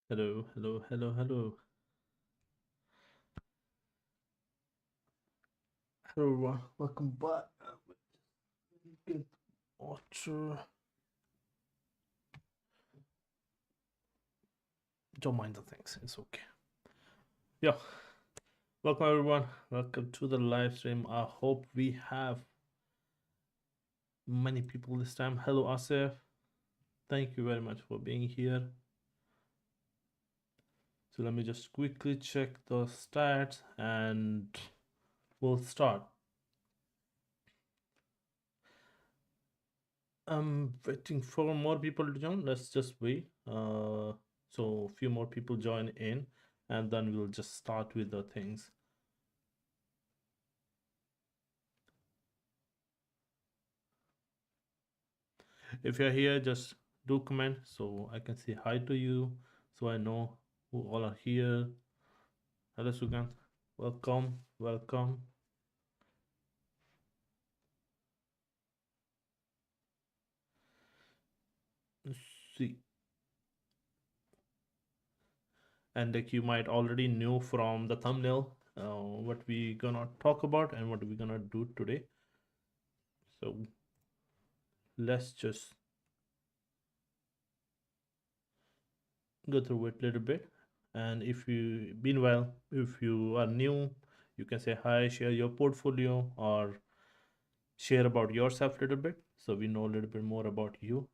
Hello, hello, hello, hello. Hello everyone, welcome back. Get water. Don't mind the things, it's okay. Yeah, welcome everyone. Welcome to the live stream. I hope we have many people this time. Hello Asif. Thank you very much for being here. So let me just quickly check the stats and we'll start. I'm waiting for more people to join. Let's just wait. So a few more people join in, and then we'll just start with the things. If you're here, just do comment so I can say hi to you, so I know who all are here. Hello, Sugant. Welcome, welcome. Let's see, and like you might already know from the thumbnail, what we gonna talk about and what we gonna do today. So let's just go through it a little bit. And if you meanwhile, if you are new, you can say hi, share your portfolio, or share about yourself a little bit so we know a little bit more about you.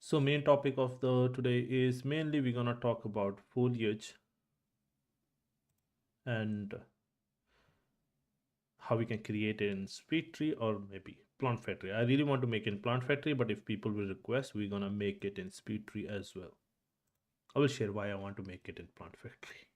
So main topic of the today is mainly we're gonna talk about foliage and how we can create it in Speedtree or maybe Plant Factory. I really want to make it in Plant Factory, but if people will request, we're gonna make it in Speedtree as well. I will share why I want to make it in Plant Factory.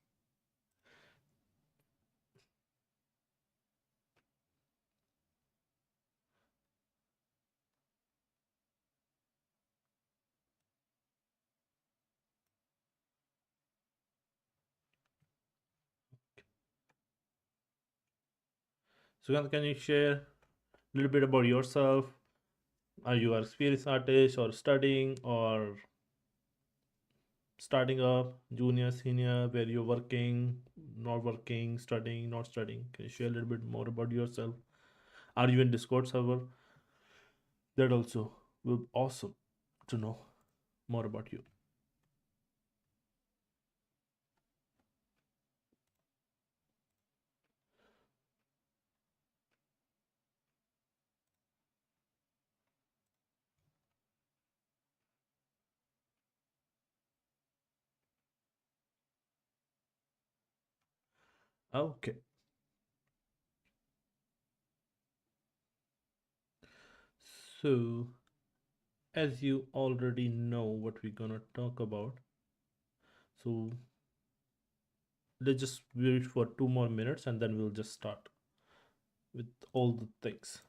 So can you share a little bit about yourself? Are you an experienced artist or studying or starting up, junior, senior, where you're working, not working, studying, not studying? Can you share a little bit more about yourself? Are you in Discord server? That also will be awesome to know more about you. Okay. So, as you already know what we're gonna talk about, so let's just wait for 2 more minutes and then we'll just start with all the things.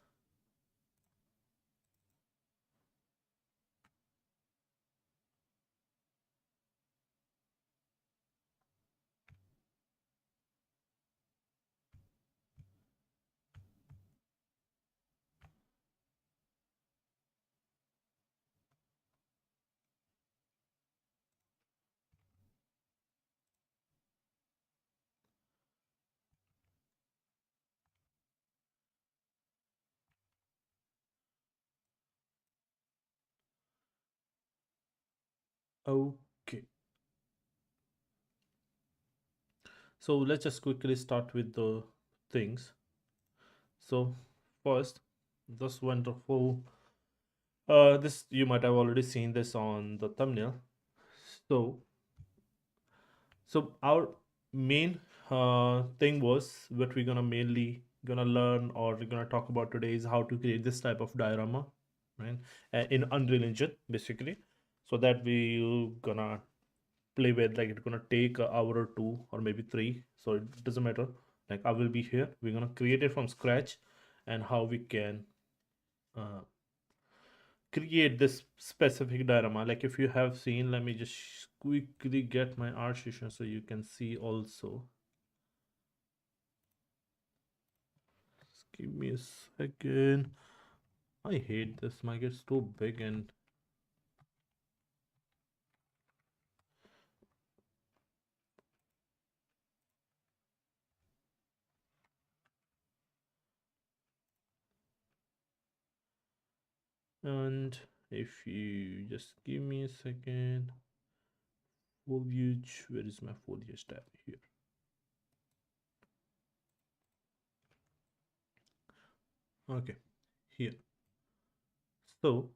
Okay. So let's just quickly start with the things. So first, this wonderful. This you might have already seen this on the thumbnail. So, so our main thing was what we're gonna mainly gonna learn or we're gonna talk about today is how to create this type of diorama, right? In Unreal Engine, basically, so that we gonna play with. Like it's gonna take an hour or two or maybe three, so it doesn't matter. Like I will be here, we're gonna create it from scratch, and how we can uh, create this specific diorama. Like if you have seen, let me just quickly get my art session so you can see also. Just give me a second. I hate this mic, it's too big. And if you just give me a second. Foliage, where is my foliage tab? Here. Okay, here. So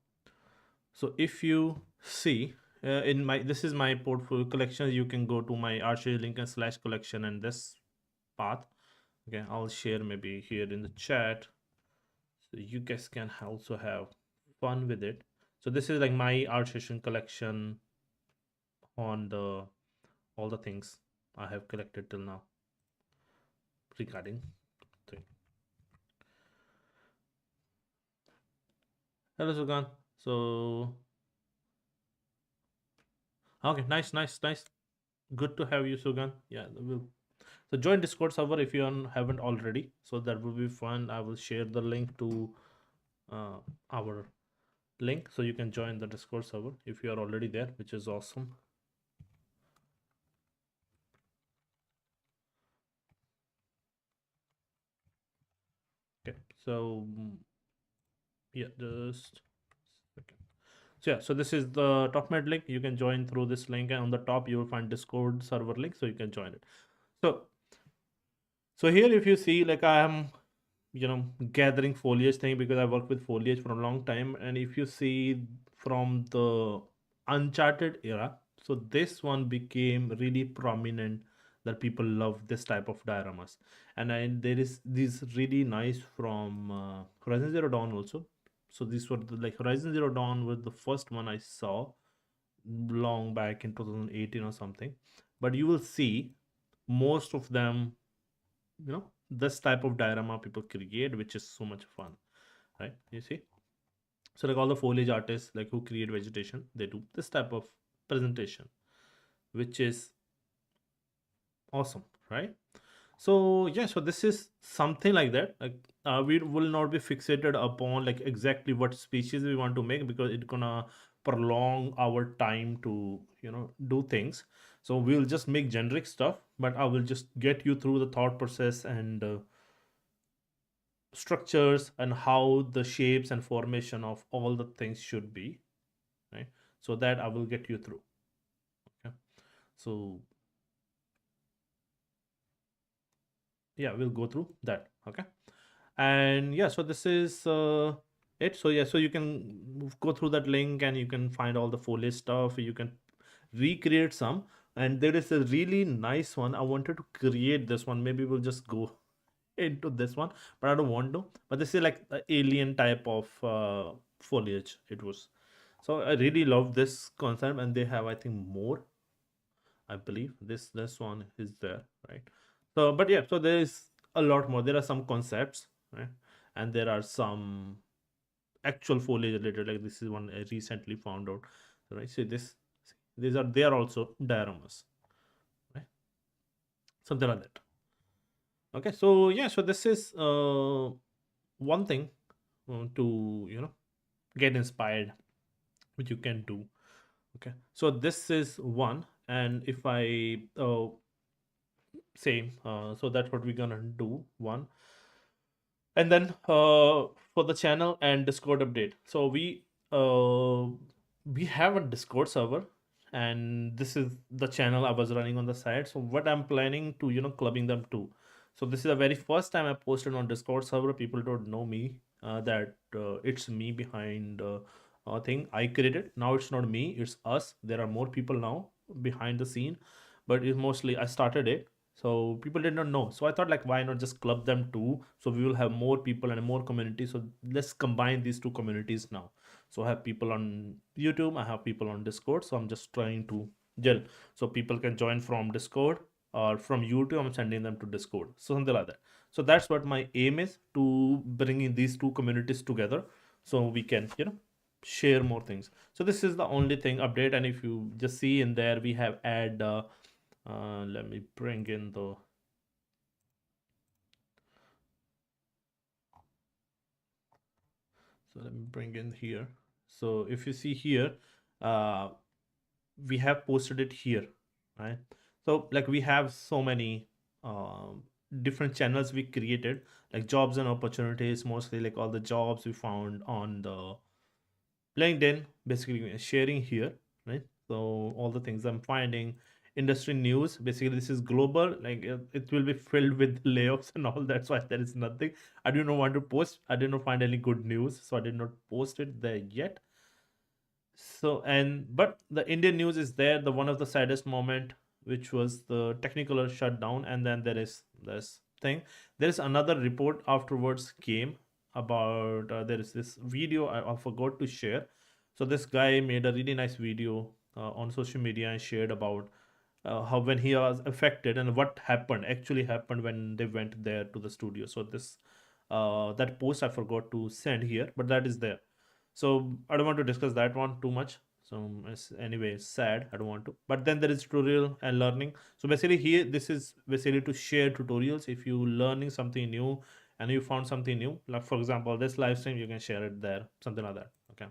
if you see, in my, this is my portfolio collections, you can go to my archive link and slash collection and this path. Okay, I'll share maybe here in the chat, so you guys can also have fun with it. So this is like my art session collection on the all the things I have collected till now regarding thing. Hello Sugan. So okay, nice. Good to have you, Sugan. Yeah, we'll, so join Discord server if you haven't already. So that will be fun. I will share the link to uh, our link, so you can join the Discord server if you are already there, which is awesome. Okay, so yeah, just okay. So yeah, so this is the TopMed link. You can join through this link, and on the top you will find Discord server link, so you can join it. So here if you see, like I am gathering foliage thing because I work with foliage for a long time. And if you see from the Uncharted era, so this one became really prominent, that people love this type of dioramas. And there is these really nice from Horizon Zero Dawn also. So these were like Horizon Zero Dawn was the first one I saw long back in 2018 or something. But you will see most of them, this type of diorama people create, which is so much fun, right? You see, so like all the foliage artists like who create vegetation, they do this type of presentation, which is awesome, right? So yeah, so this is something like that. Like we will not be fixated upon like exactly what species we want to make, because it's gonna prolong our time to do things. So we'll just make generic stuff, but I will just get you through the thought process and structures and how the shapes and formation of all the things should be, right? So that I will get you through. Okay, so yeah, we'll go through that. Okay, and yeah, so this is it. So yeah, so you can go through that link and you can find all the foliage stuff. You can recreate some, and there is a really nice one. I wanted to create this one. Maybe we'll just go into this one, but I don't want to. But this is like the alien type of foliage. It was, so I really love this concept, and they have, I think, more. I believe this one is there, right? So, but yeah, so there is a lot more. There are some concepts, right? And there are some actual foliage related. Like this is one I recently found out, right? So these are, they are also dioramas, right? Something like that. Okay, so yeah, so this is one thing to get inspired, which you can do. Okay, so this is one. And if I say so that's what we're gonna do, one. And then for the channel and Discord update, so we have a Discord server, and this is the channel I was running on the side. So what I'm planning to clubbing them to. So this is the very first time I posted on Discord server. People don't know me, that it's me behind thing I created. Now it's not me, it's us. There are more people now behind the scene, but it's mostly I started it. So people did not know. So I thought, like, why not just club them too? So we will have more people and more community. So let's combine these two communities now. So I have people on YouTube, I have people on Discord. So I'm just trying to gel, so people can join from Discord or from YouTube. I'm sending them to Discord, so something like that. So that's what my aim is, to bringing these two communities together, so we can share more things. So this is the only thing update, and if you just see in there, we have add. Let me bring in the. So let me bring in here. So if you see here, uh, we have posted it here, right? So like we have so many different channels we created, like jobs and opportunities, mostly like all the jobs we found on the LinkedIn, basically sharing here, right? So all the things I'm finding, industry news, basically this is global, like it will be filled with layoffs and all. That's why there is nothing. I do not want to post. I did not find any good news, so I did not post it there yet. So and but the Indian news is there. The one of the saddest moment, which was the technicolor shutdown, and then there is this thing. There is another report afterwards came about. There is this video I forgot to share. So this guy made a really nice video on social media and shared about how when he was affected and what happened actually happened when they went there to the studio. So this that post I forgot to send here, but that is there. So I don't want to discuss that one too much. So anyway, sad. I don't want to. But then there is tutorial and learning. So basically here, this is basically to share tutorials. If you learning something new and you found something new, like for example, this live stream, you can share it there, something like that. Okay.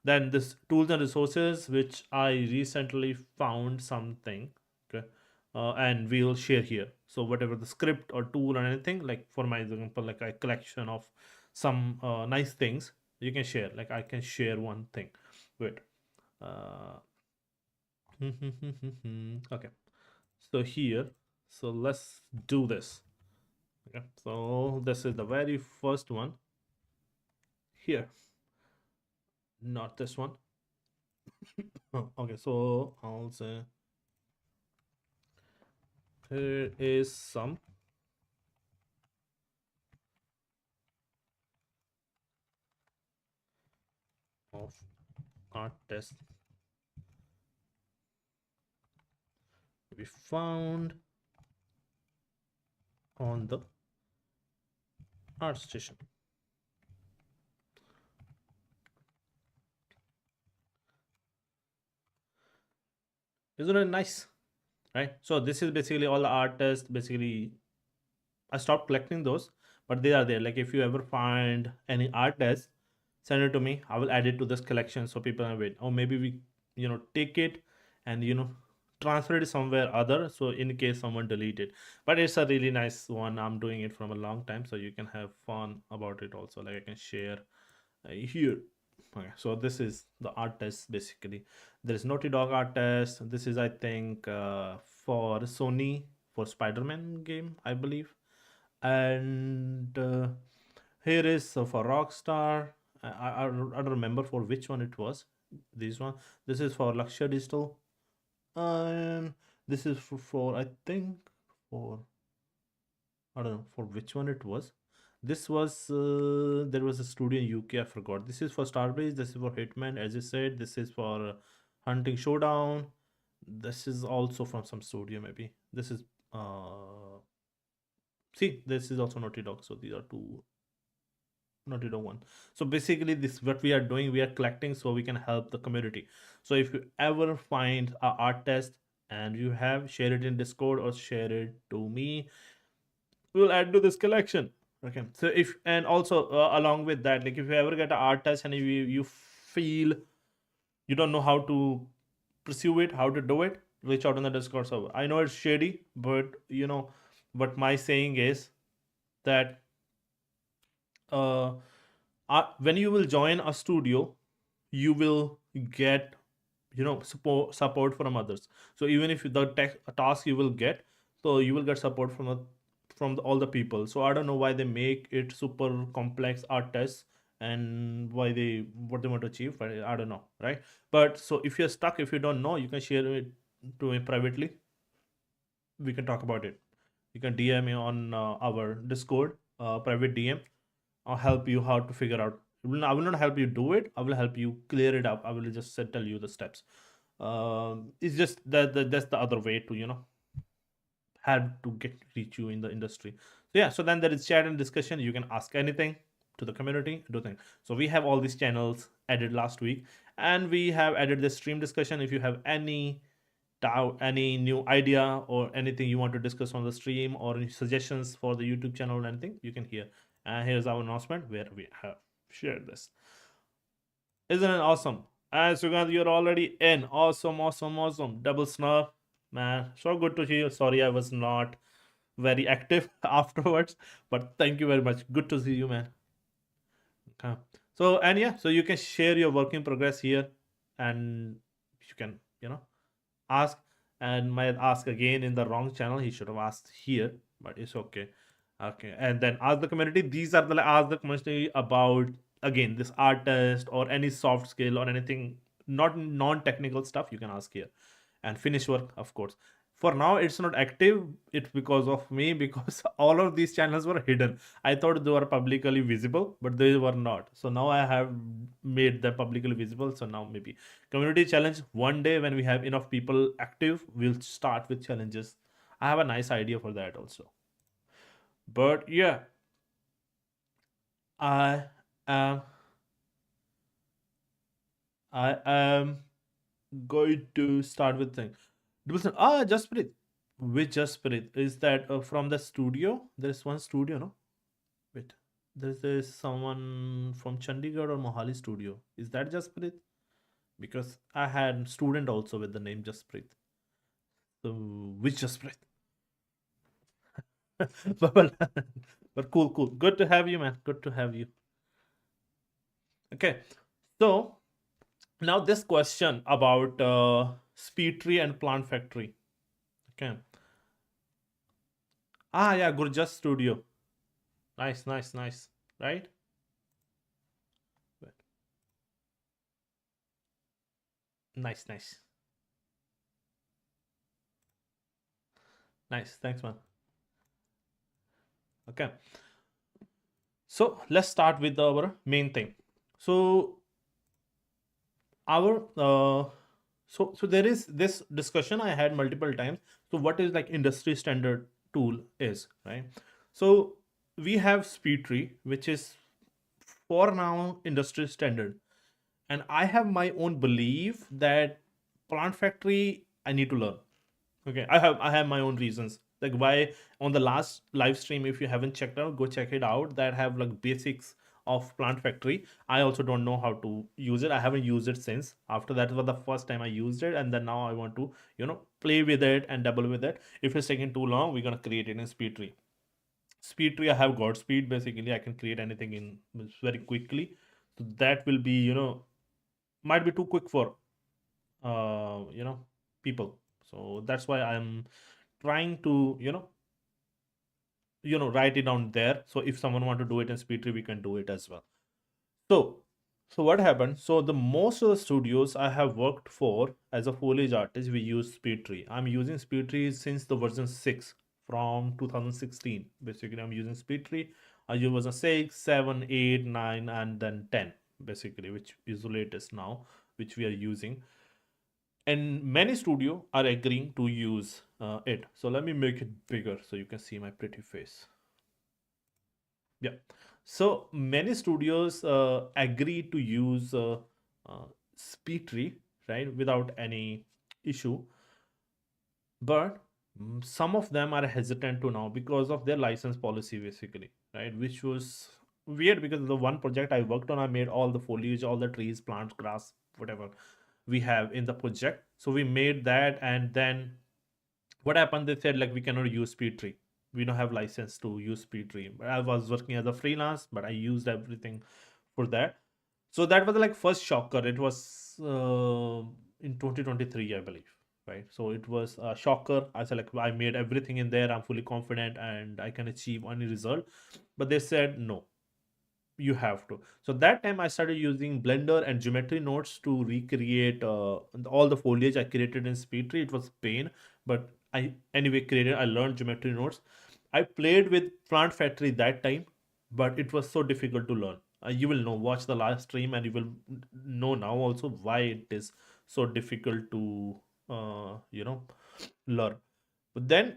Then this tools and resources, which I recently found something. Okay. And we'll share here. So whatever the script or tool or anything, like for my example, like a collection of some nice things you can share. Like I can share one thing. Wait. Uh, okay. So here, so let's do this. Okay. So this is the very first one here, not this one. Oh, okay. So I'll say here is some of art tests we found on the art station. Isn't it nice? Right? So this is basically all the art tests. Basically, I stopped collecting those, but they are there. Like if you ever find any art test, send it to me. I will add it to this collection so people can wait. Or maybe we, take it and transfer it somewhere other. So in case someone delete it, but it's a really nice one. I'm doing it from a long time, so you can have fun about it also. Like I can share here. Okay, so this is the art test basically. There is Naughty Dog art test. This is I think for Sony for Spider-Man game, I believe. And here is for Rockstar. I don't remember for which one it was. This one. This is for Luxury Digital. And this is for I think for I don't know for which one it was. This was there was a studio in UK. I forgot. This is for Starbreeze. This is for Hitman, as you said. This is for Hunting Showdown. This is also from some studio maybe. This is see this is also Naughty Dog. So these are two Naughty Dog one. So basically, this what we are doing. We are collecting so we can help the community. So if you ever find a art test and you have share it in Discord or share it to me, we'll add to this collection. Okay. So if and also along with that, like if you ever get an art test and you feel you don't know how to pursue it, how to do it, reach out on the Discord server. I know it's shady, but what my saying is that uh, when you will join a studio, you will get support from others. So even if the task you will get, so you will get support from all the people. So I don't know why they make it super complex art tests and why they what they want to achieve, but I don't know, right? But so if you're stuck, if you don't know, you can share it to me privately. We can talk about it. You can DM me on our Discord private DM. I'll help you how to figure out. I will not help you do it. I will help you clear it up. I will just tell you the steps. It's just that's the other way to have to get reach you in the industry. So yeah, so then there is chat and discussion. You can ask anything to the community. Do things. So we have all these channels added last week, and we have added the stream discussion. If you have any doubt, any new idea, or anything you want to discuss on the stream, or any suggestions for the YouTube channel or anything, you can hear. And here's our announcement where we have shared this. Isn't it awesome? And Sugant, you're already in. Awesome, awesome, awesome. Double snap, man. So good to hear you. Sorry, I was not very active afterwards, but thank you very much. Good to see you, man. Okay. So, and yeah, so you can share your work in progress here, and you can, ask. And might ask again in the wrong channel. He should have asked here, but it's okay. Okay, and then ask the community. These are the ask the community about, again, this artist or any soft skill or anything, not non-technical stuff. You can ask here, and finish work, of course. For now, it's not active. It's because of me, because all of these channels were hidden. I thought they were publicly visible, but they were not. So now I have made them publicly visible. So now maybe community challenge, one day when we have enough people active, we'll start with challenges. I have a nice idea for that also. But yeah, I am I am going to start with thing. Jasprit. Which Jasprit? Is that from the studio? There's one studio, no? Wait. There's someone from Chandigarh or Mohali studio. Is that Jasprit? Because I had student also with the name Jasprit. So which Jasprit? but, but cool, cool. Good to have you, man. Good to have you. Okay. So now this question about Speedtree and Plant Factory. Okay. Yeah, Gurjas Studio. Nice, nice, nice. Right? Nice, nice. Nice. Thanks, man. Okay. So let's start with our main thing. So our so there is this discussion I had multiple times. So what is like industry standard tool is, right? So we have Speedtree, which is for now industry standard, and I have my own belief that Plant Factory I need to learn. Okay, I have my own reasons. Like why on the last live stream, if you haven't checked out, go check it out. That have like basics of Plant Factory. I also don't know how to use it. I haven't used it since. After that was the first time I used it, and then now I want to play with it and double with it. If it's taking too long, we're gonna create it in Speedtree. Speedtree, I have got speed. Basically, I can create anything in very quickly. So that will be might be too quick for people. So that's why I'm trying to write it down there. So if someone want to do it in Speedtree, we can do it as well. So so what happened, so the most of the studios I have worked for as a foliage artist, we use Speedtree. I'm using Speedtree since the version 6 from 2016. Basically, I'm using Speedtree. I use version 6, 7, 8, 9, and then 10, basically, which is the latest now, which we are using. And many studio are agreeing to use it. So let me make it bigger so you can see my pretty face. Yeah. So many studios agree to use Speedtree, right, without any issue. But some of them are hesitant to now because of their license policy, basically, right? Which was weird because the one project I worked on, I made all the foliage, all the trees, plants, grass, whatever we have in the project. So we made that, and then what happened? They said like we cannot use Speedtree. We don't have license to use Speedtree. But I was working as a freelance, but I used everything for that. So that was like first shocker. It was in 2023, I believe. Right. So it was a shocker. I said like I made everything in there. I'm fully confident and I can achieve any result. But they said no, you have to. So that time I started using Blender and geometry nodes to recreate all the foliage I created in Speedtree. It was pain, but I anyway created. I learned geometry nodes. I played with Plant Factory that time, but it was so difficult to learn. You will know. Watch the last stream, and you will know now also why it is so difficult to learn. But then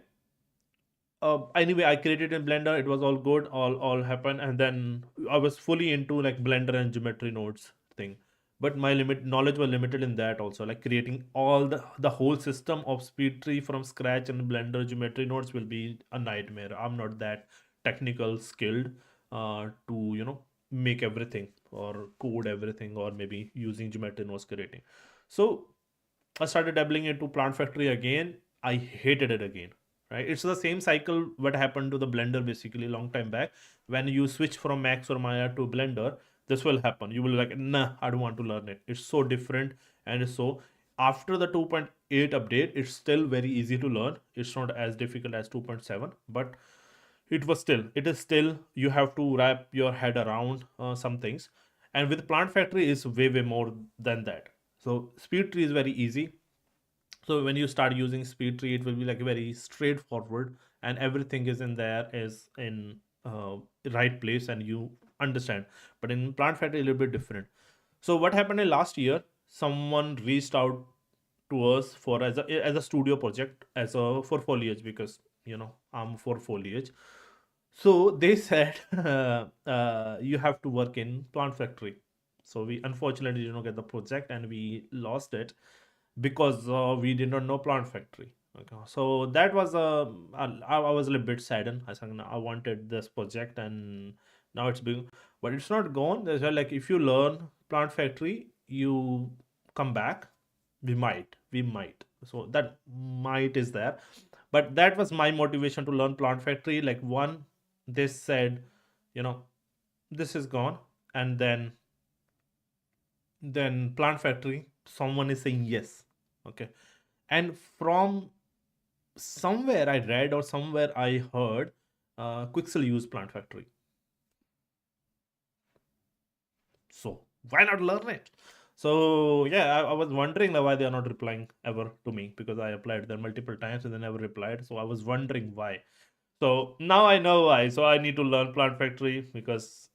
anyway, I created in Blender. It was all good, all happened, and then I was fully into like Blender and geometry nodes thing. But my limit knowledge was limited in that also. Like creating all the whole system of Speedtree from scratch and Blender geometry nodes will be a nightmare. I'm not that technical skilled to make everything or code everything or maybe using geometry nodes creating. So I started dabbling into Plant Factory again. I hated it again. Right? It's the same cycle what happened to the Blender basically long time back. When you switch from Max or Maya to Blender, this will happen. You will like, nah, I don't want to learn it. It's so different and so after the 2.8 update, it's still very easy to learn. It's not as difficult as 2.7, but it is still you have to wrap your head around some things. And with Plant Factory is way more than that. So speed tree is very easy. So when you start using Speedtree, it will be like very straightforward, and everything is in there is in right place, and you understand. But in Plant Factory, a little bit different. So what happened in last year? Someone reached out to us for as a studio project as a for foliage because I'm for foliage. So they said you have to work in Plant Factory. So we unfortunately did not get the project and we lost it because we did not know Plant Factory. Okay, so that was I was a little bit saddened. I said, "No, I wanted this project and now it's being, but it's not gone. There's like if you learn Plant Factory, you come back. We might. So that might is there, but that was my motivation to learn Plant Factory. Like one, they said, you know, this is gone, and then Plant Factory, someone is saying yes. Okay, and from somewhere I read or somewhere I heard, Quixel use Plant Factory. So why not learn it? So yeah, I was wondering why they are not replying ever to me because I applied there multiple times and they never replied. So I was wondering why. So now I know why. So I need to learn Plant Factory because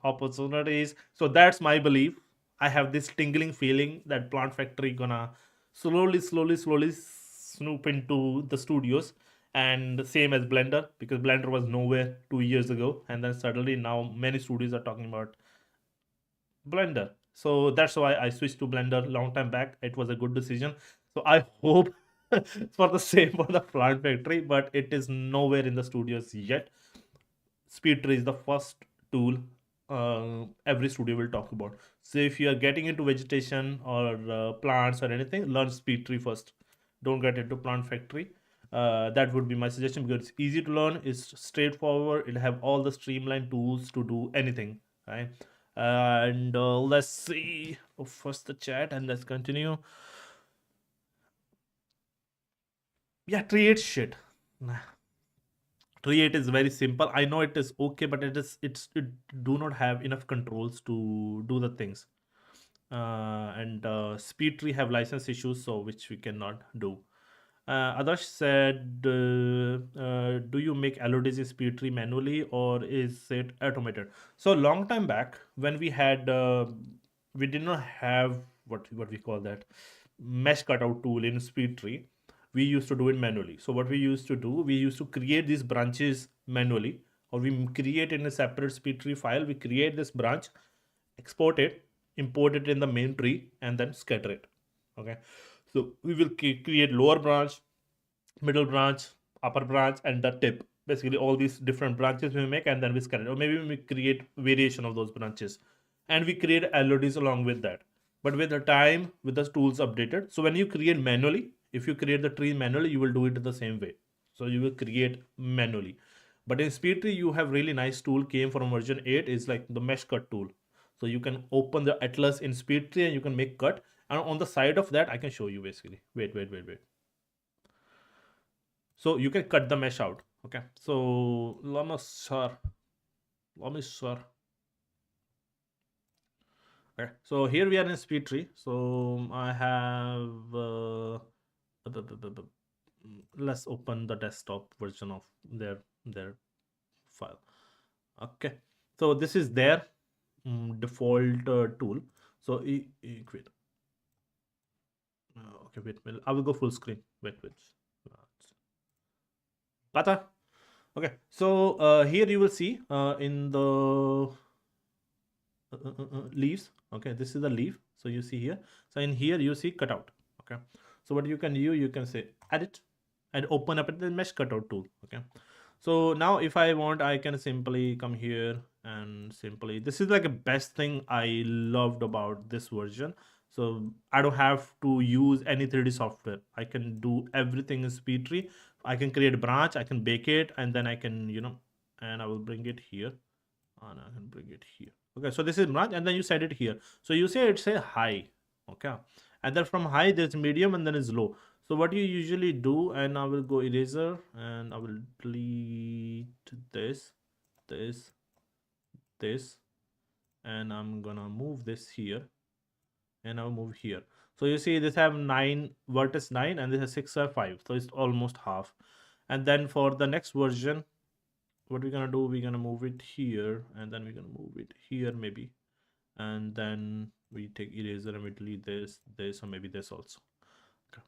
opportunities. So that's my belief. I have this tingling feeling that Plant Factory gonna slowly snoop into the studios, and same as Blender because Blender was nowhere 2 years ago, and then suddenly now many studios are talking about Blender. So that's why I switched to Blender long time back. It was a good decision. So I hope for the same for the Plant Factory, but it is nowhere in the studios yet. Speedtree is the first tool every studio will talk about. So if you are getting into vegetation or plants or anything, learn Speedtree first. Don't get into Plant Factory. That would be my suggestion because it's easy to learn. It's straightforward. It'll have all the streamlined tools to do anything. Right. And let's see. First the chat and let's continue. Yeah, create shit. Create is very simple. I know it is okay, but it do not have enough controls to do the things. And Speedtree have license issues, so which we cannot do. Adarsh said, "Do you make LODs in Speedtree manually or is it automated?" So long time back, when we did not have what we call that mesh cutout tool in Speedtree. We used to do it manually. So what we used to do, we used to create these branches manually, or we create in a separate Speedtree file. We create this branch, export it, import it in the main tree, and then scatter it. Okay, so we will create lower branch, middle branch, upper branch, and the tip. Basically, all these different branches we make, and then we scatter it. Or maybe we create variation of those branches, and we create LODs along with that. But with the time, with the tools updated, so when you create manually, if you create the tree manually, you will do it the same way. So you will create manually. But in Speedtree, you have really nice tool came from version 8 is like the mesh cut tool. So you can open the atlas in Speedtree and you can make cut. And on the side of that, I can show you basically. Wait. So you can cut the mesh out. Okay. So let me sir. Okay. So here we are in Speedtree. So I have let's open the desktop version of their file. Okay. So this is their default tool. So wait. Okay, wait, I will go full screen. Wait. Pata. Okay, so here you will see in the leaves. Okay, this is the leaf. So you see here. So in here you see cutout. Okay, so what you can do, you can say edit and open up the mesh cutout tool. Okay, so now if I want, I can simply come here and simply, this is like a best thing I loved about this version. So I don't have to use any 3D software. I can do everything in Speedtree. I can create a branch, I can bake it, and then I can, and I will bring it here, and I can bring it here. Okay, so this is branch, and then you set it here. So you say it's a high. Okay, and then from high there's medium and then is low. So what you usually do, and I will go eraser and I will delete this, this, and I'm gonna move this here, and I'll move here. So you see this have 9 vertex 9 and this has 6 or 5, so it's almost half. And then for the next version, what we're gonna do, we're gonna move it here, and then we're gonna move it here maybe, and then we take eraser and we delete this, or maybe this also. Okay.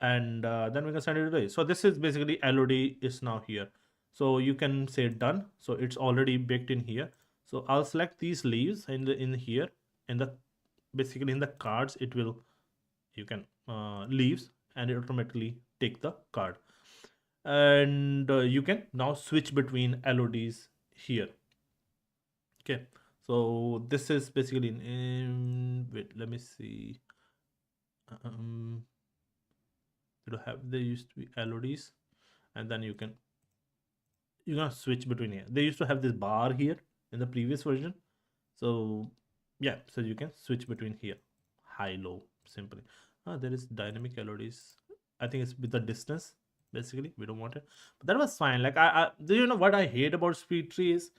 And then we can send it to this. So this is basically LOD is now here. So you can say done. So it's already baked in here. So I'll select these leaves in here, in the basically in the cards it will, you can leaves, and it automatically take the card. And you can now switch between LODs here. Okay, so this is basically wait, let me see. There used to be LODs, and then you're gonna switch between here. They used to have this bar here in the previous version. So yeah, so you can switch between here, high, low, simply. There is dynamic LODs. I think it's with the distance. Basically, we don't want it, but that was fine. Like I do you know what I hate about Speedtree is,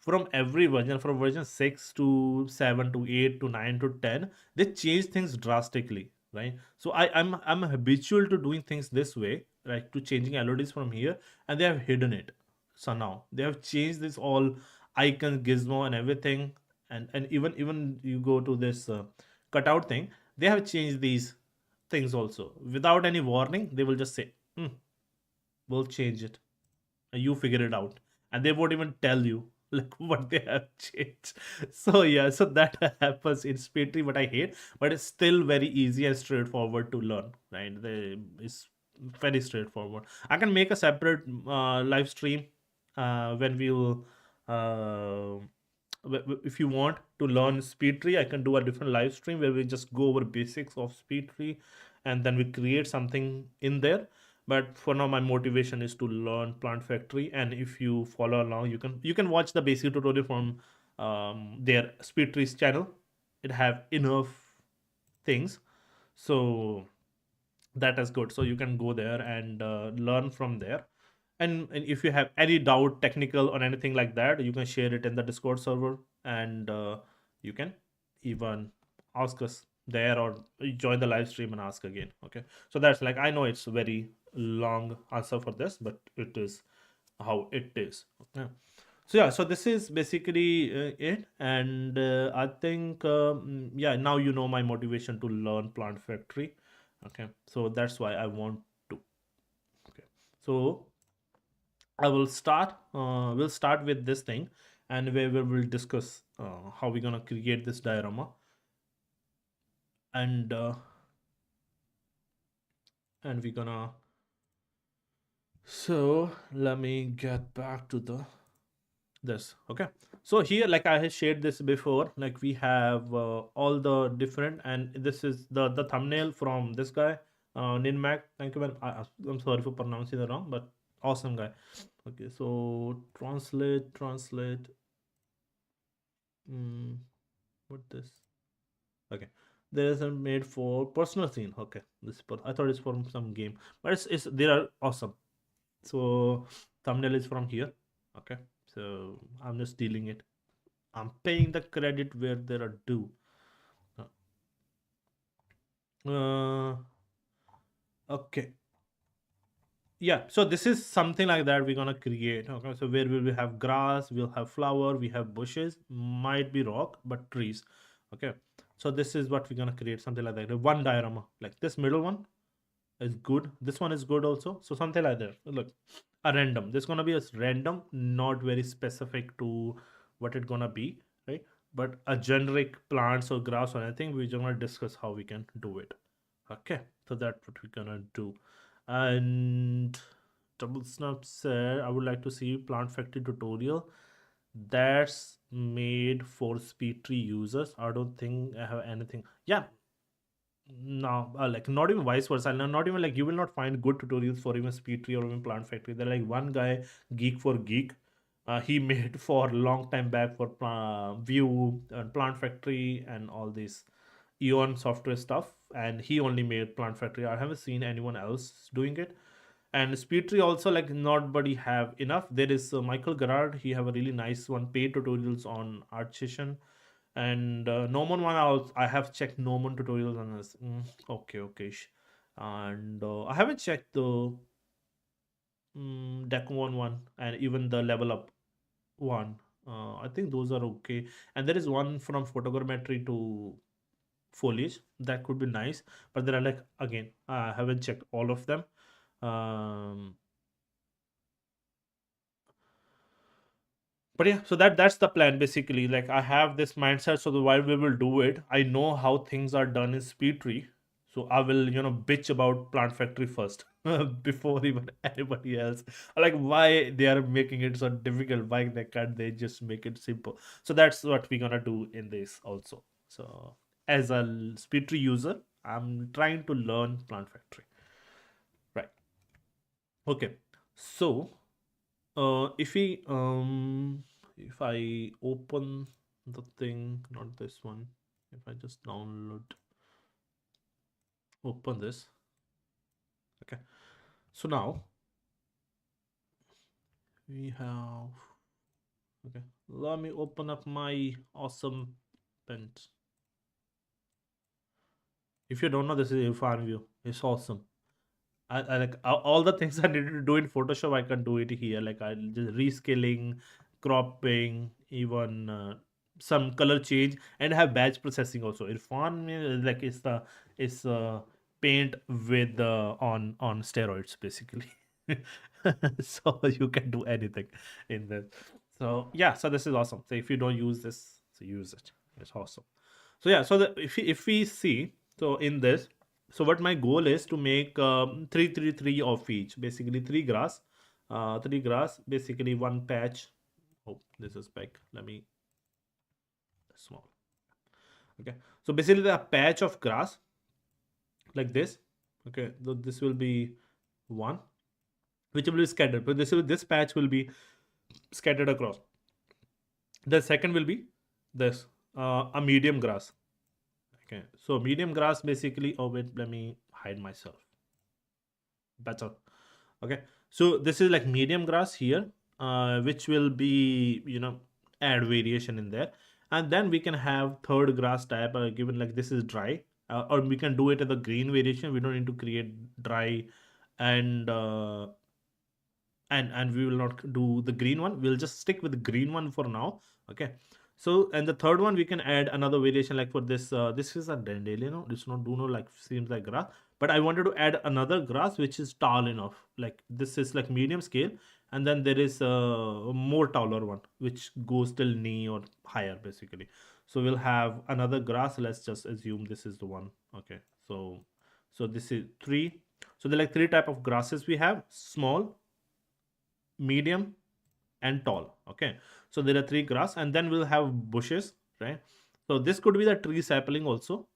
from every version, from version 6 to 7 to 8 to 9 to 10, they change things drastically, right? So I'm habitual to doing things this way, like to changing LODs from here, and they have hidden it. So now they have changed this all icon gizmo and everything, and even you go to this cutout thing, they have changed these things also without any warning. They will just say, we'll change it, and you figure it out, and they won't even tell you like what they have changed. So yeah, so that happens in Speedtree, what I hate, but it's still very easy and straightforward to learn, right? It's very straightforward. I can make a separate live stream when we'll uh, if you want to learn Speedtree, I can do a different live stream where we just go over basics of Speedtree, and then we create something in there. But for now, my motivation is to learn Plant Factory, and if you follow along, you can watch the basic tutorial from their Speedtree's channel. It have enough things, so that is good. So you can go there and learn from there. And if you have any doubt, technical or anything like that, you can share it in the Discord server, and you can even ask us there, or join the live stream and ask again. Okay, so that's, like, I know it's a very long answer for this, but it is how it is. Okay, so yeah, so this is basically it. And I think yeah, now you know my motivation to learn Plant Factory. Okay, so that's why I want to. Okay, so I will start. We'll start with this thing, and where we will discuss how we're gonna create this diorama, and we're gonna. So let me get back to this. Okay. So here, like I had shared this before, like we have all the different, and this is the thumbnail from this guy, Ninmac. Thank you. I'm sorry for pronouncing it wrong, but awesome guy. Okay, so translate. What this? Okay, there is a made for personal scene. Okay, I thought it's from some game, but it's they are awesome. So thumbnail is from here. Okay, so I'm just stealing it. I'm paying the credit where there are due. Uh, okay, yeah, so this is something like that we're gonna create. Okay, so where will we have grass, we'll have flower, we have bushes, might be rock, but trees. Okay, So this is what we're gonna create, something like that. One diorama, like this middle one is good. This one is good also. So something like that. Look, a random. This gonna be a random, not very specific to what it gonna be, right? But a generic plants or grass or anything. We're gonna discuss how we can do it. Okay, so that's what we're gonna do. And Double Snap said, I would like to see Plant Factory tutorial that's made for Speedtree users. I don't think I have anything. Yeah, no, like not even vice versa. Not even like you will not find good tutorials for even Speedtree or even Plant Factory. They're like one guy, Geek for Geek. He made for long time back for View and Plant Factory and all this Eon software stuff, and he only made Plant Factory. I haven't seen anyone else doing it. And Speedtree also, like nobody have enough. There is Michael Gerard. He have a really nice one, paid tutorials on Art Session. And Nomon one, I have checked Nomon tutorials on this. Okay, okay. And I haven't checked the Decon one and even the Level Up one. I think those are okay. And there is one from photogrammetry to foliage that could be nice. But there are like, again, I haven't checked all of them. Um, but yeah, so that's the plan basically. Like I have this mindset, so the while we will do it, I know how things are done in Speedtree. So I will, bitch about Plant Factory first before even anybody else. Like why they are making it so difficult, why can't they just make it simple? So that's what we're gonna do in this also. So as a Speedtree user, I'm trying to learn Plant Factory. Right. Okay. So if I open the thing, not this one, if I just download, open this. Okay. So now we have, okay, let me open up my awesome pens. If you don't know, this is a farm view. It's awesome. I like all the things I needed to do in Photoshop, I can do it here. Like I just rescaling, cropping, even some color change, and have batch processing also. Irfan like it's paint with on steroids basically. So you can do anything in this. So yeah, so this is awesome. So if you don't use this, so use it. It's awesome. So yeah, so if we see, so in this, so what my goal is to make three of each, basically three grass, basically one patch. Oh, this is big. Let me small. Okay, so basically the patch of grass like this. Okay, this will be one, which will be scattered. But this patch will be scattered across. The second will be this a medium grass. Okay, so medium grass basically. Oh wait, let me hide myself. Better. Okay, so this is like medium grass here, which will be add variation in there, and then we can have third grass type. Given like this is dry, or we can do it at the green variation. We don't need to create dry and and we will not do the green one. We'll just stick with the green one for now. Okay, so and the third one we can add another variation, like for this this is a dandelion. It's not do no like seems like grass, but I wanted to add another grass which is tall enough. Like this is like medium scale, and then there is a more taller one which goes till knee or higher basically. So we'll have another grass. Let's just assume this is the one. Okay, so this is three. So there are like three type of grasses we have: small, medium, and tall. Okay, so there are three grass, and then we'll have bushes, right? So this could be the tree sapling also,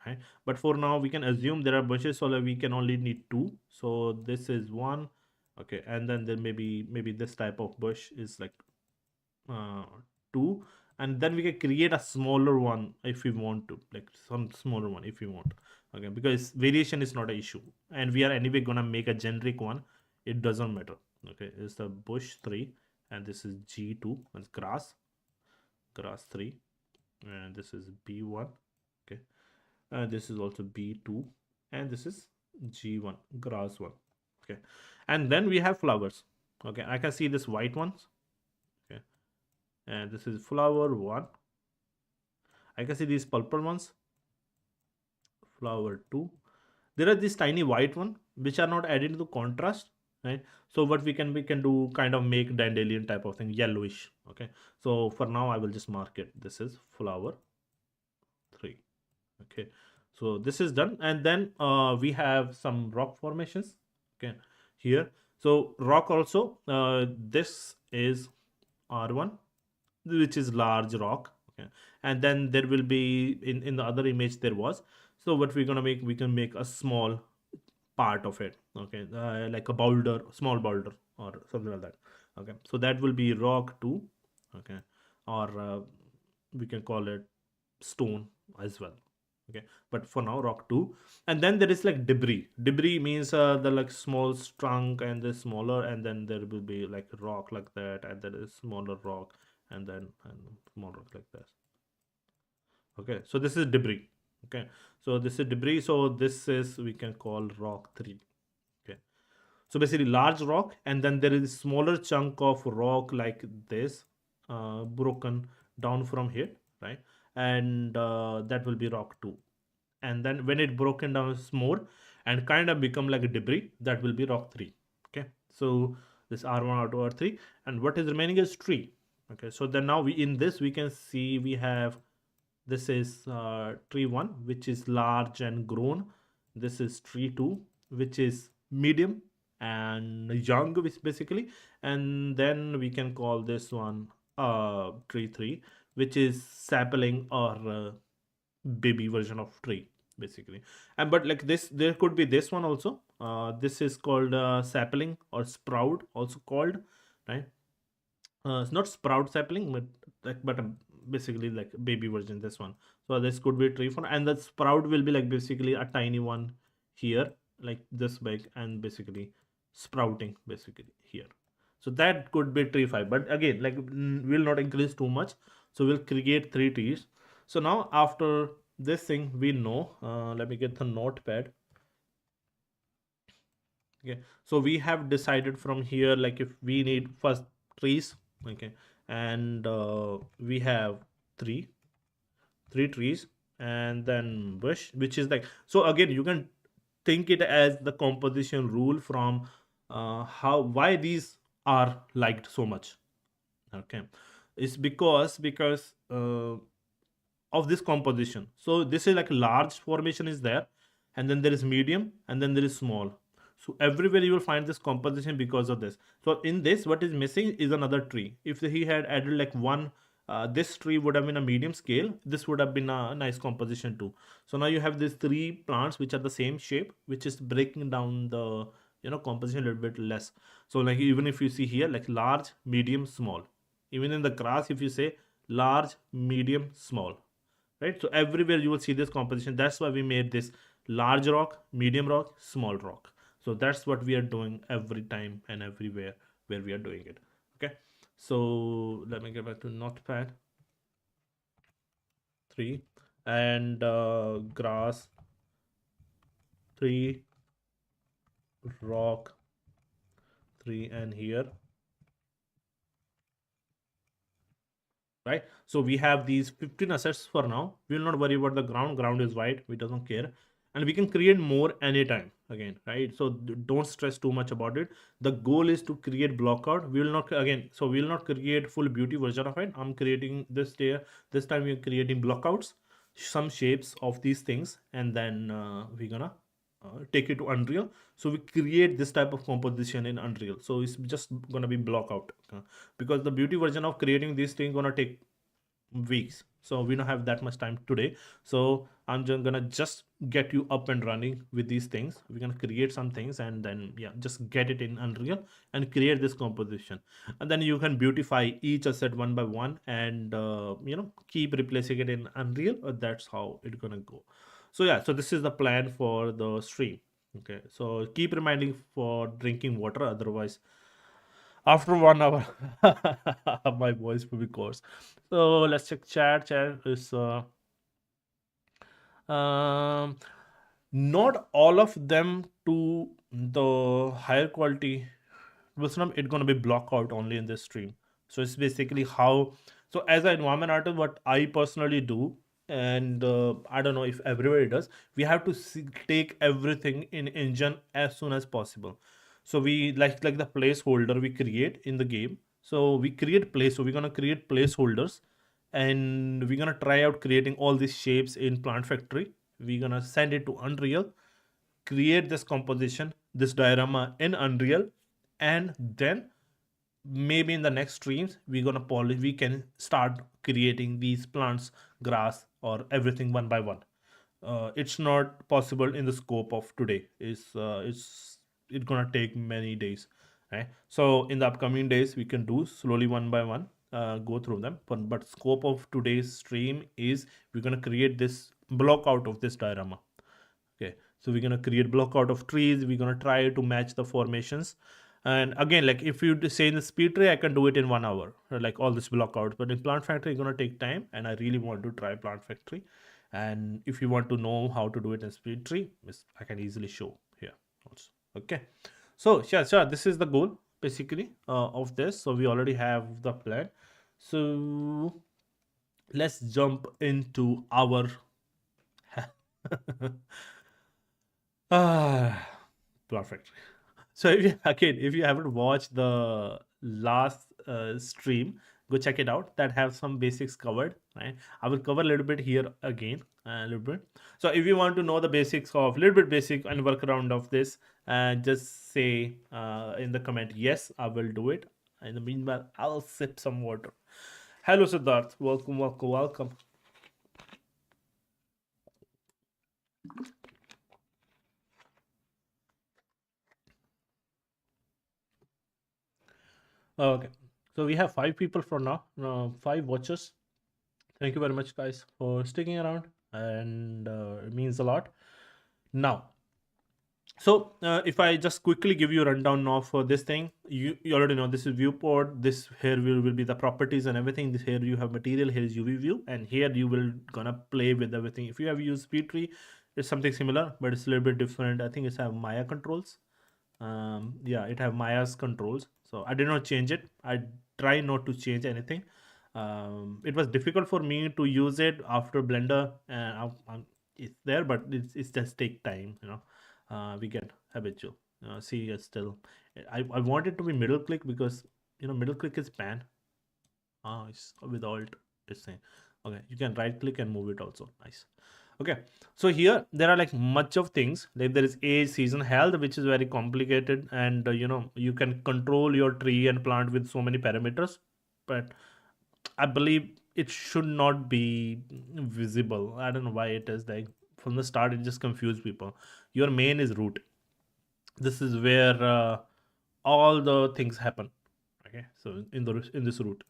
right? But for now we can assume there are bushes, so like we can only need two. So this is one. Okay, and then there maybe this type of bush is like uh, two, and then we can create a smaller one if we want to, like some smaller one if we want. Okay, because variation is not an issue, and we are anyway gonna make a generic one. It doesn't matter. Okay, it's the bush three, and this is G2, and grass three, and this is B1. Okay, and this is also B2, and this is G1, grass one. Okay, and then we have flowers. Okay, I can see this white ones. Okay, and this is flower one. I can see these purple ones. flower 2. There are these tiny white one which are not added to the contrast, right? So what we can do, kind of make dandelion type of thing, yellowish. Okay, so for now I will just mark it, this is flower 3. Okay, so this is done, and then we have some rock formations. Okay, here, so rock also, this is R1, which is large rock. Okay, and then there will be, in the other image there was, so what we're gonna make, we can make a small part of it. Okay, like a boulder, small boulder or something like that. Okay, so that will be rock 2. Okay, or we can call it stone as well. Okay, but for now rock 2. And then there is like debris means the like small trunk and the smaller, and then there will be like rock like that, and there is smaller rock, and then and smaller like this. Okay, so this is debris. Okay, so this is debris, so this is, we can call rock 3. Okay, so basically large rock, and then there is smaller chunk of rock like this, broken down from here, right? And that will be rock 2. And then when it broken down more and kind of become like a debris, that will be rock 3. Okay, so this R1, R2, R3, and what is remaining is tree. Okay, so then now we, in this we can see we have, this is tree 1, which is large and grown. This is tree 2, which is medium and young, which basically, and then we can call this one tree 3, which is sapling or baby version of tree basically. And but like this, there could be this one also, this is called sapling or sprout also called, right? It's not sprout sapling, but basically like baby version, this one. So this could be tree for, and the sprout will be like basically a tiny one here, like this big, and basically sprouting basically here. So that could be tree 5, but again, like will not increase too much, so we'll create 3 trees. So now after this thing we know, let me get the notepad. Okay, so we have decided from here, like if we need first trees. Okay, and we have three trees, and then bush, which is like, so again you can think it as the composition rule from how, why these are liked so much. Okay, it's because of this composition. So this is like large formation is there, and then there is medium, and then there is small. So everywhere you will find this composition because of this. So in this, what is missing is another tree. If he had added like one, this tree would have been a medium scale. This would have been a nice composition too. So now you have these 3 plants which are the same shape, which is breaking down the, composition a little bit less. So like even if you see here, like large, medium, small. Even in the grass, if you say large, medium, small, right? So everywhere you will see this composition. That's why we made this large rock, medium rock, small rock. So that's what we are doing every time and everywhere where we are doing it. Okay, so let me get back to notepad 3, and grass 3, rock 3, and here, right? So we have these 15 assets for now. We will not worry about the ground is white, we doesn't care, and we can create more anytime again, right? So don't stress too much about it. The goal is to create blockout. We will not, again, so we will not create full beauty version of it. I'm creating this time we're creating blockouts, some shapes of these things, and then we're gonna take it to Unreal. So we create this type of composition in Unreal. So it's just gonna be blockout, because the beauty version of creating these things gonna take weeks, so we don't have that much time today. So I'm just gonna get you up and running with these things. We're gonna create some things, and then yeah, just get it in Unreal and create this composition, and then you can beautify each asset one by one, and keep replacing it in Unreal. That's how it's gonna go. So yeah, so this is the plan for the stream. Okay, so keep reminding for drinking water, otherwise after 1 hour my voice will be coarse. So let's check chat is um not all of them to the higher quality wisdom, it's going to be block out only in this stream. So it's basically how, so as an environment artist, what I personally do, and I don't know if everybody does. We have to take everything in engine as soon as possible. So we like the placeholder we create in the game. So we create place. So we're gonna create placeholders, and we're gonna try out creating all these shapes in Plant Factory. We're gonna send it to Unreal, create this composition, this diorama in Unreal, and then maybe in the next streams we're gonna polish. We can start creating these plants, grass, or everything one by one. It's not possible in the scope of today. It's gonna take many days, right? So in the upcoming days we can do slowly one by one, go through them. But scope of today's stream is we're gonna create this block out of this diorama. Okay, so we're gonna create block out of trees. We're gonna try to match the formations. And again, like if you say in the speed tree, I can do it in 1 hour, like all this block out. But in Plant Factory, it's gonna take time, and I really want to try Plant Factory. And if you want to know how to do it in speed tree, I can easily show here also. Okay, so sure, this is the goal basically of this. So we already have the plan. So let's jump into our ah, perfect. So if you, again, if you haven't watched the last stream, go check it out. That have some basics covered. Right, I will cover a little bit here again, a little bit. So if you want to know the basics of little bit basic and workaround of this, just say in the comment, yes, I will do it. In the meanwhile, I'll sip some water. Hello, Siddharth. Welcome, welcome, welcome. Okay, so we have 5 people for now. 5 watchers. Thank you very much, guys, for sticking around, and it means a lot. Now, so if I just quickly give you a rundown of this thing, you already know this is viewport. This here will be the properties and everything. This here you have material. Here is UV view, and here you will gonna play with everything. If you have used Speedtree, it's something similar, but it's a little bit different. I think it's have Maya controls. Yeah, it have Maya's controls, so I did not change it. I try not to change anything. It was difficult for me to use it after Blender, and it's there, but it's just take time, we get habitual. See, still, I want it to be middle click, because middle click is pan. It's with alt. It's saying, okay, you can right click and move it also. Nice. Okay, so here there are like much of things, like there is age, season, health, which is very complicated, and you can control your tree and plant with so many parameters, but I believe it should not be visible. I don't know why it is like from the start. It just confused people. Your main is root. This is where all the things happen. Okay, so in this root,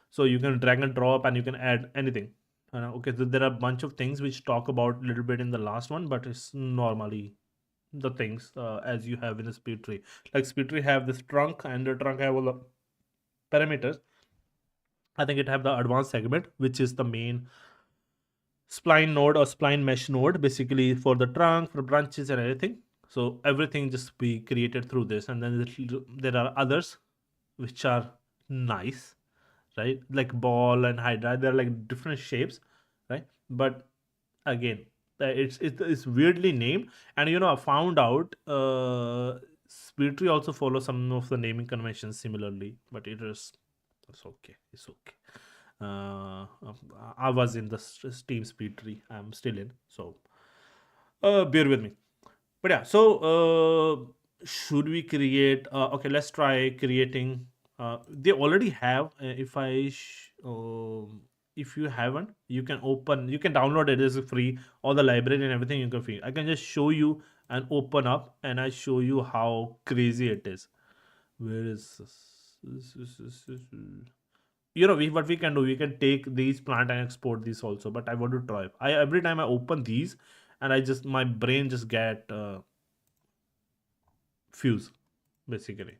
so you can drag and drop, and you can add anything. Okay, so there are a bunch of things which talk about a little bit in the last one, but it's normally the things as you have in the speed tree. Like speed tree have this trunk, and the trunk have all the parameters. I think it have the advanced segment, which is the main spline node or spline mesh node, basically for the trunk, for branches and everything. So everything just be created through this, and then there are others which are nice, right? Like ball and hydra, they're like different shapes, right? But again, it's weirdly named, and I found out Speedtree also follows some of the naming conventions similarly, but it's okay. It's okay. I was in the Steam Speedtree. I'm still in, so bear with me. But yeah, so should we create? Okay, let's try creating. They already have. If you haven't, you can open. You can download it. It's free. All the library and everything you can free. I can just show you and open up, and I show you how crazy it is. Where is this? What we can do, we can take these plant and export these also, but I want to try. I Every time I open these, and my brain just get fuse, basically,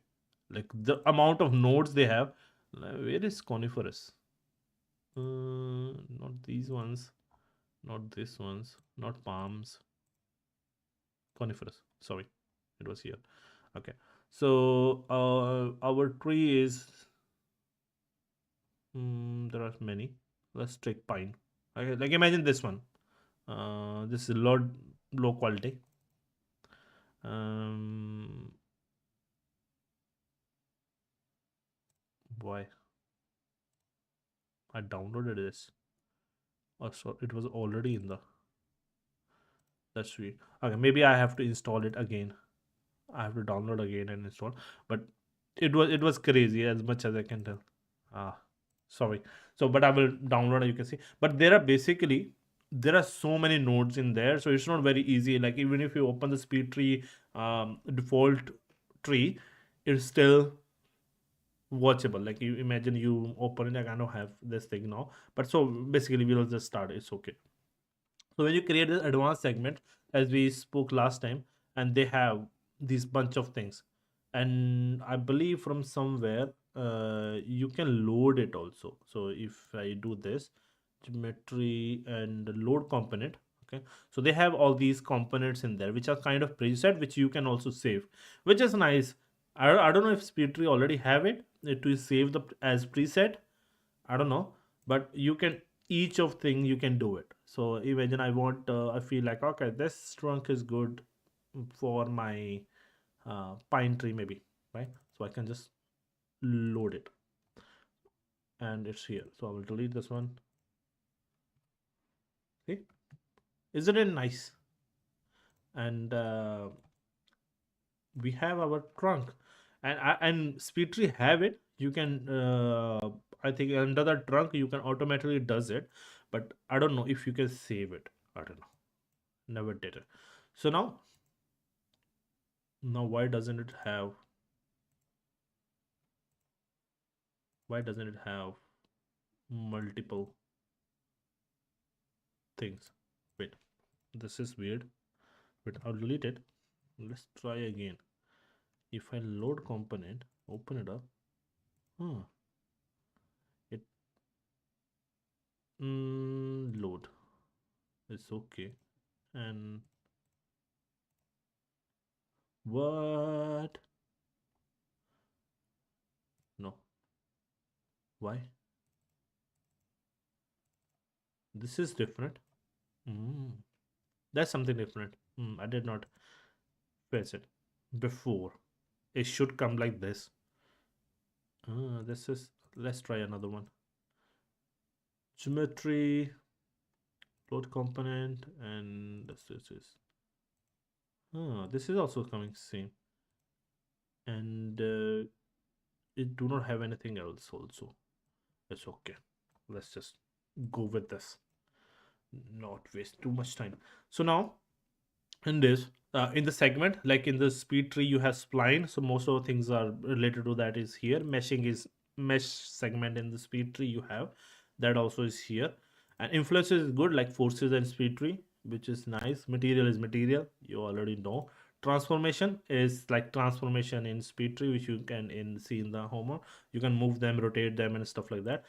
like the amount of nodes they have. Where is coniferous? Not these ones, not this ones, not palms. Coniferous, sorry, it was here. Okay, so our tree is there are many. Let's take pine. Okay, like imagine this one. This is low quality. Um, why I downloaded this? Oh, so it was already in the. That's sweet. Okay, maybe I have to install it again. I have to download again and install. But it was crazy as much as I can tell. Ah, sorry. So, but I will download. You can see. But there are so many nodes in there, so it's not very easy. Like even if you open the speed tree default tree, it's still watchable. Like you imagine you open it. Like I don't have this thing now, but so basically we'll just start. It's okay. So when you create this advanced segment, as we spoke last time, and they have these bunch of things, and I believe from somewhere you can load it also. So if I do this geometry and load component, okay, so they have all these components in there which are kind of preset, which you can also save, which is nice. I don't know if Speedtree already have it to save the as preset. I don't know, but you can each of thing you can do it. So imagine I feel like okay, this trunk is good for my pine tree maybe, right? So I can just load it and it's here. So I will delete this one. See, isn't it nice? And we have our trunk, and Speedtree have it. You can I think under the trunk you can automatically does it, but I don't know if you can save it. I don't know. Never did it. So now why doesn't it have multiple things? Wait, this is weird. Wait, I'll delete it. Let's try again. If I load component, open it up. Huh. It load. It's okay. And what? No. Why? This is different. Mm. That's something different. I did not fetch it before. It should come like this. This is. Let's try another one. Geometry, load component, and this is also coming same, and it do not have anything else also. It's okay. Let's just go with this. Not waste too much time. So now in this in the segment, like in the speed tree you have spline, so most of the things are related to that is here. Meshing is mesh segment in the speed tree you have, that also is here. And influences is good, like forces and speed tree, which is nice. Material is material, you already know. Transformation is like transformation in speed tree, which you can see in the homer. You can move them, rotate them and stuff like that.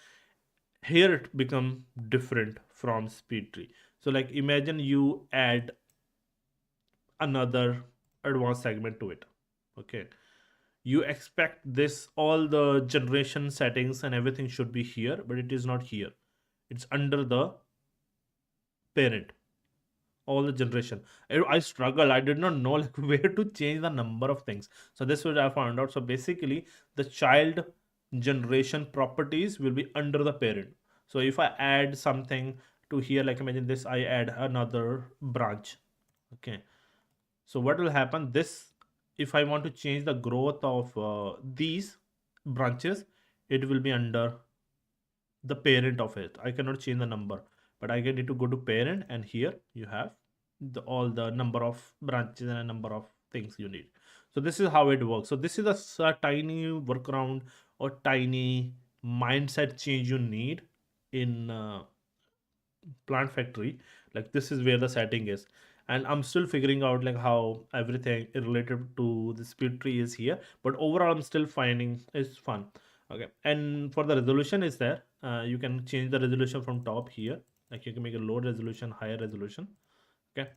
Here it become different from speed tree. So like imagine you add another advanced segment to it. Okay, you expect this all the generation settings and everything should be here, but it is not here. It's under the parent, all the generation. I struggle, I did not know like where to change the number of things. So this is what I found out. So basically the child generation properties will be under the parent. So if I add something to here, like imagine this, I add another branch. Okay, so what will happen this, if I want to change the growth of these branches, it will be under the parent of it. I cannot change the number, but I get it to go to parent, and here you have all the number of branches and a number of things you need. So this is how it works. So this is a tiny workaround or tiny mindset change you need in plant factory. Like this is where the setting is, and I'm still figuring out like how everything related to the speed tree is here, but overall I'm still finding it's fun. Okay, and for the resolution is there, you can change the resolution from top here. Like you can make a low resolution, higher resolution. Okay,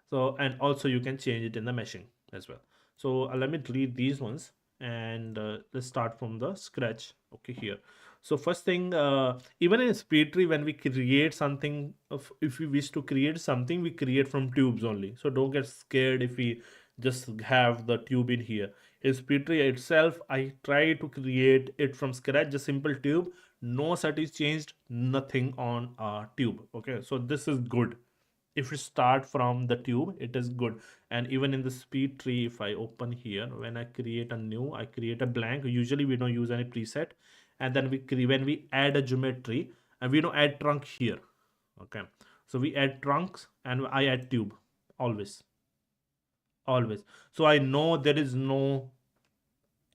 so and also you can change it in the meshing as well. So let me delete these ones, and let's start from the scratch. Okay, here. So first thing, even in Speedtree, when we create something, if we wish to create something, we create from tubes only. So don't get scared if we just have the tube in here. In Speedtree itself, I try to create it from scratch, just simple tube. No set is changed, nothing on a tube. Okay, so this is good. If we start from the tube, it is good. And even in the speed tree, if I open here, when I create a new, I create a blank. Usually we don't use any preset. And then when we add a geometry, and we don't add trunk here. Okay, so we add trunks and I add tube, always, always. So I know there is no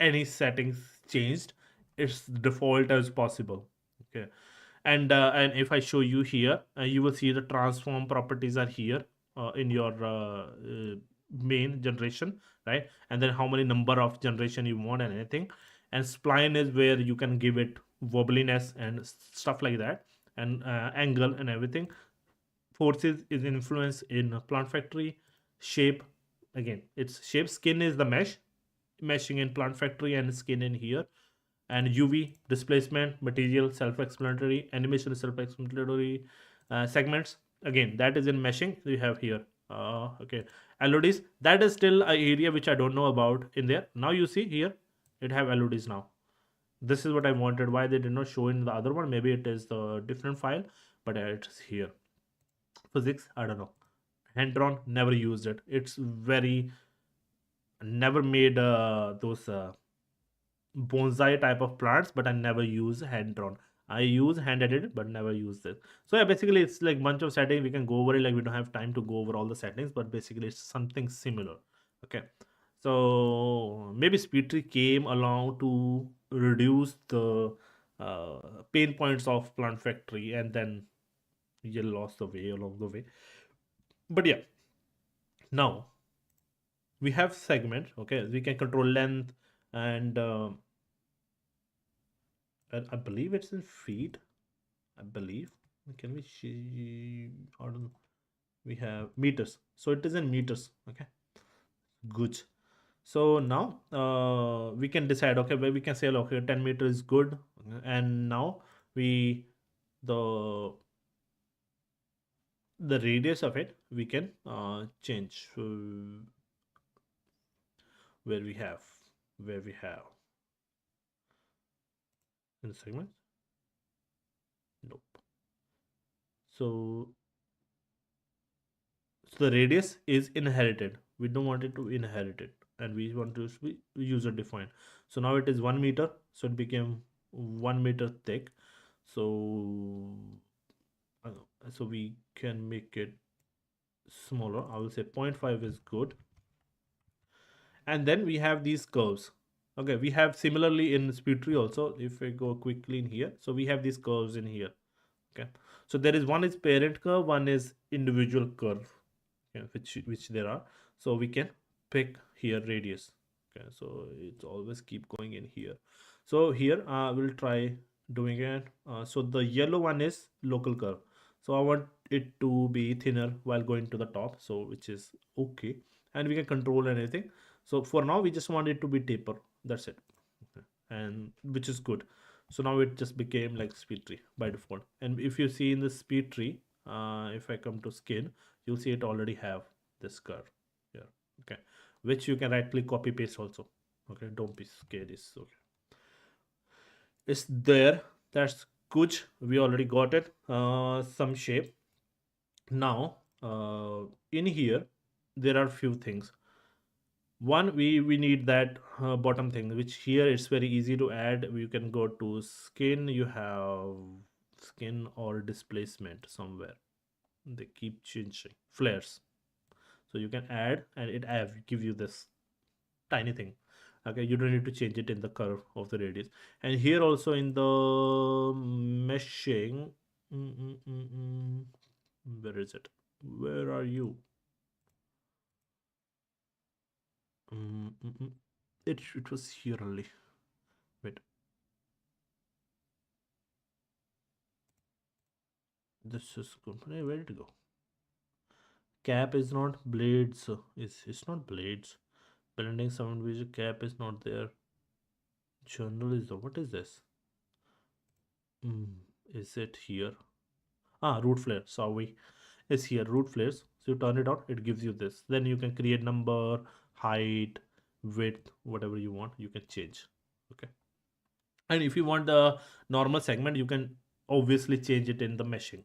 any settings changed. It's default as possible. Okay, and if I show you here, you will see the transform properties are here in your main generation, right? And then how many number of generation you want and anything. And spline is where you can give it wobbliness and stuff like that, and angle and everything. Forces is influence in plant factory. Shape, again, it's shape. Skin is the meshing in plant factory, and skin in here. And UV displacement, material self-explanatory, animation self-explanatory, segments, again that is in meshing. We have here okay, LODs, that is still a area which I don't know about in there. Now you see here it have LODs now. This is what I wanted. Why they did not show in the other one? Maybe it is the different file, but it's here. Physics, I don't know. Hand drawn, never used it. It's very, never made those bonsai type of plants, but I never use hand drawn. I use hand edited, but never use this. So yeah, basically it's like bunch of settings. We can go over it. Like we don't have time to go over all the settings, but basically it's something similar. Okay, so maybe Speedtree came along to reduce the uh, pain points of Plant Factory, and then you lost the way along the way. But yeah, now we have segment. Okay, we can control length and. And I believe it's in feet. I believe. Can we see? I don't know. We have meters. So it is in meters. Okay. Good. So now we can decide. Okay, where we can say, okay, 10 meters is good. And now we the the radius of it we can change. Where we have where we have in the segments. Nope. So So the radius is inherited. We don't want it to inherit it, and we want to be user defined. So now it is 1 meter. So it became 1 meter thick. So so we can make it smaller. I will say 0.5 is good. And then we have these curves. Okay, we have similarly in Speedtree also. If I go quickly in here, so we have these curves in here. Okay, so there is one is parent curve, one is individual curve, yeah, which there are. So we can pick here radius. Okay, so it's always keep going in here. So here we'll try doing it. So the yellow one is local curve. So I want it to be thinner while going to the top, so which is okay. And we can control anything. So for now we just want it to be taper. That's it. Okay. And which is good. So now it just became like speed tree by default. And if you see in the speed tree, if I come to skin, you'll see it already have this curve here. Okay, which you can right click copy paste also. Okay, don't be scared. It's there. That's good. We already got it. Some shape. Now in here there are few things. One, we need that bottom thing, which here it's very easy to add. You can go to skin. You have skin or displacement somewhere. They keep changing flares. So you can add, and it give you this tiny thing. Okay, you don't need to change it in the curve of the radius. And here also in the meshing, where is it? Where are you? It was here only. Wait, this is company. Where did it go? Cap is not blades. It's not blades. Blending sound with cap is not there. Journal is the, what is this? mm, is it here? Root flare, sorry, is here, root flares. So you turn it on, it gives you this. Then you can create number, height, width, whatever you want, you can change. Okay. And if you want the normal segment, you can obviously change it in the meshing,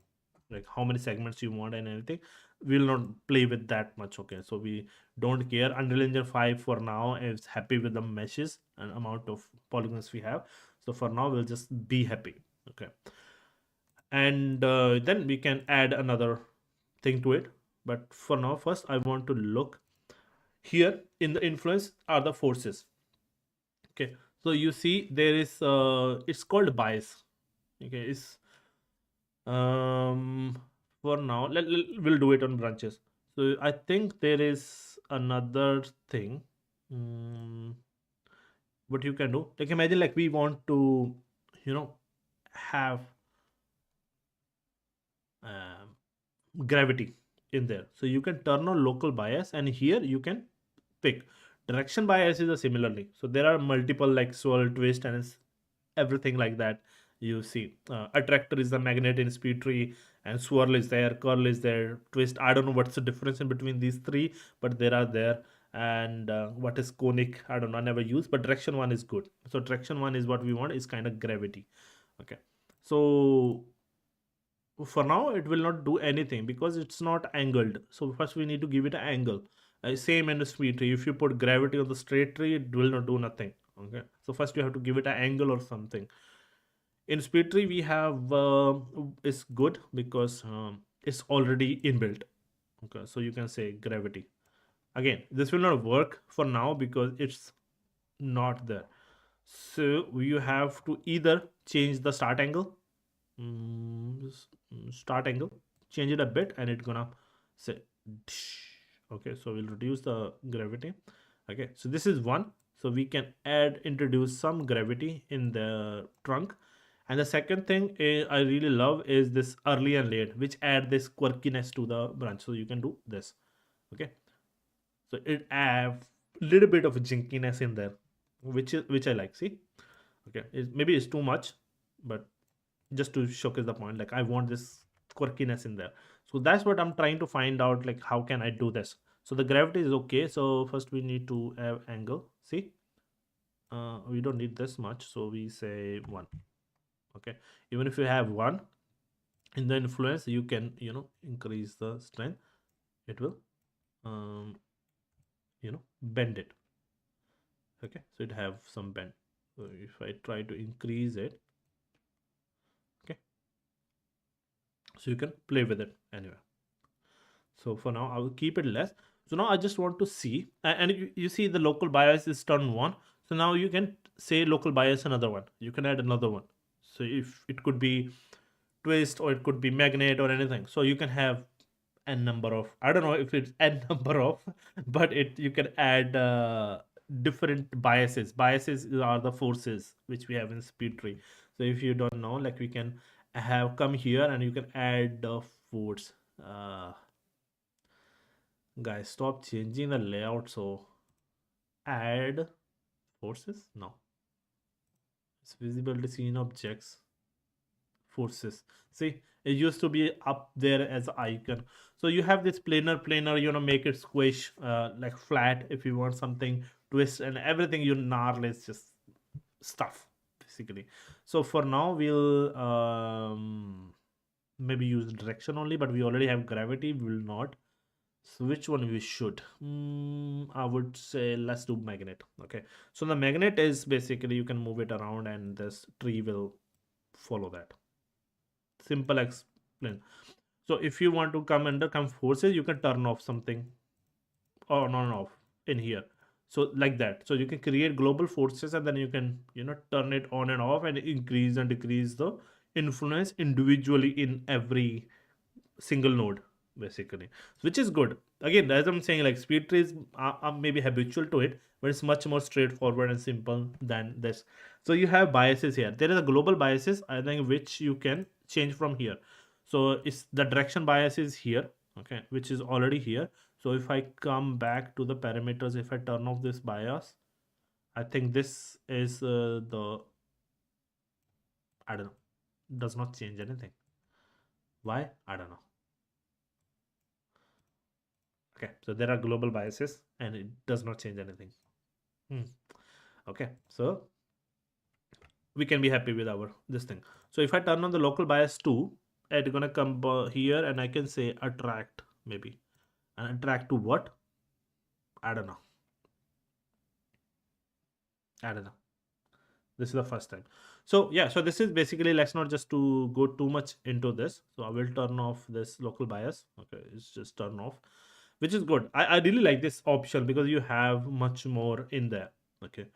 like how many segments you want and everything. We'll not play with that much. Okay, so we don't care. Unreal Engine 5 for now is happy with the meshes and amount of polygons we have. So for now we'll just be happy. Okay. And then we can add another thing to it. But for now, first I want to look here. In the influence are the forces. Okay, so you see there is it's called bias. Okay, it's um for now we'll do it on branches. So I think there is another thing. mm, what you can do, like imagine like we want to, you know, have um, gravity in there. So you can turn on local bias, and here you can pick direction bias is a similarly. So there are multiple like swirl, twist, and everything like that. You see, attractor is the magnet in Speedtree, and swirl is there, curl is there, twist. I don't know what's the difference in between these three, but there are there. And what is conic? I don't know. I never use, but direction one is good. So direction one is what we want. Is kind of gravity. Okay. So for now it will not do anything because it's not angled. So first we need to give it an angle. Same in the speed tree, if you put gravity on the straight tree it will not do nothing. Okay, so first you have to give it an angle or something. In speed tree we have it's good because it's already inbuilt. Okay, so you can say gravity. Again, this will not work for now because it's not there. So you have to either change the start angle. Start angle, change it a bit and it's gonna say okay. So we'll reduce the gravity. Okay, so this is one. So we can introduce some gravity in the trunk. And the second thing I really love is this early and late, which add this quirkiness to the branch. So you can do this. Okay, so it add little bit of jinkiness in there, which I like. See, okay, maybe it's too much, but just to showcase the point, like I want this quirkiness in there. So that's what I'm trying to find out, like how can I do this. So the gravity is okay. So first we need to have angle. See, we don't need this much, so we say one. Okay, even if you have one in the influence, you can, you know, increase the strength. It will um you know, bend it. Okay, so it have some bend. So if I try to increase it, okay, so you can play with it anyway. So for now I will keep it less. So now I just want to see, and you see the local bias is turn one. So now you can say local bias another one, you can add another one. So if it could be twist or it could be magnet or anything, so you can have n number of, I don't know if it's n number of, but it you can add different biases are the forces which we have in speed tree. So if you don't know, like we can have come here and you can add the force. Guys, stop changing the layout. So add forces. No, it's visible to see in objects. Forces. See, it used to be up there as icon. So you have this planar, you know, make it squish, like flat if you want something, twist and everything. You gnarl is just stuff basically. So for now we'll maybe use direction only, but we already have gravity. We will not. So which one we should? I would say let's do magnet. Okay. So the magnet is basically you can move it around and this tree will follow that. Simple explain. So if you want to come under come forces, you can turn off something or on and off in here. So like that. So you can create global forces and then you can, you know, turn it on and off and increase and decrease the influence individually in every single node basically, which is good. Again, as I'm saying, like speed trees are maybe habitual to it, but it's much more straightforward and simple than this. So you have biases here. There is a global biases, I think, which you can change from here. So it's the direction bias is here. Okay, which is already here. So if I come back to the parameters, if I turn off this bias, I think this is the, I don't know, does not change anything. Why? I don't know. Okay, so there are global biases and it does not change anything. Hmm. Okay, so we can be happy with our this thing. So if I turn on the local bias too, it's gonna come here and I can say attract maybe. And attract to what? I don't know. I don't know. This is the first time. So yeah, so this is basically, let's not just to go too much into this. So I will turn off this local bias. Okay, it's just turn off, which is good. I really like this option because you have much more in there. Okay,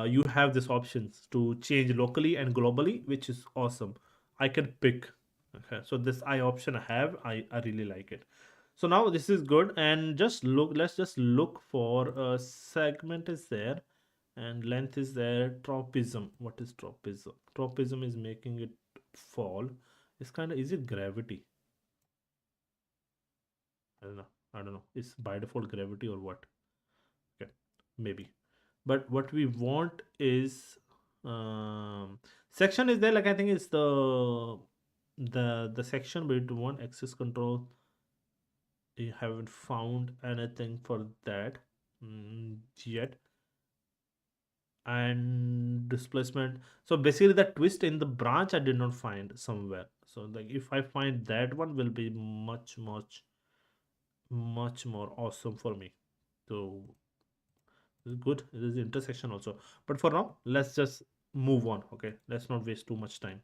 you have this options to change locally and globally, which is awesome. I can pick. Okay, so this I option I have, I really like it. So now this is good, and just look. Let's just look for a segment is there, and length is there. Tropism. What is tropism? Tropism is making it fall. It's kind of, is it gravity? I don't know. I don't know. It's by default gravity or what? Okay, maybe. But what we want is section is there. Like I think it's the section, but it want access control. You haven't found anything for that yet. And displacement. So basically, the twist in the branch I did not find somewhere. So like if I find that one, will be much more awesome for me. So it's good. It is intersection also. But for now, let's just move on. Okay, let's not waste too much time.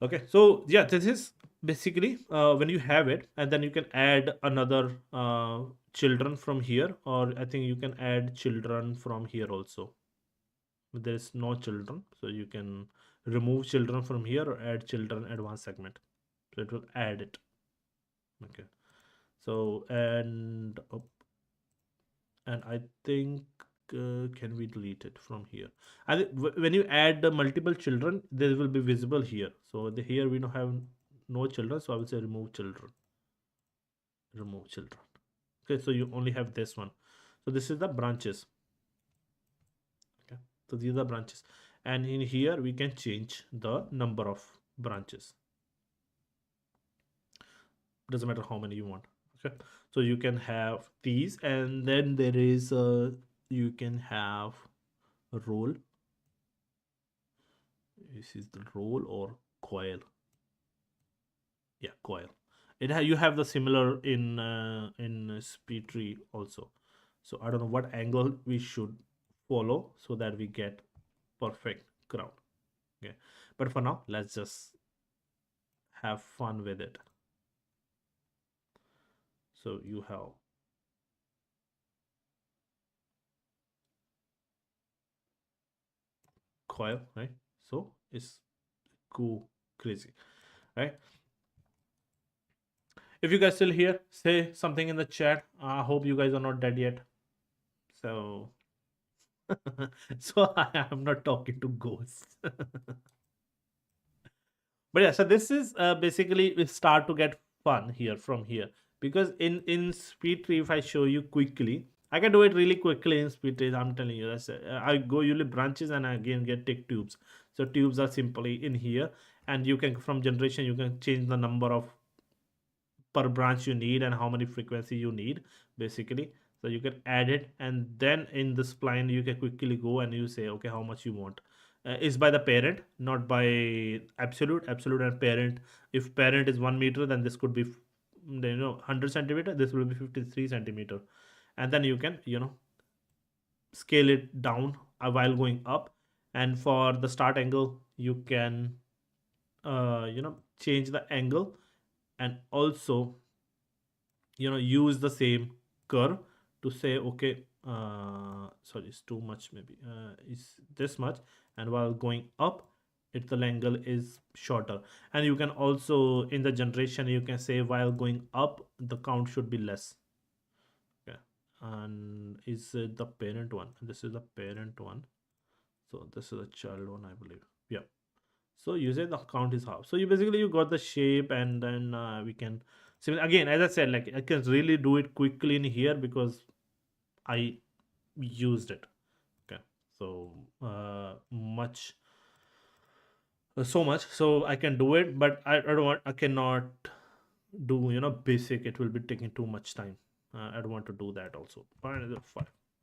Okay, so yeah, this is basically when you have it, and then you can add another children from here, or I think you can add children from here also. There is no children, so you can remove children from here or add children advanced segment. So it will add it. Okay. So and I think can we delete it from here? And when you add the multiple children, they will be visible here. So here we don't have no children, so I will say remove children. Remove children. Okay, so you only have this one. So this is the branches. Okay, so these are branches, and in here we can change the number of branches. Doesn't matter how many you want. Okay, so you can have these, and then there is a, you can have a roll. This is the roll or coil. Yeah, coil. You have the similar in Speedtree also. So I don't know what angle we should follow so that we get perfect crown. Okay, but for now let's just have fun with it. So you have coil, right? So it's go crazy, right? If you guys still here, say something in the chat. I hope you guys are not dead yet. So, so I am not talking to ghosts. But yeah, so this is basically we start to get fun here from here, because in speed tree, if I show you quickly, I can do it really quickly in speed tree. I'm telling you, that's I go usually branches and I again get take tubes. So tubes are simply in here, and you can from generation you can change the number of per branch you need and how many frequency you need basically. So you can add it, and then in the spline you can quickly go and you say okay how much you want. Is by the parent, not by absolute and parent. If parent is 1 meter, then this could be 100 centimeter, this will be 53 centimeter. And then you can scale it down while going up. And for the start angle you can change the angle, and also use the same curve to say okay, sorry, it's too much, maybe it's this much, and while going up the angle is shorter. And you can also in the generation you can say while going up the count should be less. Okay, and is it the parent one? This is the parent one, so this is the child one, I believe. Yeah, so you say the count is half. So you basically you got the shape, and then we can. So again, as I said, like I can really do it quickly in here because I used it. Okay, so much so much, so I can do it, but I don't want, I cannot do, basic. It will be taking too much time. I don't want to do that also. Fine.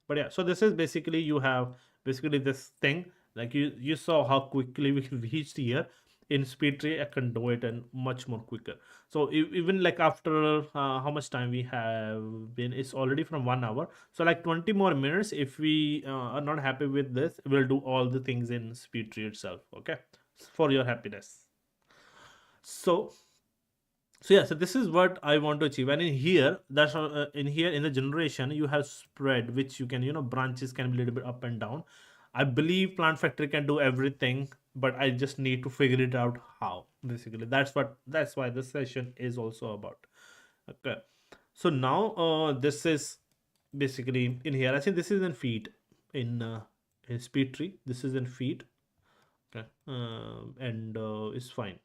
But yeah, so this is basically, you have basically this thing, like you saw how quickly we reached here. In Speedtree I can do it and much more quicker. So even like after how much time we have been, it's already from 1 hour, so like 20 more minutes. If we are not happy with this, we'll do all the things in Speedtree itself, okay, for your happiness. So yeah, so this is what I want to achieve. And in here, that's in here in the generation, you have spread, which you can, branches can be a little bit up and down. I believe Plant Factory can do everything, but I just need to figure it out how. Basically, that's why this session is also about. Okay, so now this is basically in here. I think this is in feet, in Speed Tree. This is in feet. Okay, and it's fine.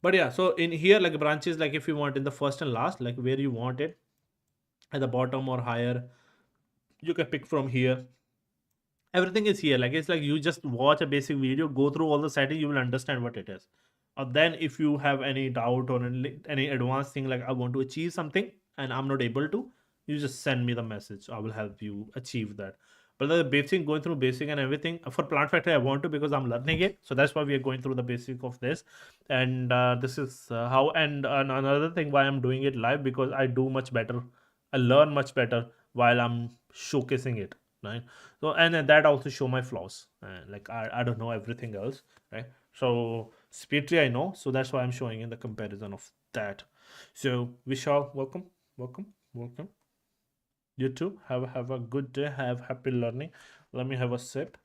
But yeah, so in here, like branches, like if you want in the first and last, like where you want it, at the bottom or higher, you can pick from here. Everything is here. Like it's like you just watch a basic video, go through all the settings, you will understand what it is. Or then if you have any doubt or any advanced thing, like I want to achieve something and I'm not able to, you just send me the message. I will help you achieve that. But the basic, going through basic and everything for Plant Factory, I want to, because I'm learning it. So that's why we are going through the basic of this. And this is how. And another thing why I'm doing it live, because I do much better. I learn much better while I'm showcasing it, right? So and then that also show my flaws. Like I don't know everything else, right? So Speedtree I know, so that's why I'm showing in the comparison of that. So Vishal, welcome, welcome, welcome. You too. Have a good day. Have happy learning. Let me have a sip.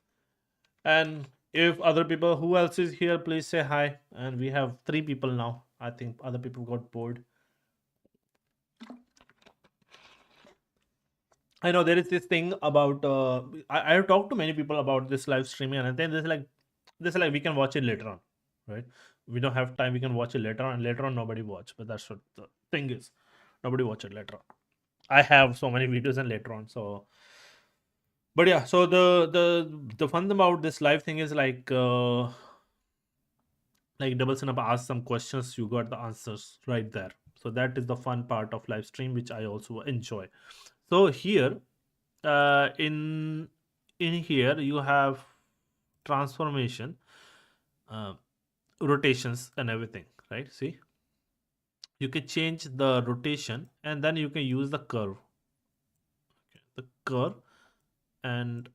And if other people, who else is here, please say hi. And we have 3 people now. I think other people got bored. I know there is this thing about I have talked to many people about this live streaming, and then this is like we can watch it later on, right? We don't have time, we can watch it later on, and later on nobody watch, but that's what the thing is. Nobody watch it later on. I have so many videos and later on, so but yeah, so the fun about this live thing is like double up, ask some questions, you got the answers right there. So that is the fun part of live stream, which I also enjoy. So here in here you have transformation, uh, rotations and everything, right? See, you can change the rotation and then you can use the curve. Okay, the curve, and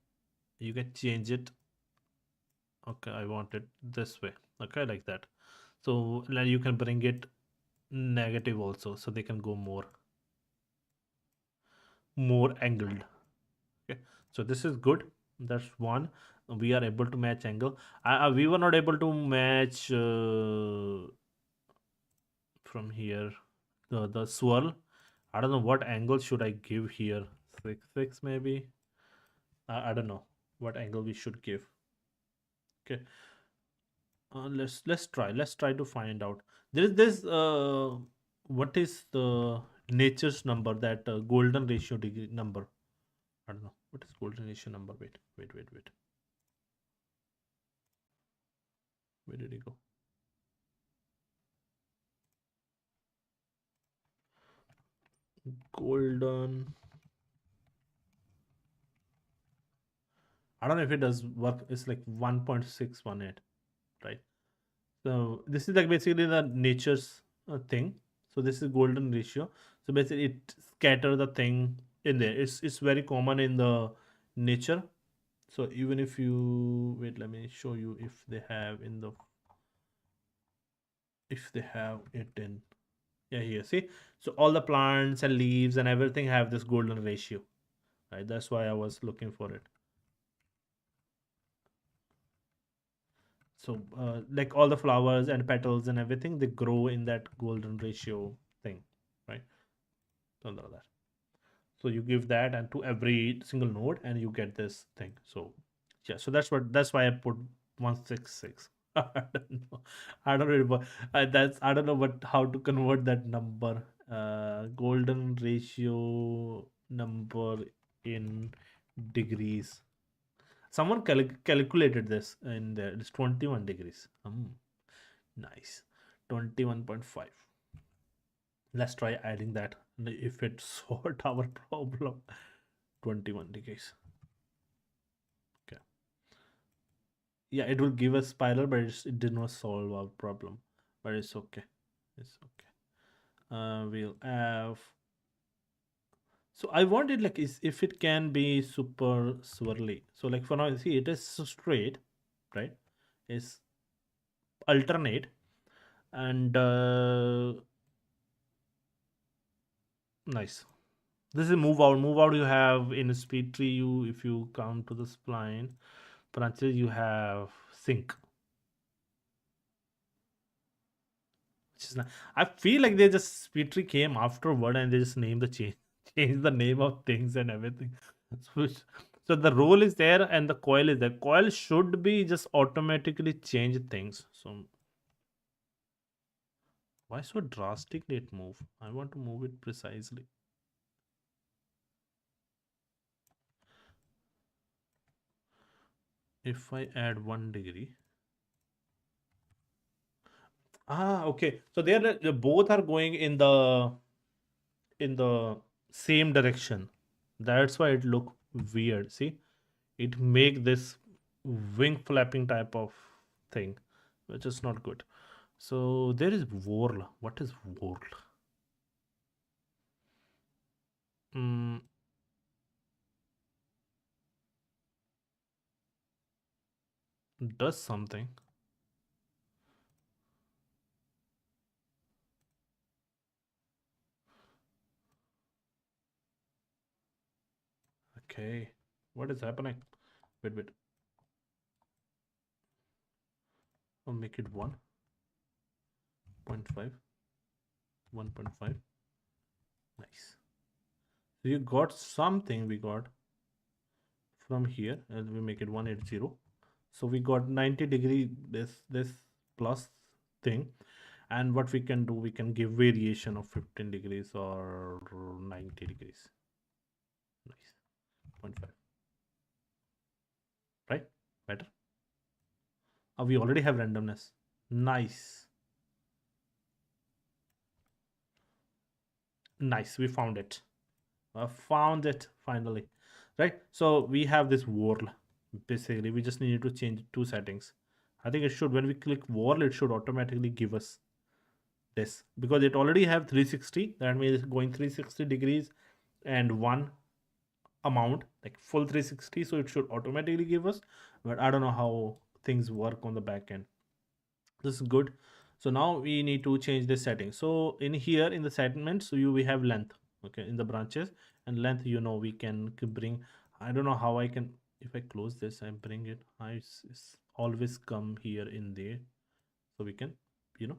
you can change it. Okay, I want it this way, okay, like that. So then you can bring it negative also, so they can go more angled. Okay, so this is good. That's one. We are able to match angle. We were not able to match from here the swirl. I don't know what angle should I give here. 6 maybe. I don't know what angle we should give. Okay, let's try to find out. There is this what is the nature's number, that golden ratio degree number. I don't know what is golden ratio number. Wait. Where did it go? Golden. I don't know if it does work. It's like 1.618, right? So this is like basically the nature's thing. So this is golden ratio. So basically it scatter the thing in there. It's very common in the nature. So even if you wait, let me show you if they have in the if they have it in, yeah, here, see. So all the plants and leaves and everything have this golden ratio, right? That's why I was looking for it. So like all the flowers and petals and everything, they grow in that golden ratio thing, right? Something like that. So you give that and to every single node and you get this thing. So yeah, so that's why I put 166. I don't know. I don't remember. I don't know what how to convert that number. Golden ratio number in degrees. Someone calculated this in there. It's 21 degrees. Nice. 21.5. Let's try adding that if it sort our problem. 21 degrees. Okay. Yeah, it will give a spiral, but it did not solve our problem. But it's okay. It's okay. We'll have. So I want it like is if it can be super swirly. So like for now, see it is so straight, right? It's alternate and nice. This is move out. Move out. You have in Speedtree. You if you come to the spline branches, you have sync. Which is not, I feel like they just Speedtree came afterward and they just named the change, change the name of things and everything. So, so the role is there and the coil is there. Coil should be just automatically change things. So why so drastically it move? I want to move it precisely. If I add 1 degree. Okay. So they both are going in the same direction. That's why it look weird. See, it make this wing flapping type of thing, which is not good. So there is whirl. What is whirl? Mm, does something. Okay. What is happening? Wait, wait. I'll make it 1.5. 1.5. Nice. So you got something we got from here and we make it 180. So we got 90-degree this plus thing. And what we can do, we can give variation of 15 degrees or 90 degrees. Nice. 0.5. Right? Better. We already have randomness. Nice. Nice. We found it. Found it finally. Right? So we have this whirl. Basically, we just need to change two settings. I think it should, when we click whirl, it should automatically give us this because it already have 360. That means going 360 degrees and one amount like full 360, so it should automatically give us, but I don't know how things work on the back end. This is good. So now we need to change this setting. So in here in the segment, so we have length, okay, in the branches and length, we can bring. I don't know how I can, if I close this and bring it, always come here in there, so we can you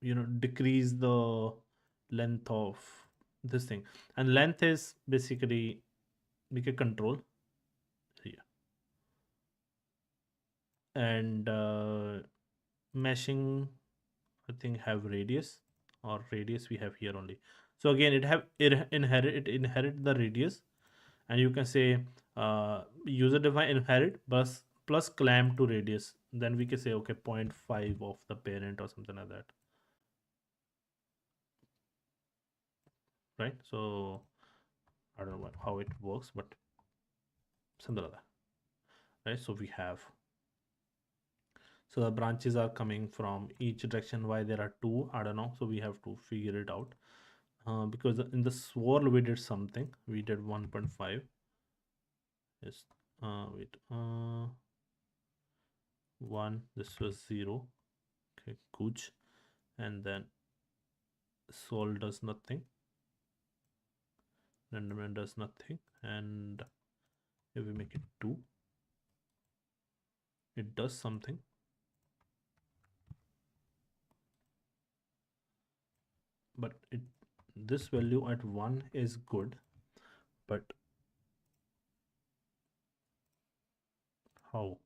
know decrease the length of this thing. And length is basically we can control here. And meshing, I think have radius, or radius we have here only. So again it inherit the radius, and you can say user define inherit plus clamp to radius. Then we can say okay, zero point 0.5 of the parent or something like that, right? So I don't know how it works, but something like that, right? So we have, so the branches are coming from each direction. Why there are two, I don't know, so we have to figure it out. Because in the swirl we did something, we did 1.5. Yes. Wait, 1, this was 0. Okay, good. And then swirl does nothing, randomness does nothing, and if we make it 2, it does something. But this value at 1 is good, but how?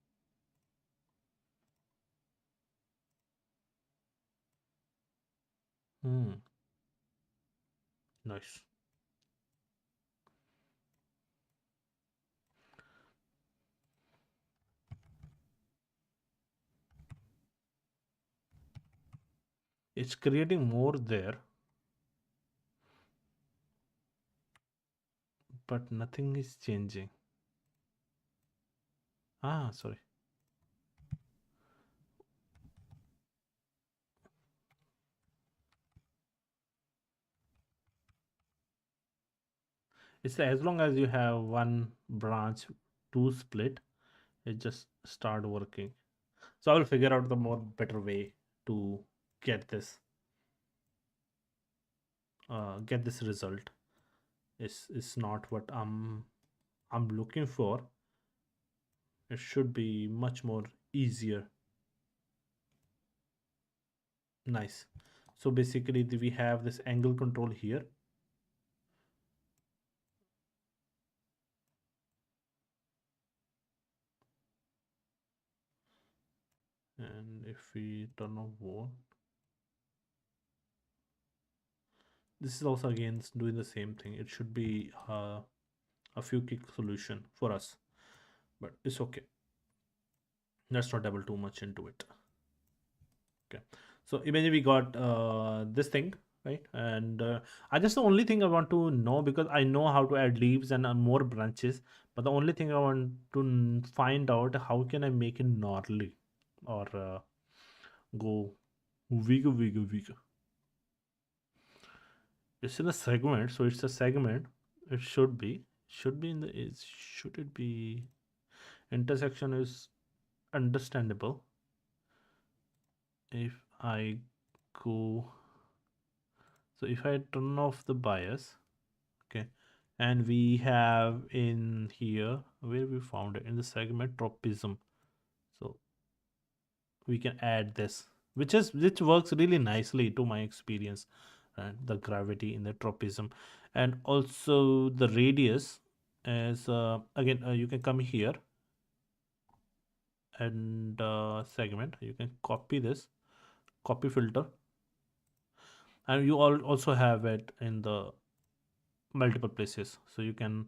Nice. It's creating more there, but nothing is changing. Ah, sorry. It's as long as you have one branch to split, it just start working. So I will figure out the more better way to get this result. Is not what I'm looking for. It should be much more easier. Nice. So basically we have this angle control here. And if we turn off wall, this is also again doing the same thing. It should be a few kick solution for us, but it's okay. Let's not double too much into it. Okay, so imagine we got this thing, right? And I just the only thing I want to know, because I know how to add leaves and more branches, but the only thing I want to find out, how can I make it gnarly or go bigger. It's in a segment, so it's a segment. It should be in the is should it be intersection is understandable. If I go, so if I turn off the bias, okay, and we have in here where we found it in the segment tropism, so we can add this, which works really nicely to my experience, and the gravity in the tropism, and also the radius. As again, you can come here and segment. You can copy this, copy filter, and you all also have it in the multiple places. So you can,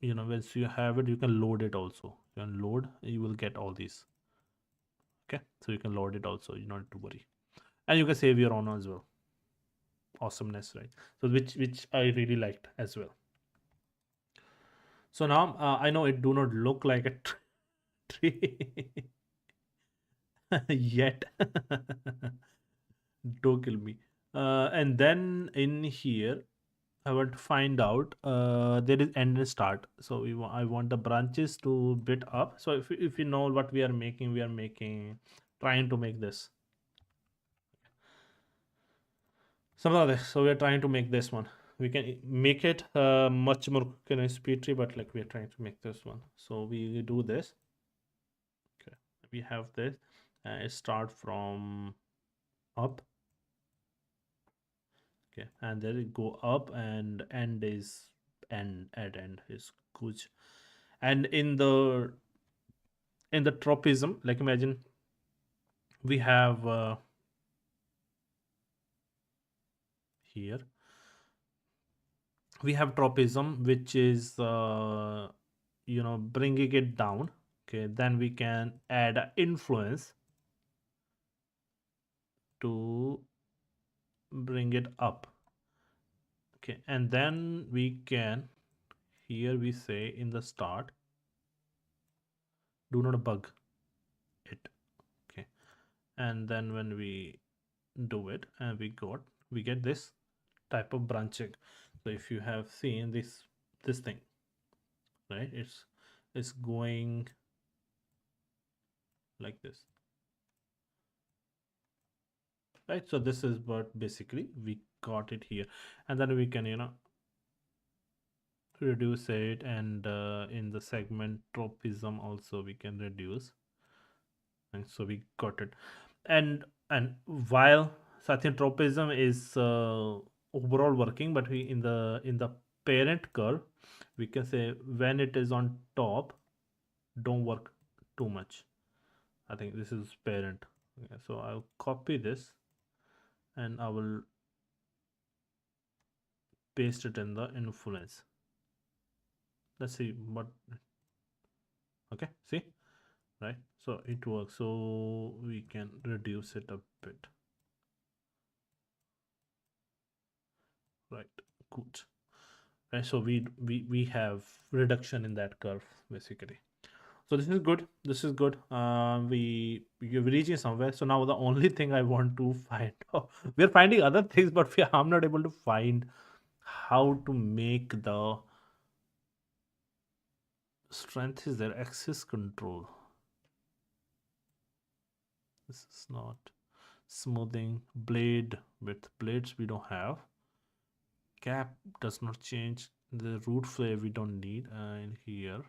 once you have it, you can load it also. You can load, you will get all these. Okay, so you can load it also. You don't have to worry, and you can save your own as well. Awesomeness, right? So which I really liked as well. So now I know it do not look like a tree yet. Don't kill me. And then in here, I want to find out there is end and start. So I want the branches to bit up. So if you know what we are making, trying to make this. Something like this. So we are trying to make this one. We can make it much more kind of speed tree, but like we are trying to make this one. So we do this. Okay, we have this. It start from up. Okay, and then it go up, and end is end at end is good. And in the tropism, like imagine we have here we have tropism, which is bringing it down. Okay, then we can add a influence to bring it up. Okay, and then we can, here we say in the start, do not bug it. Okay, and then when we do it, and we get this type of branching. So if you have seen this thing, right, it's going like this, right? So this is what basically we got it here, and then we can reduce it, and in the segment tropism also we can reduce, and so we got it. And while certain tropism is overall working, but we in the parent curve, we can say when it is on top, don't work too much. I think this is parent. Okay, so I'll copy this, and I will paste it in the influence. Let's see what. Okay, see, right? So it works. So we can reduce it a bit. Right. Good. Right. So we have reduction in that curve basically. So this is good. This is good. You're reaching somewhere. So now the only thing I want to find, oh, we're finding other things, but I'm not able to find how to make the strength is there. Axis control. This is not smoothing blade width. Blades we don't have. Cap does not change. The root flare we don't need. In here,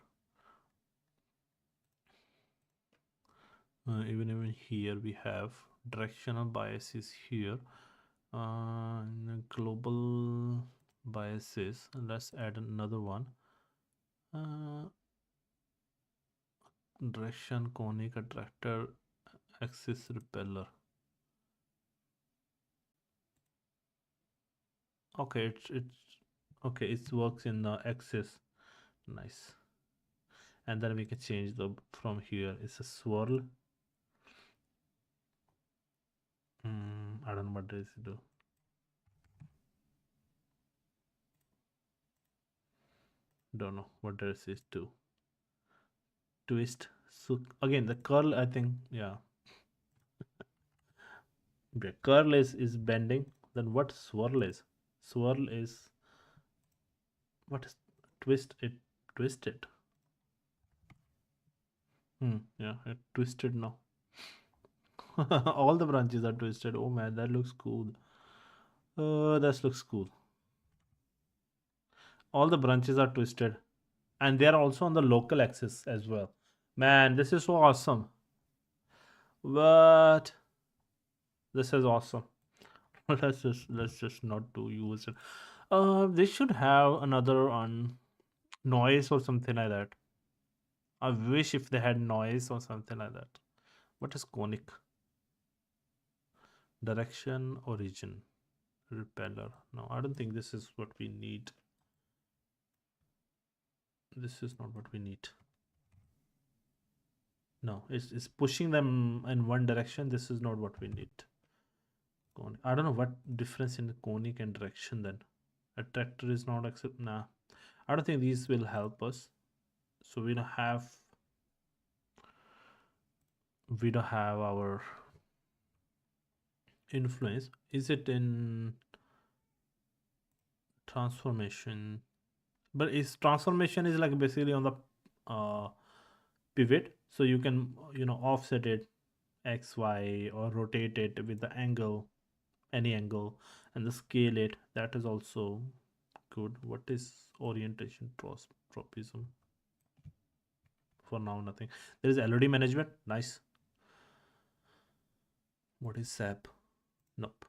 even here we have directional biases here. Global biases. Let's add another one. Uh, Direction conic attractor axis repeller. Okay, it's okay. It works in the axis. Nice. And then we can change the from here. It's a swirl. I don't know what does it do. Don't know what does it do. Twist. So again, the curl. I think yeah. The curl is bending. Then what swirl is? Swirl is what is twist? It twist it. Yeah, it twisted now. All the branches are twisted. Oh man, that looks cool. That looks cool. All the branches are twisted, and they are also on the local axis as well. Man, this is so awesome. What? This is awesome. Let's just not do use it. They should have another on noise or something like that. I wish if they had noise or something like that. What is conic? Direction, origin, repeller. No, I don't think this is what we need. This is not what we need. No, it's pushing them in one direction. This is not what we need. I don't know what difference in the conic and direction then. Attractor is not accept. Nah, I don't think these will help us. So we don't have our influence. Is it in transformation? But is transformation is like basically on the uh, pivot, so you can offset it x y or rotate it with the angle, any angle, and the scale it. That is also good. What is orientation tropism? For now, nothing. There is LOD management. Nice. What is SAP? Nope.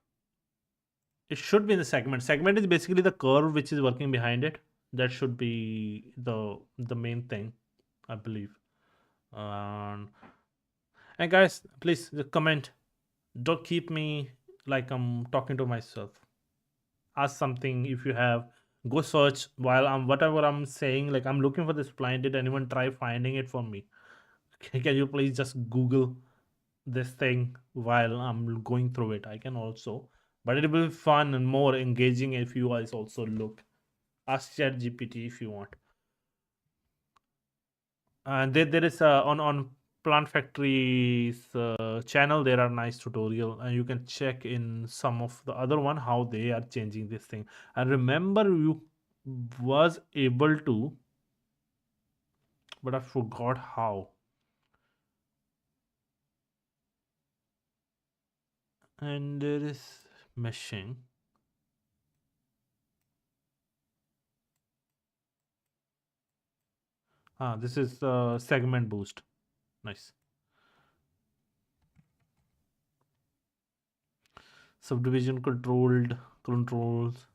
It should be in the segment. Segment is basically the curve which is working behind it. That should be the main thing, I believe. Um, and guys, please comment. Don't keep me like I'm talking to myself. Ask something if you have. Go search while I'm whatever I'm saying. Like I'm looking for this plant. Did anyone try finding it for me? Can you please just Google this thing while I'm going through it? I can also, but it will be fun and more engaging if you guys also look. Ask Chat GPT if you want. And there is on Plant Factory's channel. There are nice tutorial, and you can check in some of the other one how they are changing this thing. And remember, you was able to, but I forgot how. And there is meshing. This is segment boost. Nice. Subdivision controls.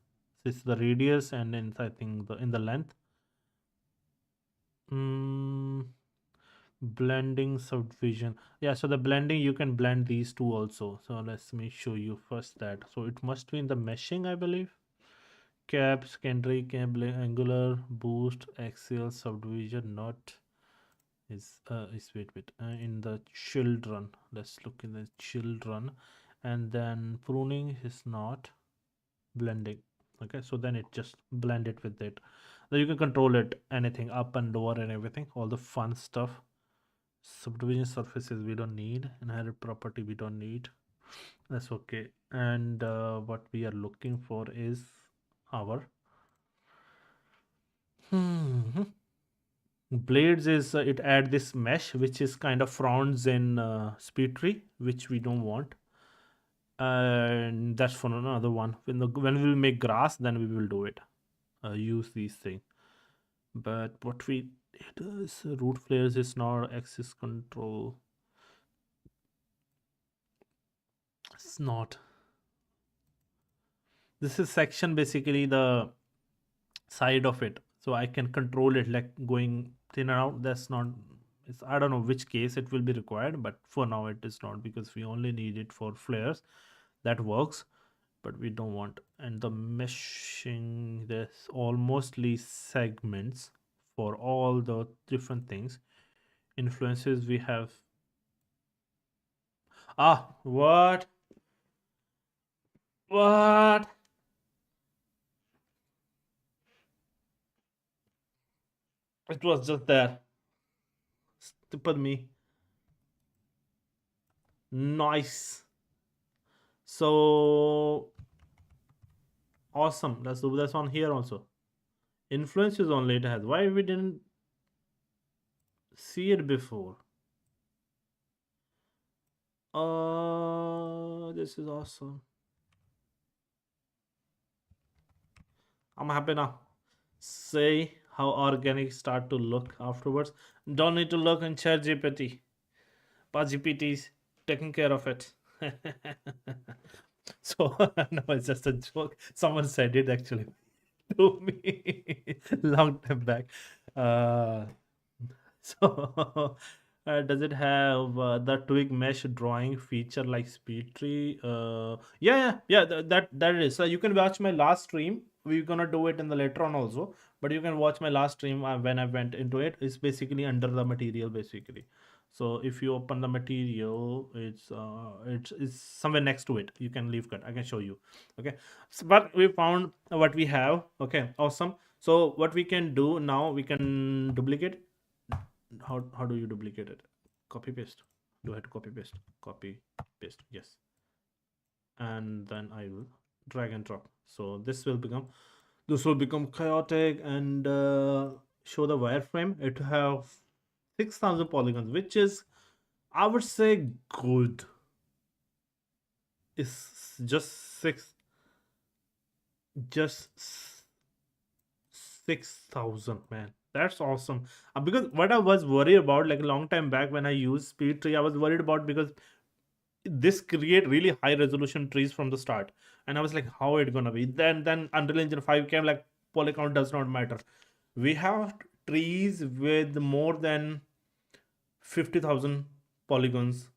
This is the radius, and then I think the in the length. Mm, Blending subdivision. Yeah, so the blending, you can blend these two also. So let me show you first that. So it must be in the meshing, I believe. Cap, secondary, cable, angular, boost, axial, subdivision, not is wait in the children. Let's look in the children, and then pruning is not blending. Okay, so then it just blend it with it. Then you can control it, anything up and lower and everything, all the fun stuff. Subdivision surfaces we don't need, inherit property we don't need. That's okay. And what we are looking for is our hmm, blades is it add this mesh which is kind of frowns in Speedtree, which we don't want. And that's for another one. When we will make grass, then we will do it. Use these things. But what we it is root flares is not axis control. It's not. This is section basically the side of it, so I can control it like going in and out. That's not. It's I don't know which case it will be required, but for now it is not because we only need it for flares. That works, but we don't want. And the meshing, there's almostly segments for all the different things. Influences we have. Ah, what? What? It was just there. Stupid me. Nice. So awesome. Let's do this one here also. Influences only it has. Why we didn't see it before? This is awesome. I'm happy now. Say how organic start to look afterwards. Don't need to look in chat GPT. But GPT's taking care of it. So no, it's just a joke. Someone said it actually to me long time back. Uh, so does it have the twig mesh drawing feature like Speedtree? Yeah. That it is. So you can watch my last stream. We're gonna do it in the later on also, but you can watch my last stream when I went into it. It's basically under the material basically. So if you open the material, it's somewhere next to it. You can leave cut. I can show you. Okay, but we found what we have. Okay, awesome. So what we can do now, we can duplicate. How do you duplicate it? Copy paste. Do I have to copy paste? Copy paste. Yes, and then I will drag and drop. So this will become chaotic and show the wireframe. It have 6,000 polygons, which is I would say good. It's just 6,000, man. That's awesome. Because what I was worried about, like a long time back when I used Speedtree, I was worried about because this create really high resolution trees from the start, and I was like, how it gonna be? Then Unreal Engine 5 came, like poly count does not matter. We have trees with more than 50,000 polygons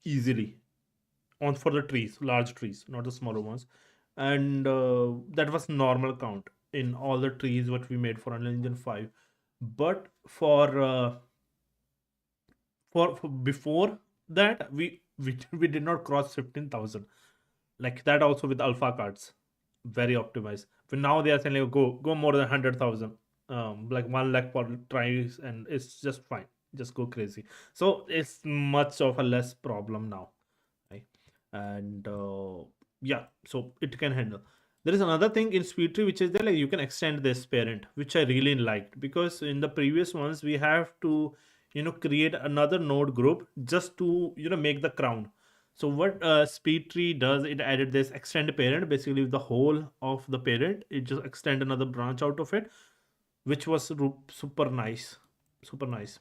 easily on for the trees, large trees, not the smaller ones, and that was normal count in all the trees what we made for Unreal Engine 5. But for before that, we did not cross 15,000 like that. Also with alpha cards, very optimized. But now they are saying like, go more than 100,000, like 1 lakh per tries, and it's just fine. Just go crazy. So it's much of a less problem now, right? And yeah, so it can handle. There is another thing in Speedtree which is there, like you can extend this parent, which I really liked, because in the previous ones we have to create another node group just to make the crown. So what Speedtree does, it added this extend parent, basically the whole of the parent. It just extend another branch out of it, which was super nice, super nice.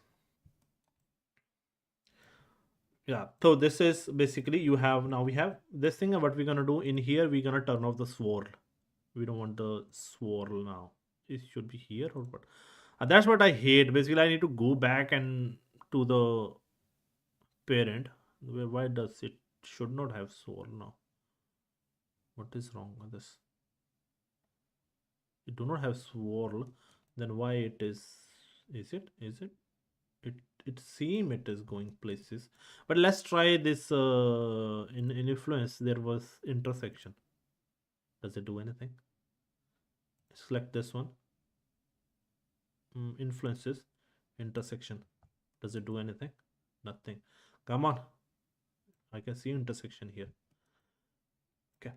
Yeah, so this is basically you have now we have this thing, and what we're gonna do in here, we're gonna turn off the swirl. We don't want the swirl now. It should be here or what? That's what I hate. Basically, I need to go back and to the parent. Why does it should not have swirl now? What is wrong with this? It do not have swirl. Then why it is? Is it? Is it? It it seem it is going places. But let's try this. In influence, there was intersection. Does it do anything? select this one. Influences, intersection. Does it do anything? Nothing. Come on, I can see intersection here. Okay,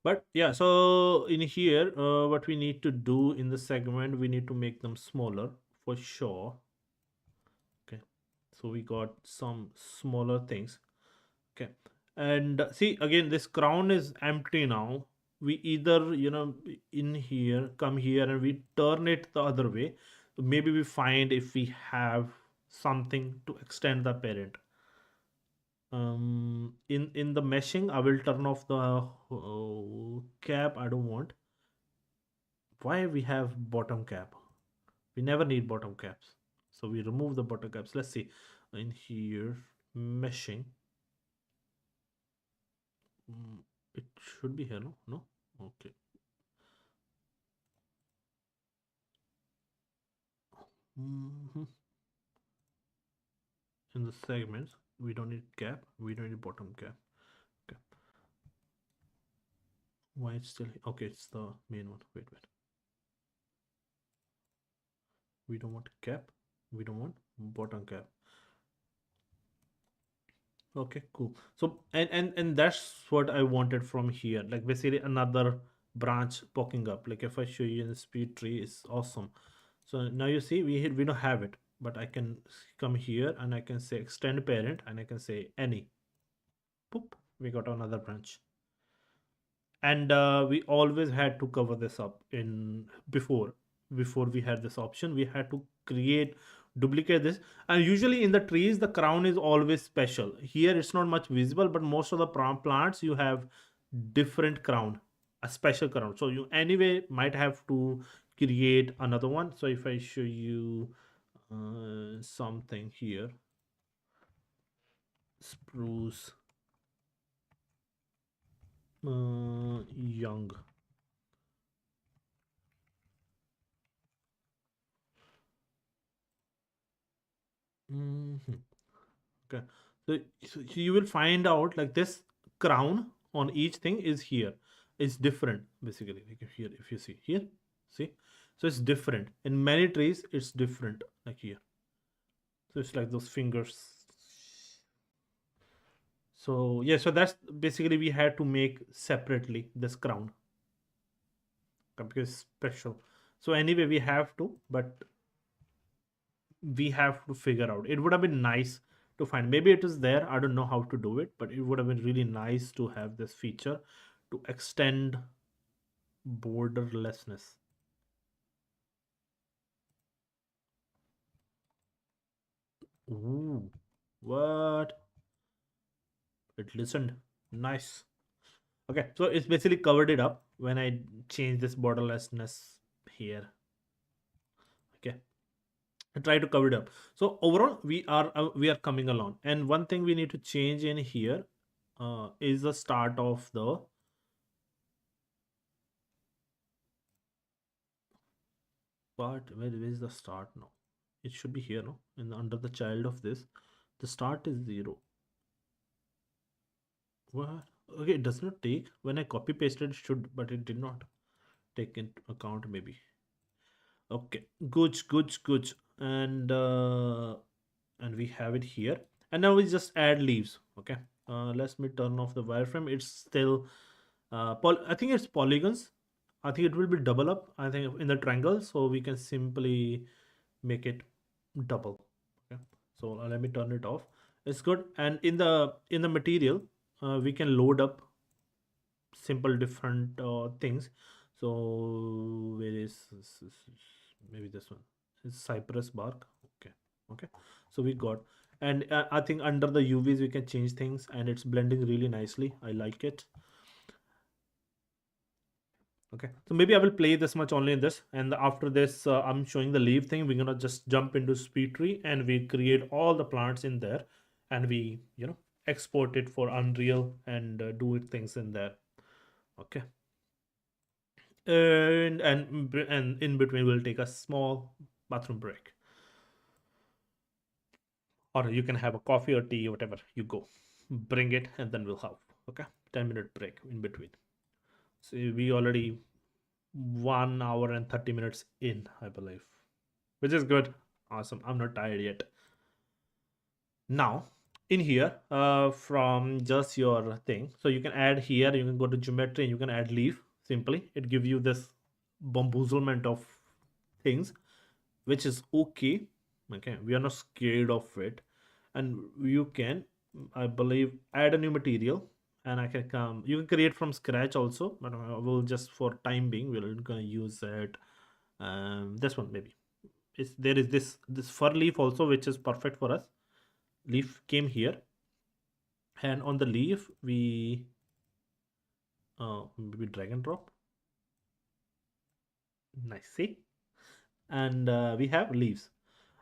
but yeah, so in here, what we need to do in the segment, we need to make them smaller for sure. Okay, so we got some smaller things. Okay, and see, again, this crown is empty now. We either, in here, come here and we turn it the other way. Maybe we find if we have something to extend the parent. In the meshing, I will turn off the cap. I don't want. Why we have bottom cap? We never need bottom caps, so we remove the bottom caps. Let's see, in here, meshing. It should be here, no. Okay. Mhm. In the segments, we don't need cap, we don't need bottom cap. Okay, why it's still okay? It's the main one. Wait, we don't want cap, we don't want bottom cap. Okay, cool. So and that's what I wanted from here, like basically another branch poking up. Like if I show you in the Speedtree, it's awesome. So now you see we don't have it, but I can come here and I can say extend parent and I can say any. Poop, we got another branch. And we always had to cover this up in before we had this option. We had to create, duplicate this. And usually in the trees, the crown is always special. Here it's not much visible, but most of the plants you have different crown, a special crown. So you anyway might have to create another one. So if I show you something here, spruce young. Mhm. Okay. So you will find out like this crown on each thing is here. It's different basically. Like if you see here, see? So it's different. In many trees, it's different, like here. So it's like those fingers. So yeah, so that's basically we had to make separately this crown because it's special. So anyway, we have to, but we have to figure out. It would have been nice to find. Maybe it is there. I don't know how to do it, but it would have been really nice to have this feature to extend borderlessness. Ooh, what? It listened. Nice. Okay, so it's basically covered it up when I change this borderlessness here. Okay, I try to cover it up. So overall, we are coming along. And one thing we need to change in here is the start of the. But where is the start now? It should be here, no? In under the child of this, the start is 0. What? Okay, it does not take. When I copy pasted, it should, but it did not take into account. Maybe. Okay, good, and we have it here. And now we just add leaves. Okay. Let me turn off the wireframe. It's still I think it's polygons. I think it will be double up. I think in the triangle, so we can simply make it double. Okay, so let me turn it off. It's good. And in the material, we can load up simple different things. So where maybe this one? It's cypress bark. Okay, okay. So we got, and I think under the UVs we can change things, and it's blending really nicely. I like it. Okay, so maybe I will play this much only in this, and after this, I'm showing the leaf thing. We're gonna just jump into Speedtree and we create all the plants in there, and we export it for Unreal and do it things in there. Okay, and in between we'll take a small bathroom break, or you can have a coffee or tea, whatever you go, bring it, and then we'll have 10-minute break in between. So we already 1 hour and 30 minutes in, I believe, which is good. Awesome. I'm not tired yet. Now, in here, from just your thing, so you can add here, you can go to geometry and you can add leaf simply. It gives you this bamboozlement of things, which is okay. Okay, we are not scared of it. And you can, I believe, add a new material, and I can come, you can create from scratch also, but we'll just for time being, we're gonna use it. This one maybe. There is this fur leaf also, which is perfect for us. Leaf came here, and on the leaf we maybe drag and drop. Nice, see. And we have leaves,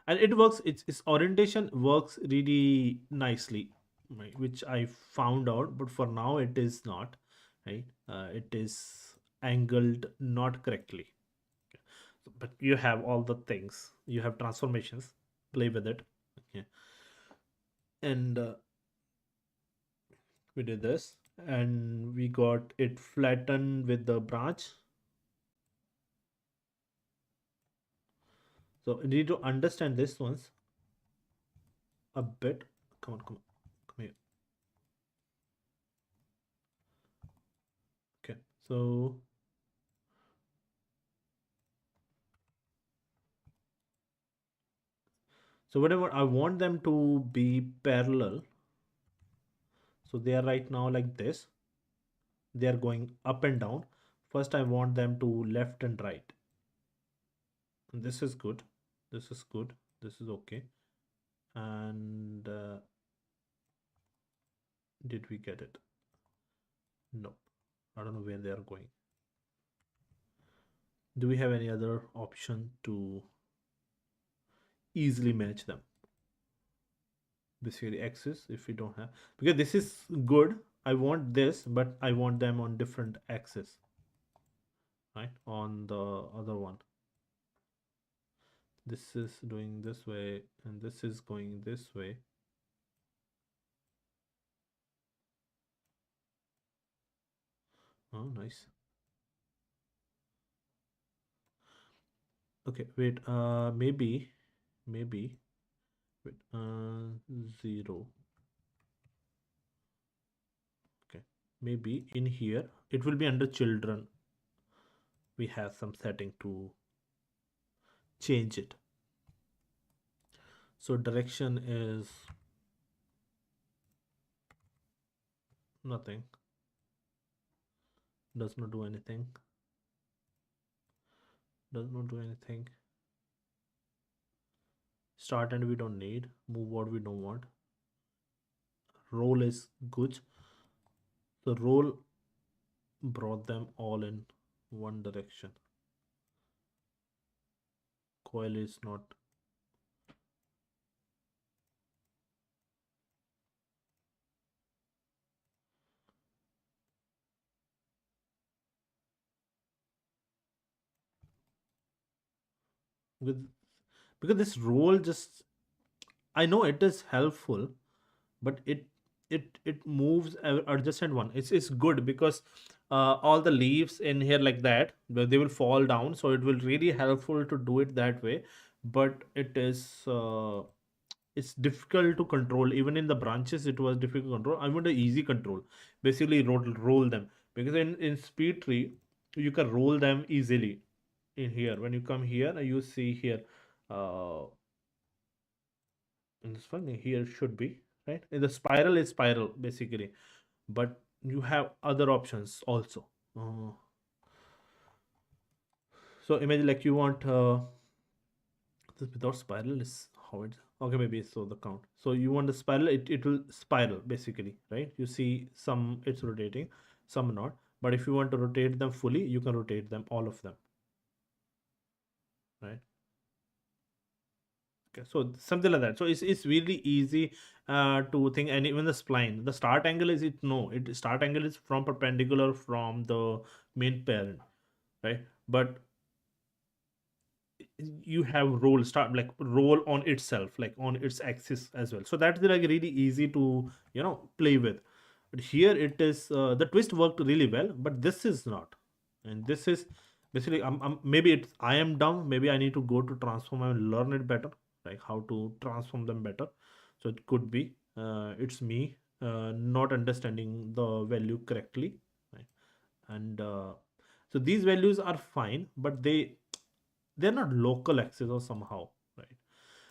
and it works. Its orientation works really nicely, right, which I found out, but for now it is not, right. It is angled not correctly. So, but you have all the things, you have transformations, play with it. Okay. And we did this, and we got it flattened with the branch. So you need to understand this ones a bit. Come on, come on, come here. Okay, so whatever I want them to be parallel. So they are right now like this. They are going up and down. First, I want them to left and right. And this is good. This is good. This is okay. And did we get it? No. I don't know where they are going. Do we have any other option to easily match them? Basically axis, if we don't have, because this is good, I want this, but I want them on different axis, right? On the other one, this is doing this way and this is going this way. Oh, nice. Okay, wait, maybe wait, 0. Okay, maybe in here it will be under children. We have some setting to change it. So direction is nothing, does not do anything, does not do anything. Start and we don't need, move what we don't want. Roll is good. The roll brought them all in one direction. Coil is not. With because this roll just, I know it is helpful, but it moves adjacent one. It's good because all the leaves in here like that, they will fall down, so it will really helpful to do it that way. But it is it's difficult to control. Even in the branches it was difficult to control. I want an easy control, basically roll them, because in Speedtree you can roll them easily. In here, when you come here, you see here, uh in this one here should be, right, in the spiral is spiral basically, but you have other options also. uh, so imagine like you want this without spiral is how it, okay, maybe so the count, so you want the spiral, it will spiral basically, right? You see some it's rotating, some not, but if you want to rotate them fully, you can rotate them, all of them, right? Okay, so something like that. So it's really easy to think. And even the spline, the start angle is, it no, it start angle is from perpendicular from the main parent, right? But you have roll start, like roll on itself, like on its axis as well, so that's like really easy to play with. But here it is, the twist worked really well, but this is not. And Basically, I'm maybe it's I am dumb. Maybe I need to go to transform and learn it better, like how to transform them better. So it could be it's me not understanding the value correctly, right? And so these values are fine, but they're not local access or somehow, right?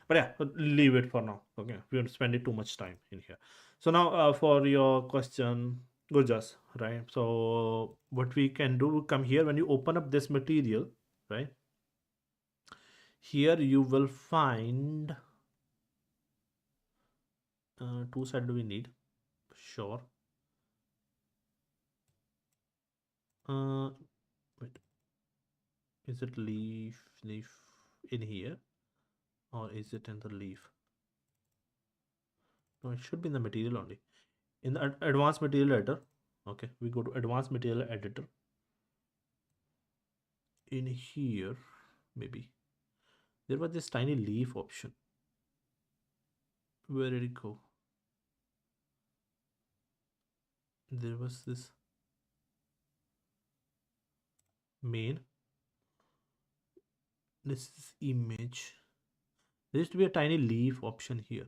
But yeah, leave it for now. Okay, we don't spend it too much time in here. So now for your question, Gurjas, right? So what we can do, come here when you open up this material, right? Here you will find two side do we need? Sure. Uh, wait, is it leaf in here, or is it in the leaf? No, it should be in the material only. In the advanced material editor. Okay, we go to advanced material editor. In here, maybe there was this tiny leaf option. Where did it go? There was this main. This is image. There used to be a tiny leaf option here.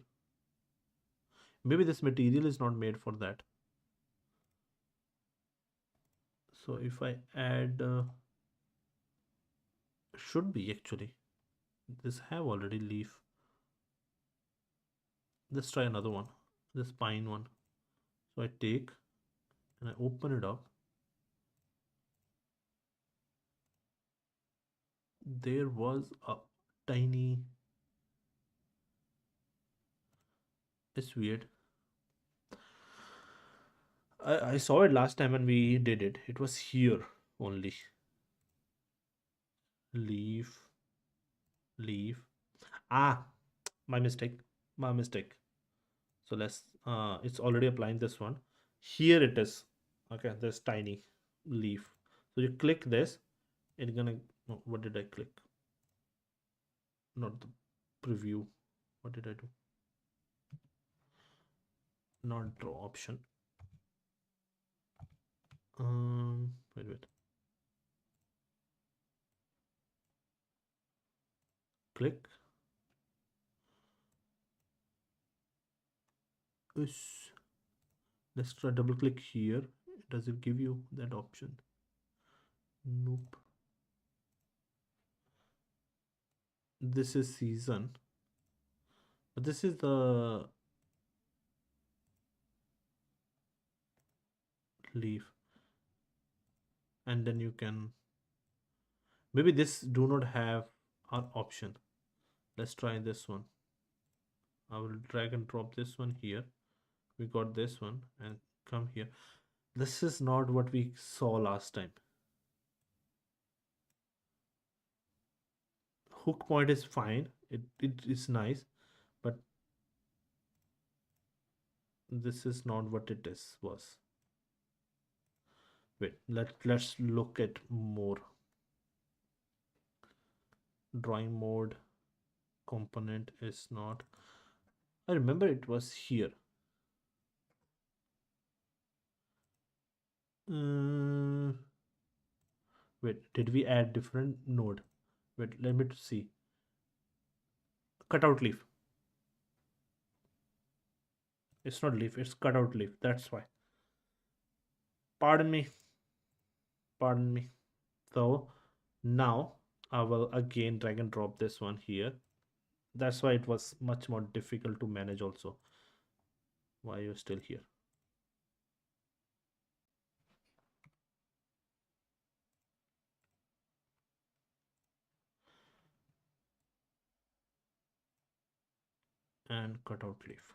Maybe this material is not made for that. So if I add, should be actually. This have already leaf. Let's try another one. This pine one. So I take and I open it up. There was a tiny. It's weird. I saw it last time when we did it. It was here only. Leaf, leaf. Ah, my mistake. My mistake. So let's. It's already applying this one. Here it is. Okay, this tiny leaf. So you click this. It's gonna. No, what did I click? Not the preview. What did I do? Not draw option. Wait. Click. Let's try double click here. Does it give you that option? Nope. This is season. But this is the leaf. And then you can maybe this do not have our option. Let's try this one. I will drag and drop this one here. We got this one and come here. This is not what we saw last time. Hook point is fine. It is nice, but this is not what it is was. Wait, let's look at more. Drawing mode component is not. I remember it was here. Wait, did we add different node? Wait, let me see. Cutout leaf. It's not leaf, it's cutout leaf. That's why. Pardon me. Pardon me. So now I will again drag and drop this one here. That's why it was much more difficult to manage also. Why you're still here? And cutout leaf.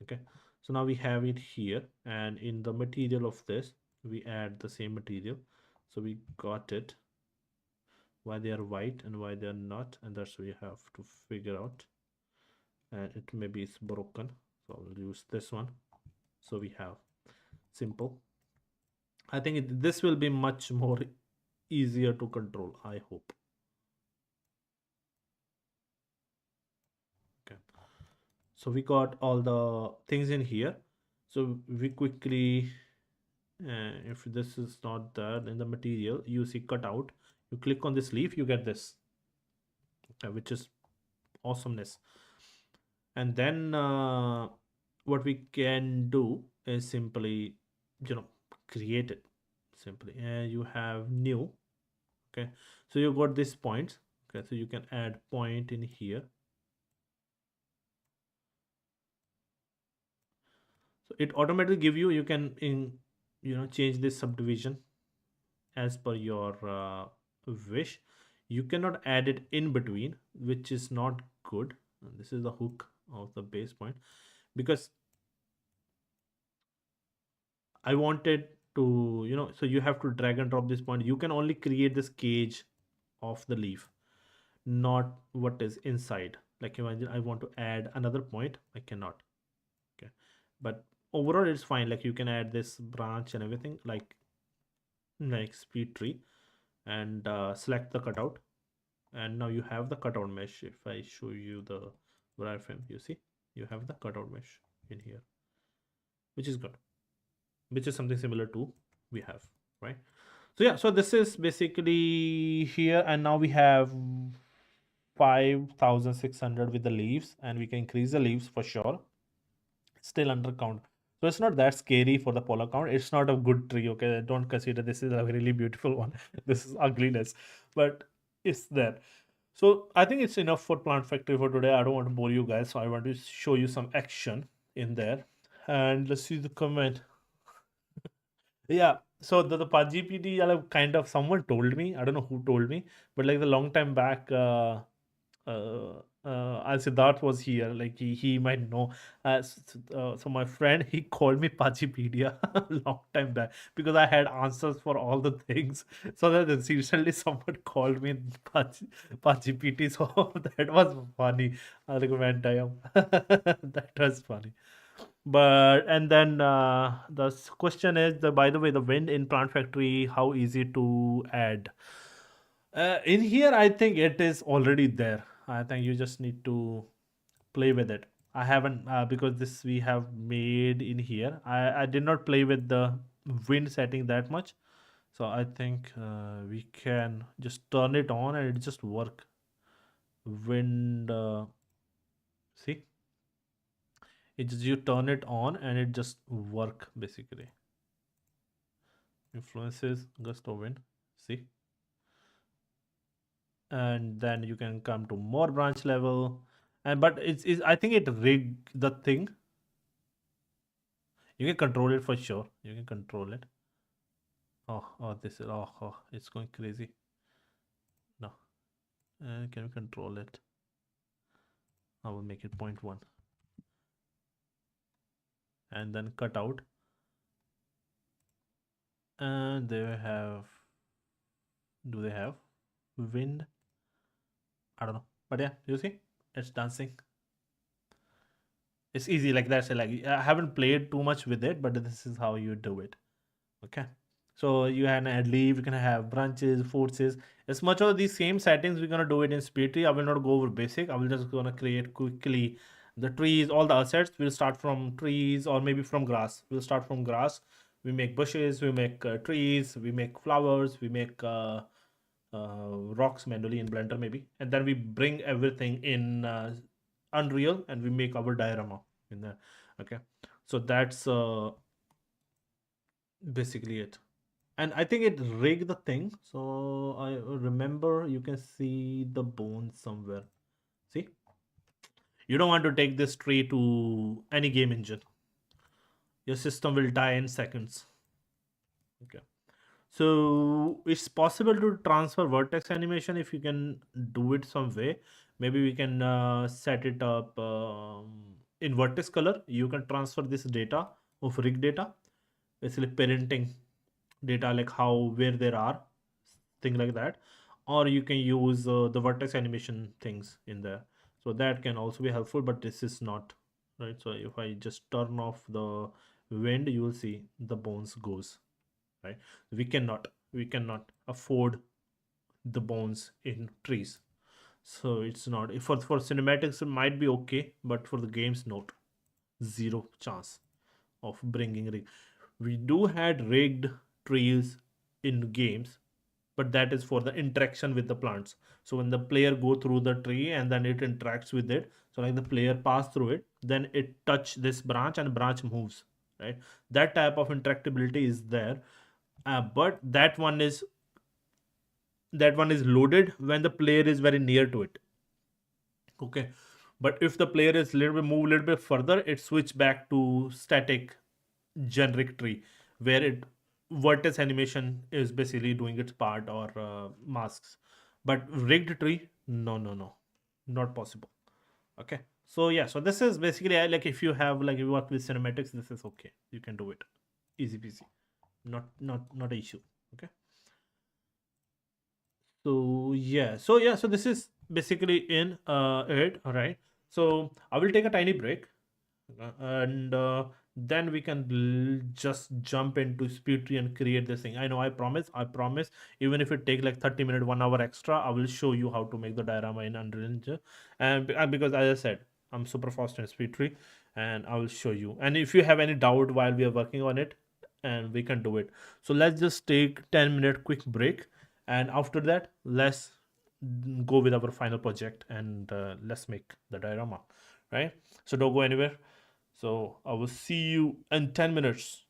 Okay, so now we have it here, and in the material of this we add the same material. So we got it, why they are white and why they are not, and that's what we have to figure out. And it maybe is broken, so I'll use this one. So we have simple. I think this will be much more easier to control, I hope. Okay, so we got all the things in here. So we quickly, if this is not there in the material, you see cutout, You click on this leaf, you get this, which is awesomeness. And then what we can do is simply, you know, create it simply. And you have new. Okay, so you got these points. Okay, so you can add point in here. So it automatically give you, you can change this subdivision as per your wish. You cannot add it in between, which is not good. This is the hook of the base point, because I wanted to, so you have to drag and drop this point. You can only create this cage of the leaf, not what is inside. Like imagine I want to add another point, I cannot. Okay, but overall it's fine. Like you can add this branch and everything, like Speedtree, and select the cutout, and now you have the cutout mesh. If I show you the wireframe, you see you have the cutout mesh in here, which is good, which is something similar to we have, right? So yeah, so this is basically here, and now we have 5,600 with the leaves, and we can increase the leaves for sure. Still under count, so it's not that scary for the polar count. It's not a good tree. Okay, don't consider this is a really beautiful one. This is ugliness, but it's there. So I think it's enough for Plant Factory for today. I don't want to bore you guys, so I want to show you some action in there. And let's see the comment. Yeah. So the PUBG kind of someone told me. I don't know who told me, but like the long time back, as Siddharth was here, like he might know. So my friend, he called me Pachipedia a long time back because I had answers for all the things. So that recently someone called me Pachipiti. So that was funny. I recommend I am. That was funny. But and then question is, by the way, the wind in Plant Factory, how easy to add? In here, I think it is already there. I think you just need to play with it. I haven't because this we have made in here. I did not play with the wind setting that much, so I think we can just turn it on and it just work. Wind, see, it just you turn it on and it just work basically. Influences gust of wind. See, and then you can come to more branch level, and but it's I think it rigged the thing. You can control it for sure. You can control it. Oh, this is it's going crazy. No, can we control it? I will make it 0.1 and then cut out. And they have. Do they have wind? I don't know, but yeah, you see, it's dancing. It's easy like that. So like I haven't played too much with it, but this is how you do it. Okay. So you can add leaf, you can have branches, forces. As much of these same settings, we're gonna do it in Speedtree. I will not go over basic. I will just gonna create quickly the trees, all the assets. We'll start from trees or maybe from grass. We'll start from grass. We make bushes, we make trees, we make flowers, we make rocks manually in Blender maybe, and then we bring everything in Unreal and we make our diorama in there. Okay, so that's basically it. And I think it rigged the thing. So I remember you can see the bones somewhere. See, you don't want to take this tree to any game engine. Your system will die in seconds. Okay. So it's possible to transfer vertex animation if you can do it some way. Maybe we can set it up in vertex color. You can transfer this data of rig data, basically parenting data, like how where there are thing like that, or you can use the vertex animation things in there. So that can also be helpful, but this is not right. So if I just turn off the wind, you will see the bones goes right. We cannot afford the bones in trees. So it's not, for cinematics it might be okay, but for the games, not, zero chance of bringing rig. We do had rigged trees in games, but that is for the interaction with the plants. So when the player go through the tree and then it interacts with it, so like the player pass through it, then it touch this branch and branch moves, right? That type of interactability is there. But that one is loaded when the player is very near to it. Okay, but if the player is little bit move a little bit further, it switch back to static generic tree, where it vertex animation is basically doing its part, or masks. But rigged tree, no, no, no, not possible. Okay, so yeah, so this is basically like if you have like you work with cinematics, this is okay, you can do it, easy peasy, not a issue. Okay, so this is basically in it. All right, so I will take a tiny break, and then we can just jump into Speedtree and create this thing. I know, I promise, even if it take like 30 minutes, 1 hour extra, I will show you how to make the diorama in Unreal Engine. And because as I said, I'm super fast in Speedtree, and I will show you. And if you have any doubt while we are working on it, and we can do it. So let's just take 10-minute quick break, and after that let's go with our final project, and let's make the diorama, right? So don't go anywhere. So I will see you in 10 minutes.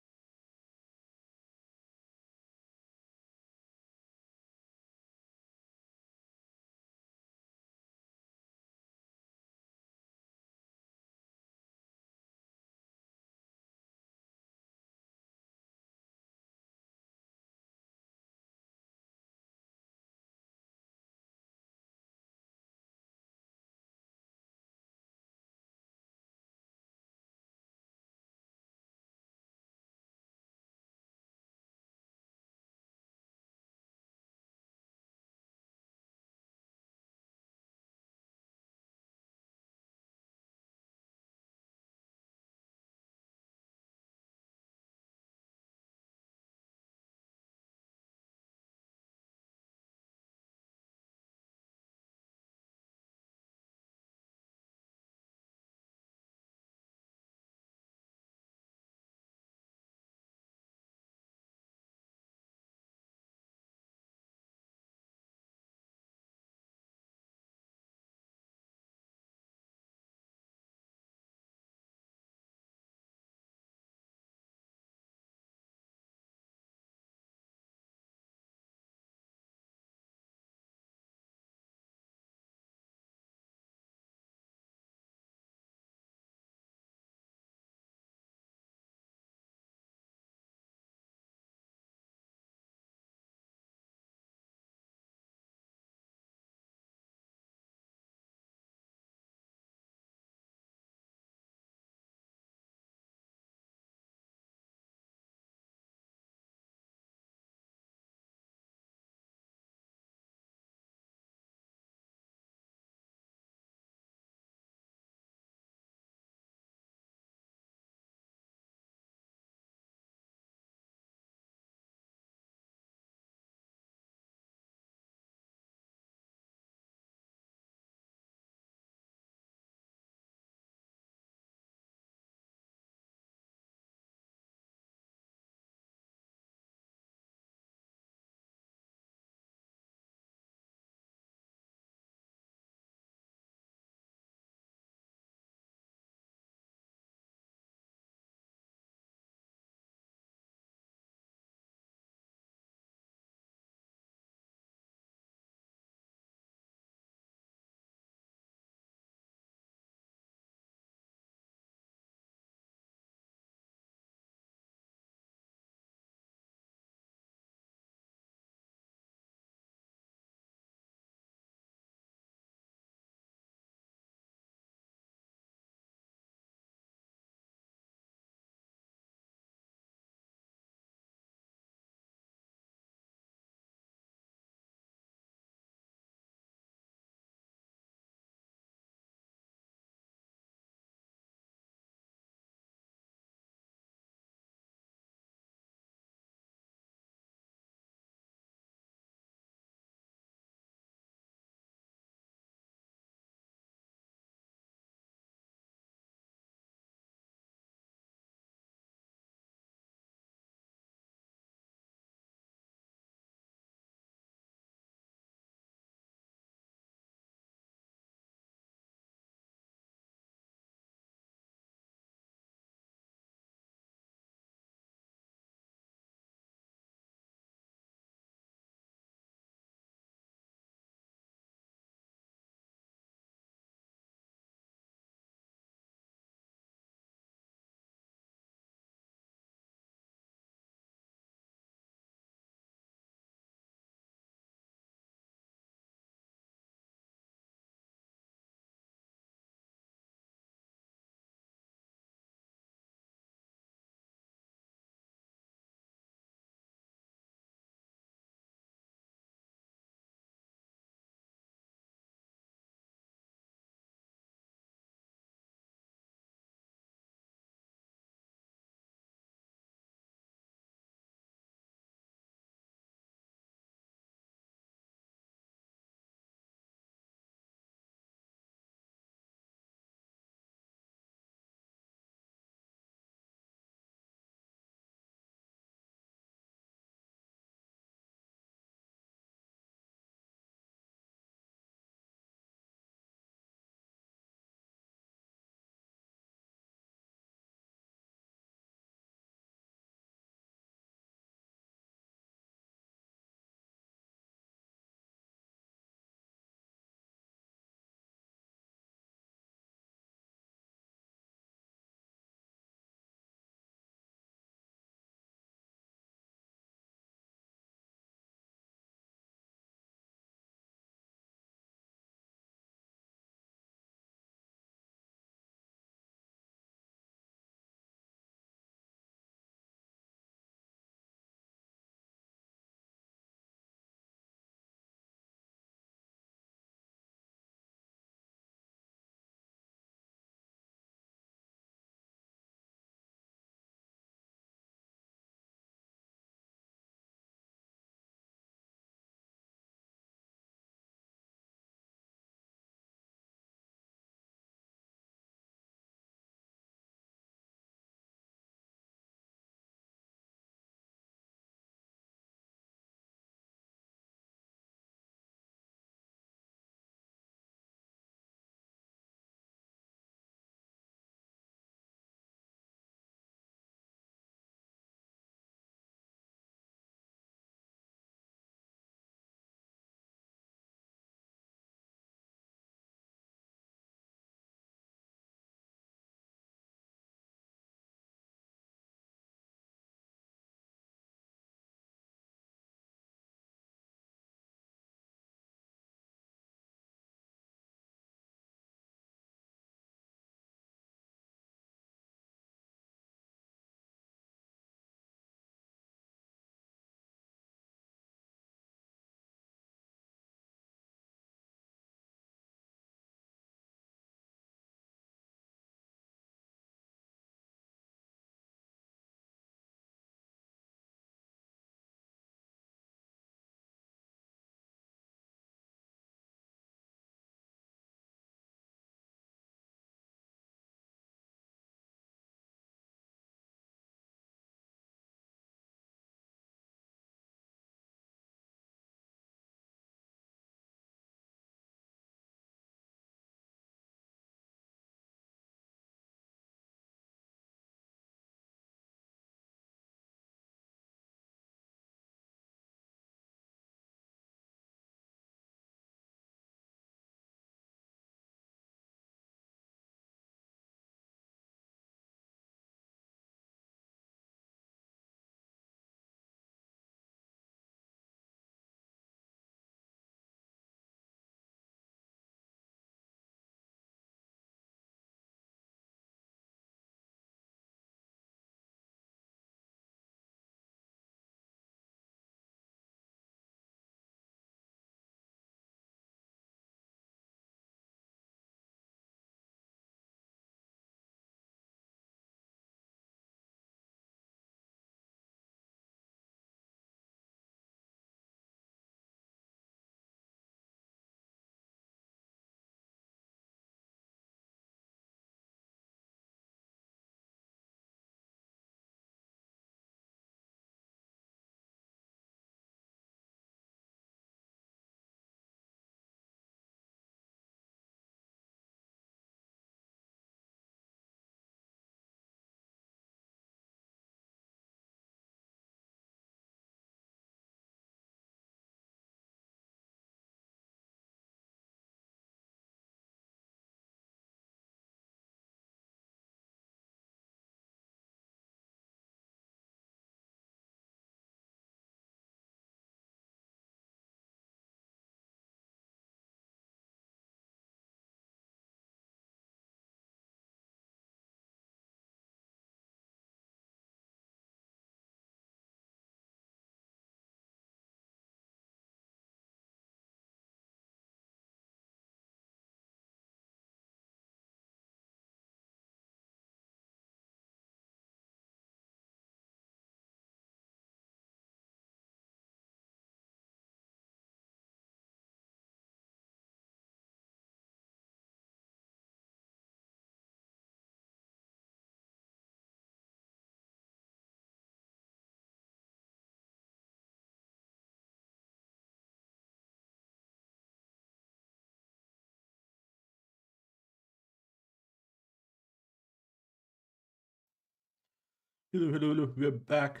Hello, hello, hello. We're back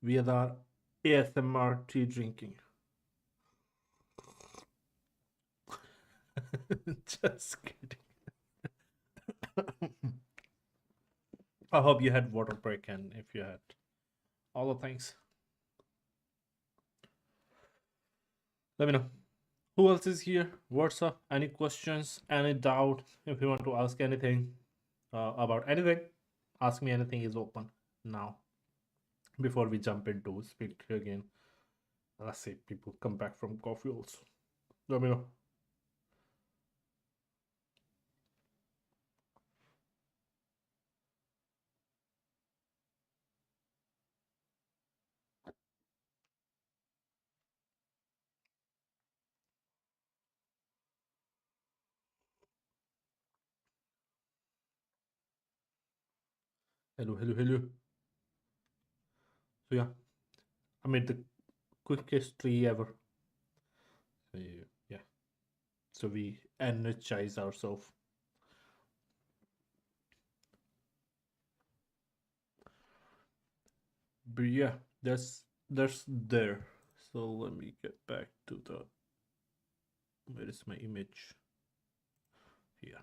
with our ASMR tea drinking. Just kidding. I hope you had water break, and if you had all the things, let me know. Who else is here? What's up? Any questions? Any doubt? If you want to ask anything about anything, ask me anything is open now. Before we jump into Speedtree again, let's see people come back from coffee also. Let me know. Hello, hello, hello. So yeah, I made the quickest tree ever. So yeah, so we energize ourselves. But yeah, that's there. So let me get back to the where is my image here.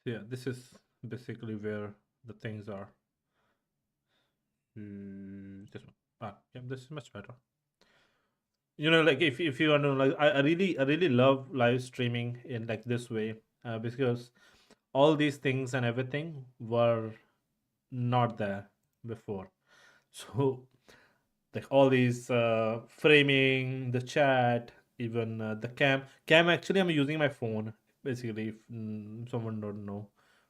So yeah, this is basically where the things are. This one. Yeah, this is much better. Like if you want to like, I really love live streaming in like this way, because all these things and everything were not there before. So like all these framing, the chat, even the cam. Actually, I'm using my phone basically. If someone don't know,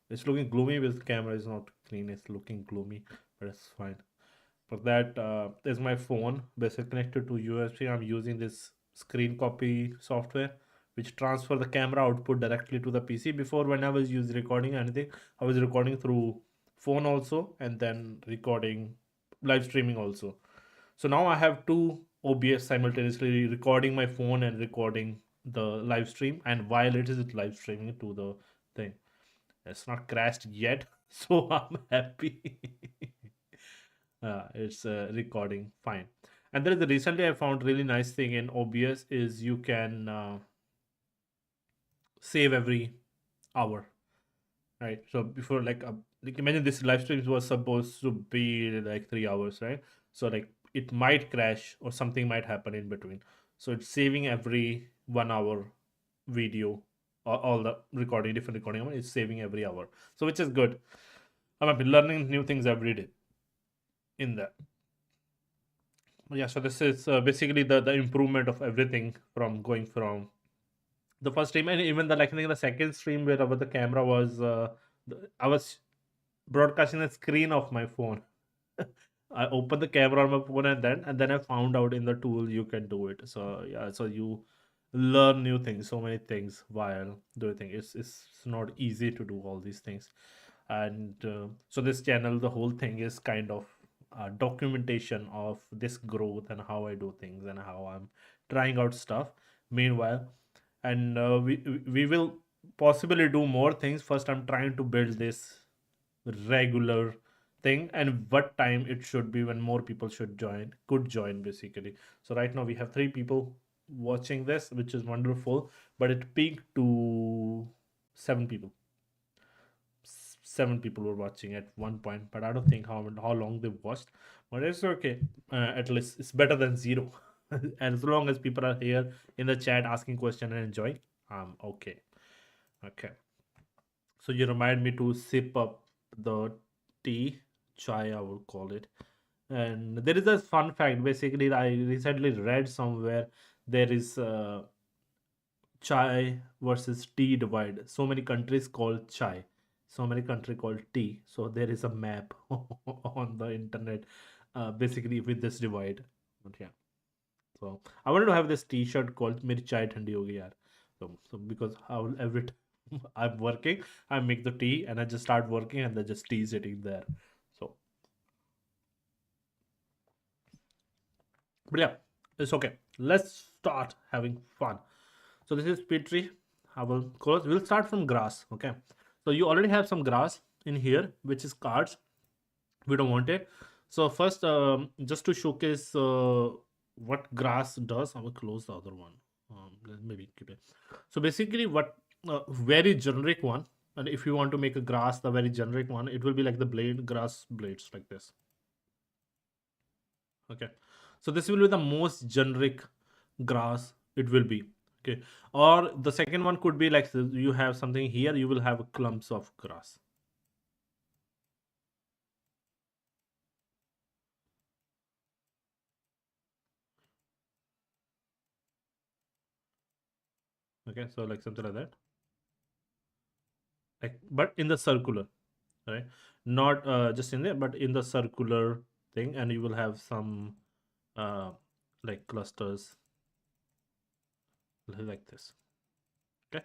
it's looking gloomy with the camera is not clean. It's looking gloomy, but it's fine. For that is my phone basically connected to USB. I'm using this screen copy software which transfer the camera output directly to the PC. Before, when I was using recording anything, I was recording through phone also, and then recording live streaming also. So now I have two OBS simultaneously, recording my phone and recording the live stream, and while it is live streaming to the thing, it's not crashed yet, so I'm happy. It's recording fine. And there is recently I found really nice thing in OBS is you can save every hour, right? So before like imagine this live stream was supposed to be like 3 hours, right? So like it might crash or something might happen in between. So it's saving every 1 hour video, all the recording, different recording. It's saving every hour, so which is good. I'm learning new things every day in that. Yeah, so this is basically the improvement of everything from going from the first stream, and even the like I think the second stream where the camera was I was broadcasting the screen of my phone. I opened the camera on my phone, and then I found out in the tool you can do it. So yeah, so you learn new things, so many things while doing things. It's not easy to do all these things. And so this channel, the whole thing is kind of documentation of this growth and how I do things and how I'm trying out stuff meanwhile. And we will possibly do more things. First, I'm trying to build this regular thing, and what time it should be when more people could join basically. So right now we have 3 people watching this, which is wonderful, but it peaked to 7 people. 7 people were watching at one point, but I don't think how long they watched. But it's okay. At least it's better than zero. And as long as people are here in the chat asking question and enjoying, okay. Okay. So you remind me to sip up the tea, chai, I would call it. And there is a fun fact. Basically, I recently read somewhere there is chai versus tea divide. So many countries call chai, so many countries call tea. So there is a map on the internet, basically with this divide. But yeah, so I wanted to have this T-shirt called "मेरी चाय ठंडी हो गई यार." So because I will every time I'm working, I make the tea and I just start working and then just tea sitting there. So, but yeah, it's okay. Let's start having fun. So this is Speedtree. I will close. We'll start from grass. Okay. So you already have some grass in here, which is cards. We don't want it. So first, just to showcase what grass does, I will close the other one. Maybe keep it. So basically, what very generic one. And if you want to make a grass, the very generic one, it will be like the grass blades like this. Okay, so this will be the most generic grass it will be. Okay, or the second one could be like you have something here, you will have clumps of grass. Okay, so like something like that, like but in the circular, right? Not just in there, but in the circular thing, and you will have some uh, like clusters like this. Okay,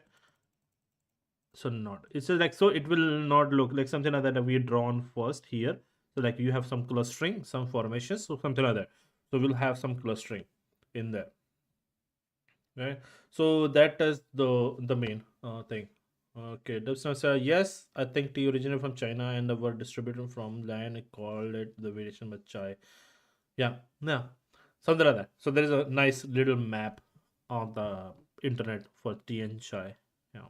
so not it's just like, so it will not look like something like that we drawn first here. So like you have some clustering, some formations, so something like that. So we'll have some clustering in there, right? So that is the main thing. Okay, that's not say yes. I think tea originated from China and the word distributed from land. I called it the variation by chai. Yeah, yeah, something like that. So there is a nice little map on the internet for tea and chai. Yeah.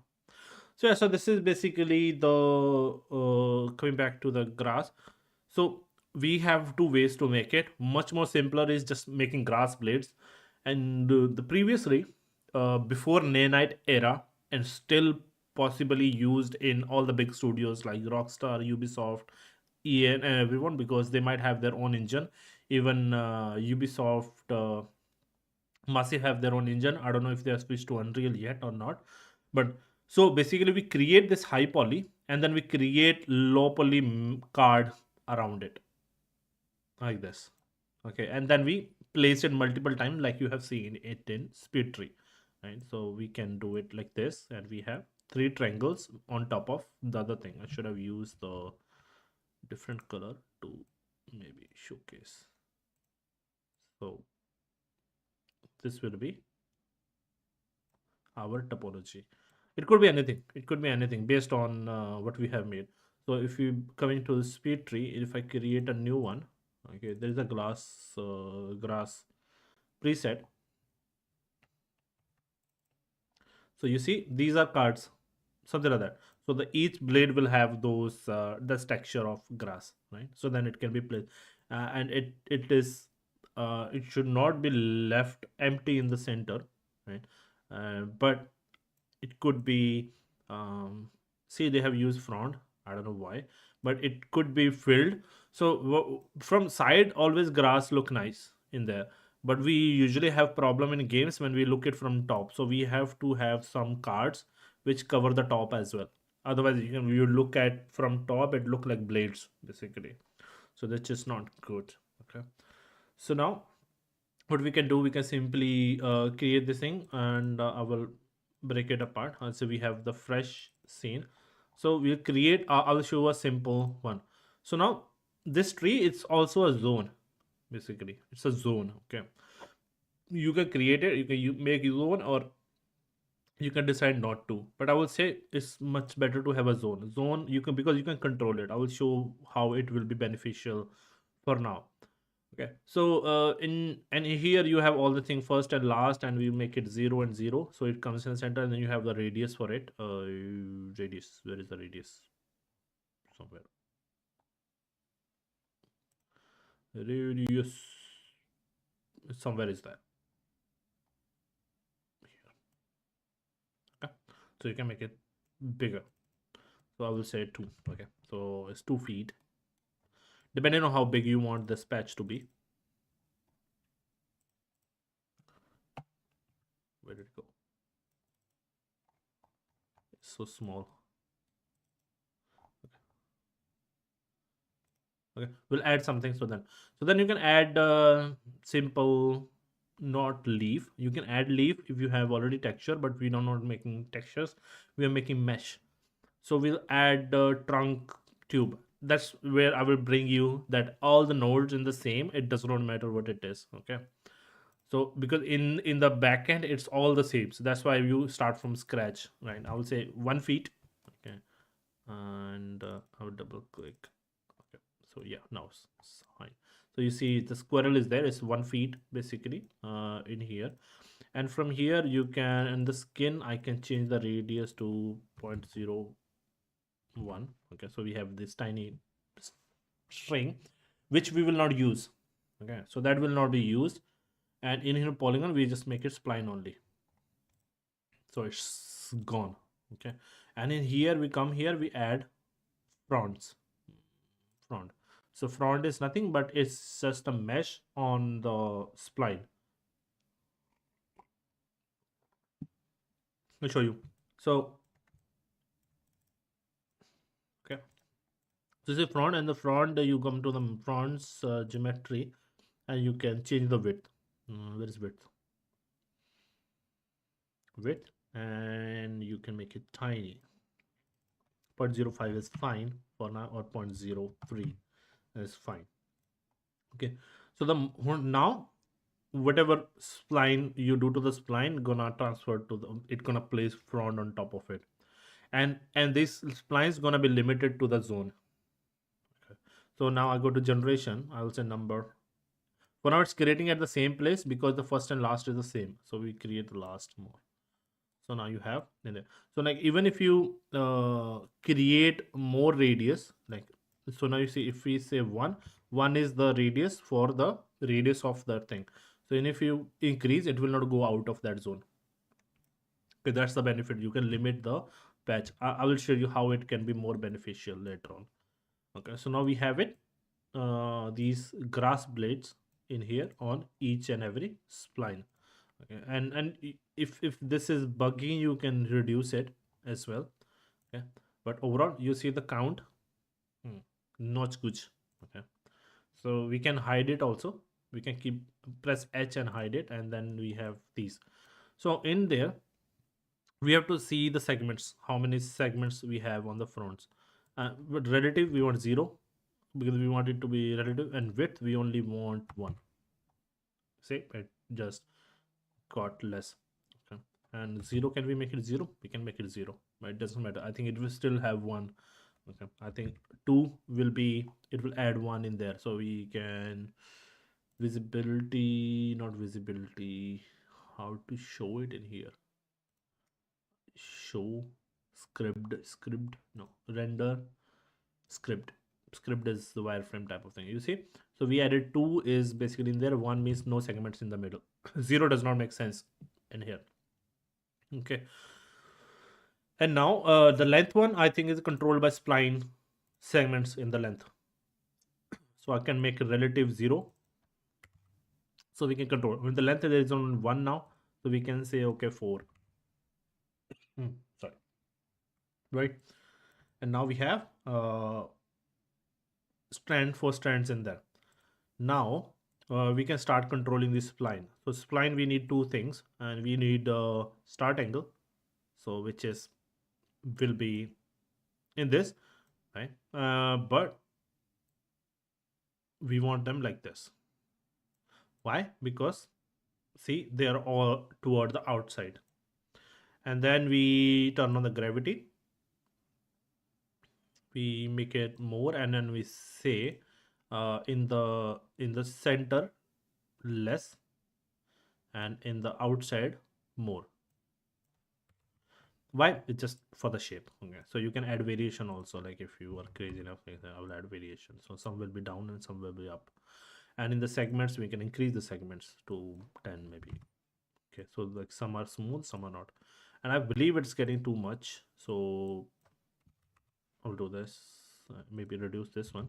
So yeah, so this is basically the coming back to the grass. So we have two ways to make it. Much more simpler is just making grass blades, and the previously before nanite era, and still possibly used in all the big studios like Rockstar, Ubisoft, EN, and everyone, because they might have their own engine. Even Ubisoft. Massive have their own engine. I don't know if they have switched to Unreal yet or not. But so basically, we create this high poly and then we create low poly card around it like this. Okay, and then we place it multiple times, like you have seen it in Speedtree, right? So we can do it like this, and we have three triangles on top of the other thing. I should have used the different color to maybe showcase. So this will be our topology. It could be anything. It could be anything based on what we have made. So if you coming to the speed tree, if I create a new one, okay, there is a grass preset. So you see these are cards, something like that. So the each blade will have those this texture of grass, right? So then it can be placed, and it should not be left empty in the center, right? But it could be see they have used front, I don't know why, but it could be filled. So from side always grass look nice in there, but we usually have problem in games when we look it from top, so we have to have some cards which cover the top as well. Otherwise you look at from top, it look like blades basically. So that's just not good. Okay, so now what we can do, we can simply create this thing, and I will break it apart. So we have the fresh scene. So we'll create I'll show a simple one. So now this tree, it's also a zone. Basically it's a zone. Okay, you can create it, you make your zone, or you can decide not to, but I will say it's much better to have a zone. You can, because you can control it. I will show how it will be beneficial for now. Okay, so in here you have all the thing first and last, and we make it 0 and 0, so it comes in the center, and then you have the radius for it. Radius, where is the radius? Somewhere. Radius somewhere is there. Okay, so you can make it bigger. So I will say 2. Okay, so it's 2 feet, depending on how big you want this patch to be. Where did it go? It's so small. Okay, we'll add something. So then you can add simple, not leaf. You can add leaf if you have already texture, but we are not making textures, we are making mesh. So we'll add the trunk tube. That's where I will bring you that all the nodes in the same, it does not matter what it is. Okay, So because in the backend it's all the same, so that's why you start from scratch, right? I will say 1 feet. Okay. And I will double click. Okay. So yeah, now it's fine. So you see the squirrel is there. It's 1 feet basically in here. And from here you can, in the skin I can change the radius to 0.01. Okay, so we have this tiny string which we will not use. Okay, so that will not be used. And in here polygon we just make it spline only, so it's gone. Okay. And in here we come here, we add fronts. Front. So front is nothing but it's just a mesh on the spline. I'll show you. So okay, this is front, and the front you come to the front's geometry, and you can change the width. Where is width? Width, and you can make it tiny. 0.05 is fine for now, or 0.03 is fine. Okay, so the now whatever spline you do to the spline gonna transfer to the, it gonna place front on top of it. And this spline is gonna be limited to the zone. Okay. So now I go to generation, I will say number. For now it's creating at the same place because the first and last is the same, so we create the last more. So now you have in there. So like even if you create more radius, like, so now you see if we say one is the radius for the radius of that thing. So and if you increase, it will not go out of that zone. Okay, that's the benefit. You can limit the patch. I will show you how it can be more beneficial later on. Okay, so now we have it. These grass blades in here on each and every spline. Okay, and if this is buggy, you can reduce it as well. Okay, but overall you see the count. Not good. Okay, so we can hide it also. We can keep press H and hide it, and then we have these. So in there we have to see the segments, how many segments we have on the fronts. But relative we want 0 because we want it to be relative, and width we only want 1. See, it just got less. Okay, and 0, can we make it 0? We can make it 0, but it doesn't matter. I think it will still have 1. Okay, I think 2 will be, it will add 1 in there, so we can visibility, not visibility, how to show it in here. Show script, no, render script is the wireframe type of thing, you see. So we added 2 is basically in there. 1 means no segments in the middle. 0 does not make sense in here. Okay, and now the length one I think is controlled by spline segments in the length. So I can make a relative 0, so we can control when the length there is on 1 now, so we can say okay 4. Sorry, right. And now we have strand, 4 strands in there. Now we can start controlling this spline. So spline we need 2 things, and we need start angle, so which is will be in this, right? But we want them like this. Why? Because see, they are all toward the outside. And then we turn on the gravity, we make it more, and then we say in the center less, and in the outside more. Why? It's just for the shape. Okay, so you can add variation also, like if you are crazy enough, like I will add variation, so some will be down and some will be up. And in the segments we can increase the segments to 10 maybe. Okay, so like some are smooth, some are not, and I believe it's getting too much, so I'll do this, maybe reduce this one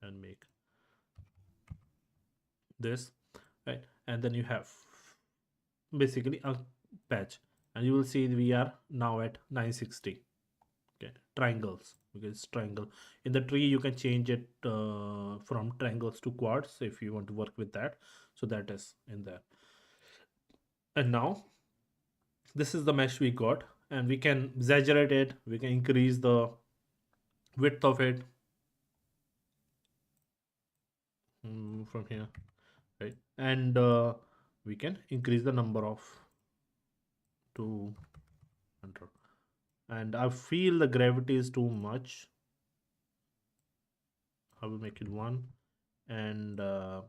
and make this, right? And then you have basically a patch, and you will see we are now at 960. Okay, triangles, because it's triangle. In the tree you can change it from triangles to quads if you want to work with that, so that is in there. And now this is the mesh we got, and we can exaggerate it, we can increase the width of it from here, right? And we can increase the number of 200. And I feel the gravity is too much. I will make it 1, and I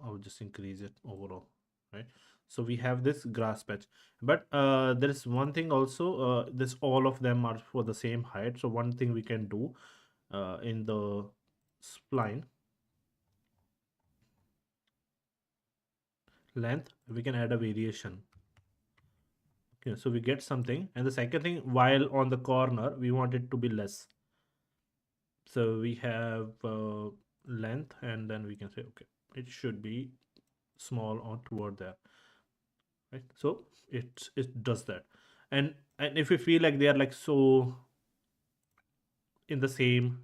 will just increase it overall, right? So we have this grass patch, but there is one thing also. This all of them are for the same height. So one thing we can do in the spline length, we can add a variation. Okay, so we get something, and the second thing, while on the corner, we want it to be less. So we have length, and then we can say, okay, it should be small on toward there, right? So it does that, and if we feel like they are like so in the same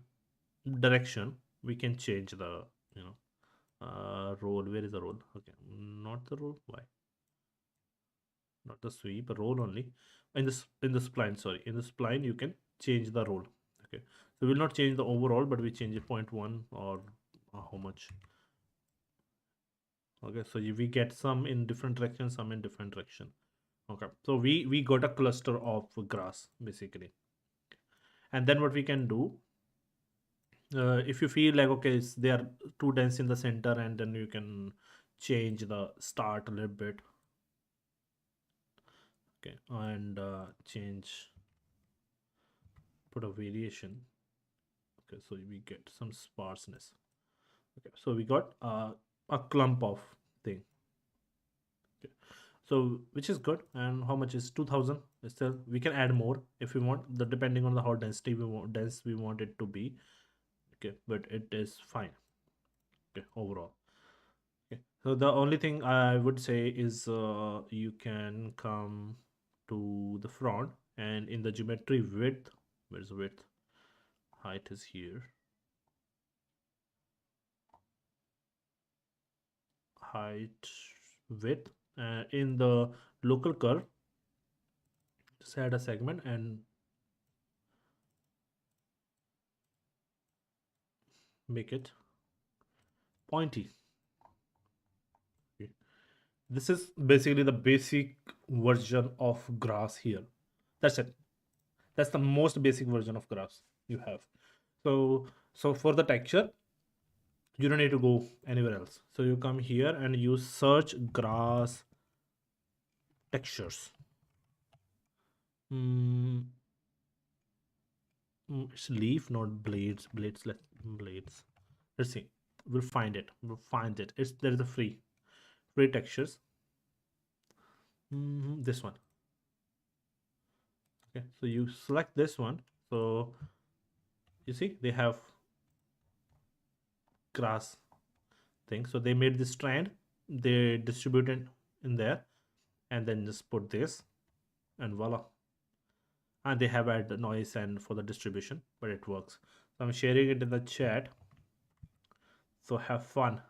direction, we can change the, you know, roll. Where is the roll? Okay, not the roll. Why? Not the sweep, roll only. In the spline, sorry, in the spline you can change the roll. Okay, so we'll not change the overall, but we change it 0.1 or how much. Okay, so we get some in different direction, some in different direction. Okay, so we got a cluster of grass basically. And then what we can do, if you feel like okay, they are too dense in the center, and then you can change the start a little bit. Okay, and change, put a variation. Okay, so we get some sparseness. Okay, so we got a clump of thing. Okay, so which is good. And how much is 2000? Still we can add more if we want, the depending on the how density we want it to be. Okay, but it is fine. Okay, overall. Okay, so the only thing I would say is you can come to the front, and in the geometry width, where's the width? Height is here. Height, width, in the local curve, just add a segment and make it pointy. Okay. This is basically the basic version of grass here. That's it. That's the most basic version of grass you have. So for the texture, you don't need to go anywhere else. So you come here and you search grass textures. Mm, it's leaf, not blades. Blades. Let's see. We'll find it. We'll find it. It's there is a free textures. This one. Okay. So you select this one. So you see they have grass thing. So they made this strand. They distributed in there, and then just put this, and voila. And they have added the noise and for the distribution, but it works. So I'm sharing it in the chat. So have fun.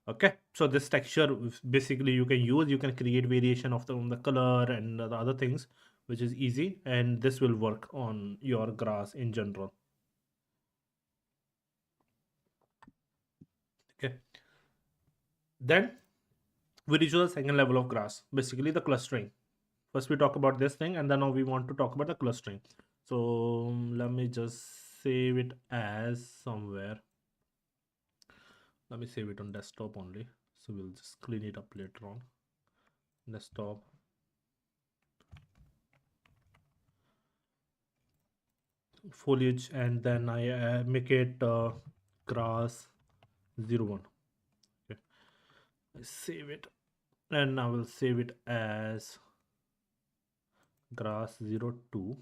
Okay, so this texture basically you can use, you can create variation of the color and the other things, which is easy, and this will work on your grass in general. Okay, then we reach to the second level of grass, basically the clustering. First we talk about this thing, and then now we want to talk about the clustering. So let me just save it as somewhere. Let me save it on desktop only, so we'll just clean it up later on. Desktop, foliage, and then I make it grass 01. Okay, I save it, and I will save it as grass 02.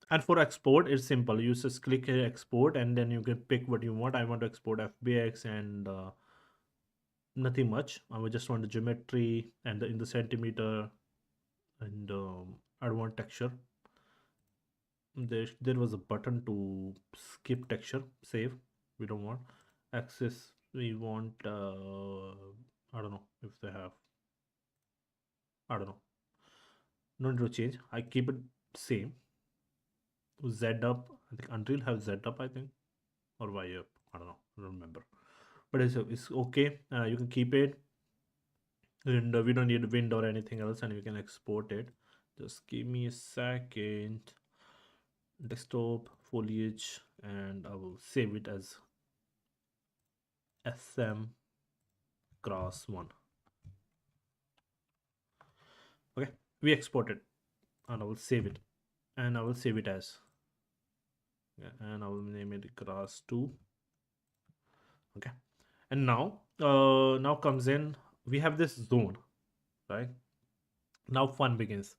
And for export, it's simple. You just click here, export, and then you can pick what you want. I want to export FBX and nothing much. I would just want the geometry and in the centimeter, and I don't want texture. There was a button to skip texture, save. We don't want access. We want I don't know if they have. I don't know. No need to change. I keep it same. Z up. I think Unreal have Z up. I think, or Y up. I don't know. I don't remember. but it's okay. You can keep it, and we don't need wind or anything else, and we can export it. Just give me a second. Desktop foliage, and I will save it as SM cross 1. Okay, we export it, and I will save it, and I will save it as, yeah, and I will name it grass 2. Okay, and now comes in, we have this zone, right? Now fun begins.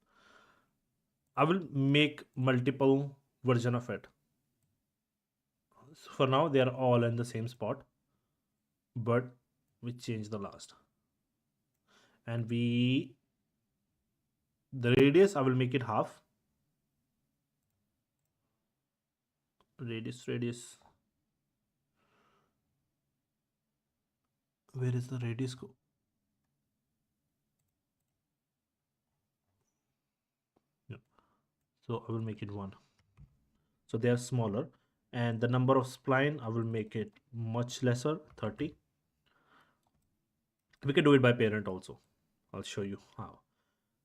I will make multiple version of it. So for now they are all in the same spot, but we change the last, and we, the radius I will make it half. Radius, where is the radius go? Yeah. So I will make it 1. So they are smaller, and the number of spline I will make it much lesser, 30. We can do it by parent also. I'll show you how.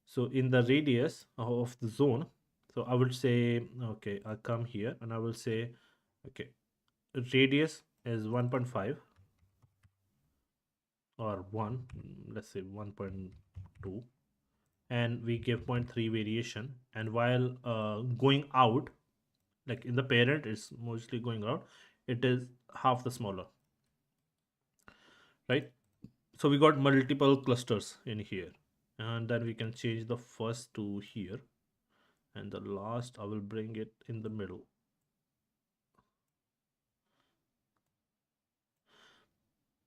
So in the radius of the zone, so I will say, okay, I'll come here and I will say, okay, radius is 1.5 or 1, let's say 1.2, and we give 0.3 variation, and while going out, like in the parent it's mostly going out, it is half the smaller, right? So we got multiple clusters in here, and then we can change the first to here, and the last I will bring it in the middle.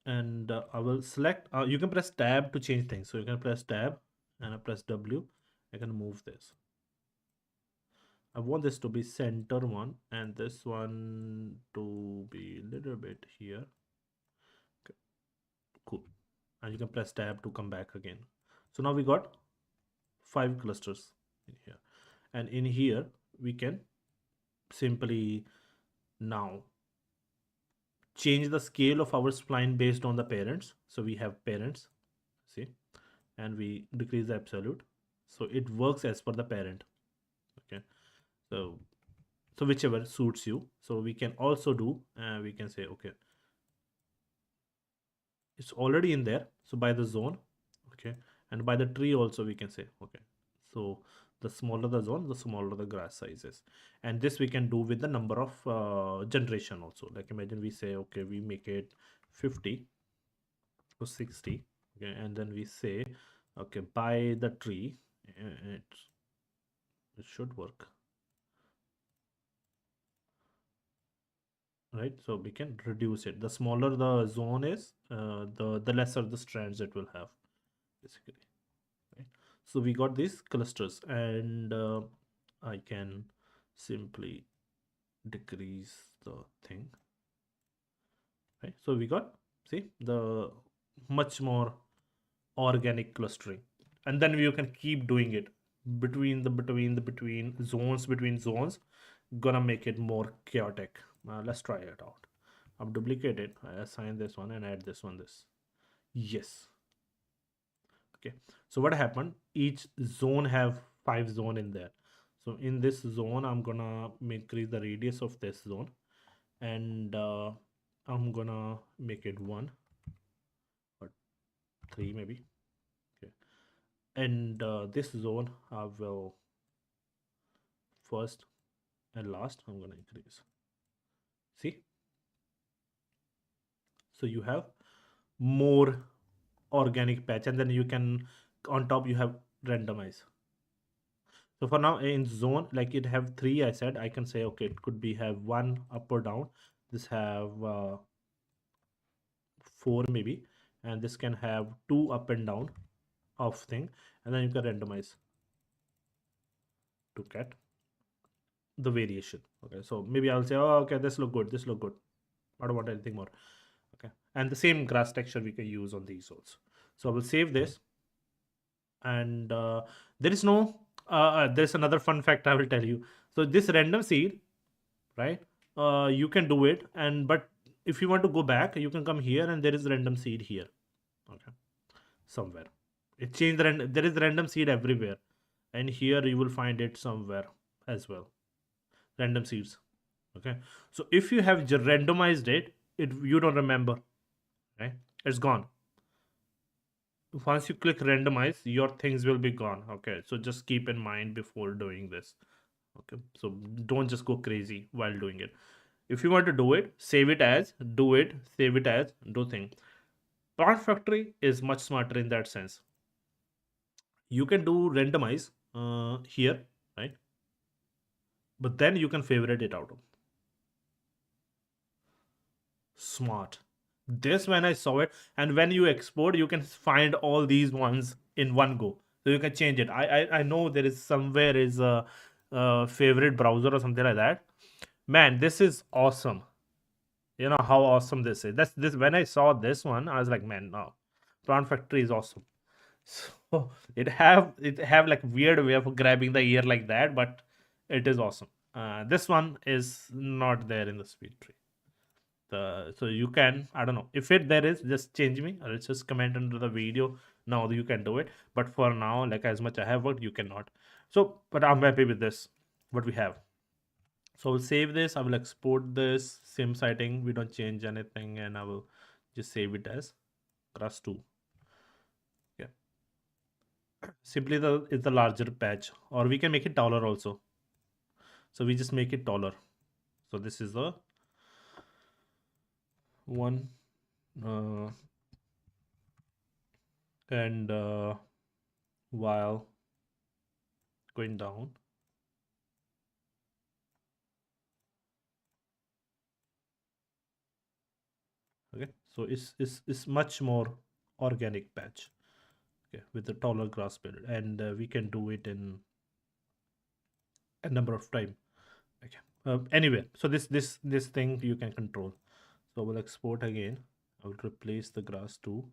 And I will select, you can press tab to change things, so you can press tab and I press W. I can move this. I want this to be center one, and this one to be a little bit here. Okay, cool. And you can press tab to come back again. So now we got 5 clusters in here, and in here we can simply now change the scale of our spline based on the parents. So we have parents, see, and we decrease the absolute, so it works as per the parent. Okay, so whichever suits you. So we can also do, we can say, okay, it's already in there, so by the zone, okay, and by the tree also we can say, okay, so the smaller the zone, the smaller the grass size is. And this we can do with the number of generation also. Like imagine we say, okay, we make it 50 or 60, okay, and then we say, okay, by the tree, it, it should work, right? So we can reduce it. The smaller the zone is, the lesser the strands it will have, basically, right? So we got these clusters, and I can simply decrease the thing, right? So we got, see, the much more organic clustering, and then you can keep doing it between zones, gonna make it more chaotic. Let's try it out. I've duplicated, I assign this one and add this one, this, yes. Okay, so what happened, each zone have 5 zone in there. So in this zone I'm gonna increase the radius of this zone, and I'm gonna make it 1 or 3 maybe. Okay, and this zone I will first and last I'm gonna increase, see. So you have more organic patch, and then you can, on top you have randomize. So for now in zone, like it have 3, I said I can say, okay, it could be have 1 up or down, this have 4 maybe, and this can have 2 up and down of thing, and then you can randomize to get the variation. Okay, so maybe I'll say, oh, okay, this look good, this look good, I don't want anything more. Okay, and the same grass texture we can use on these also. So I will save this, and there is no there's another fun fact I will tell you. So this random seed, right, you can do it, and but if you want to go back, you can come here and there is random seed here. Okay, somewhere. It changed there is random seed everywhere. And here you will find it somewhere as well. Random seeds. Okay. So if you have randomized it, you don't remember, right? It's gone. Once you click randomize, your things will be gone. Okay. So just keep in mind before doing this. Okay. So don't just go crazy while doing it. If you want to do it, save it as, do it, save it as, do thing. Plant Factory is much smarter in that sense. You can do randomize here, right? But then you can favorite it out. Smart. This when I saw it, and when you export, you can find all these ones in one go. So you can change it. I know there is somewhere is a favorite browser or something like that. Man, this is awesome. You know how awesome this is. That's this when I saw this one, I was like, man, no, Plant Factory is awesome. So it have like weird way of grabbing the ear like that, but it is awesome. This one is not there in the Speedtree. So you can, I don't know if it there is, just change me or it's just comment under the video. Now you can do it, but for now, like as much I have worked, you cannot. So but I'm happy with this what we have. So I'll save this, I will export this same setting, we don't change anything, and I will just save it as grass 2. Yeah, simply the is the larger patch, or we can make it taller also. So we just make it taller. So this is the one, uh, and while going down. Okay, so it's much more organic patch. Okay, with the taller grass bed, and we can do it in a number of time. Okay, anyway, so this thing you can control. So we'll export again. I will replace the grass 2.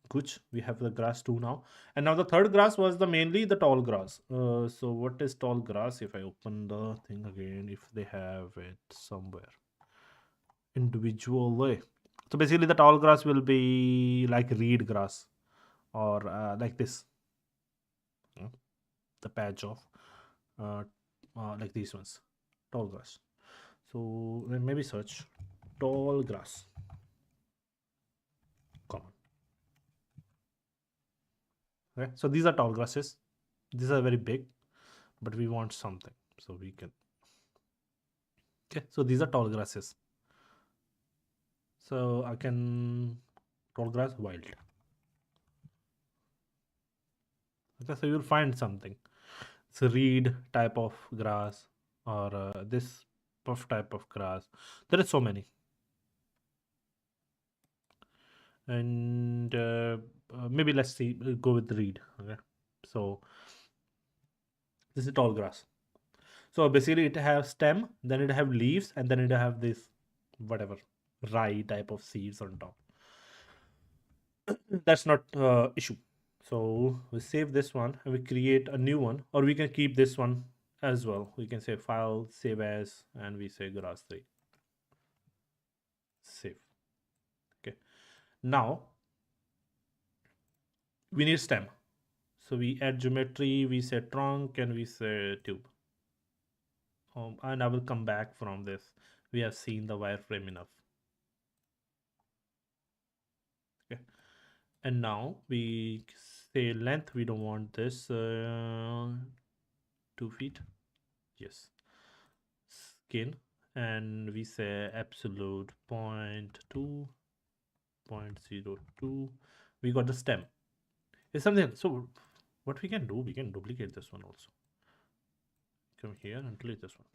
Good, we have the grass 2 now, and now the third grass was the mainly the tall grass. So what is tall grass? If I open the thing again, if they have it somewhere individual way. So basically, the tall grass will be like reed grass, or like this, uh, the patch of uh, like these ones, tall grass. So then maybe search tall grass common. Okay, so these are tall grasses. These are very big, but we want something, so we can. Okay, so these are tall grasses. So I can tall grass wild. Okay, so you'll find something. It's a reed type of grass, or this puff type of grass. There is so many. And maybe let's see, go with the reed. Okay, so this is tall grass. So basically it have stem, then it have leaves, and then it have this whatever rye type of seeds on top. That's not issue. So we save this one and we create a new one, or we can keep this one as well. We can say file, save as, and we say grass 3. Save. Okay, now we need stem. So we add geometry, we say trunk, and we say tube. And I will come back from this. We have seen the wireframe enough. Okay, and now we say length. We don't want this 2 feet. Yes, skin, and we say absolute 0.2, 0.02. We got the stem. It's something. So what we can do, we can duplicate this one also. Come here and delete this one,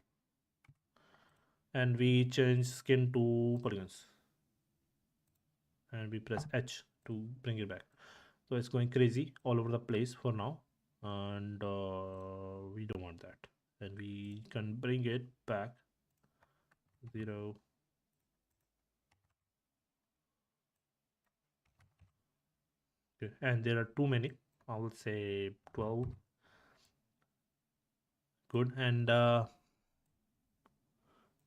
and we change skin to polygons, and we press H to bring it back. So it's going crazy all over the place for now, and we don't want that, and we can bring it back 0. Okay, and there are too many. I will say 12. Good. And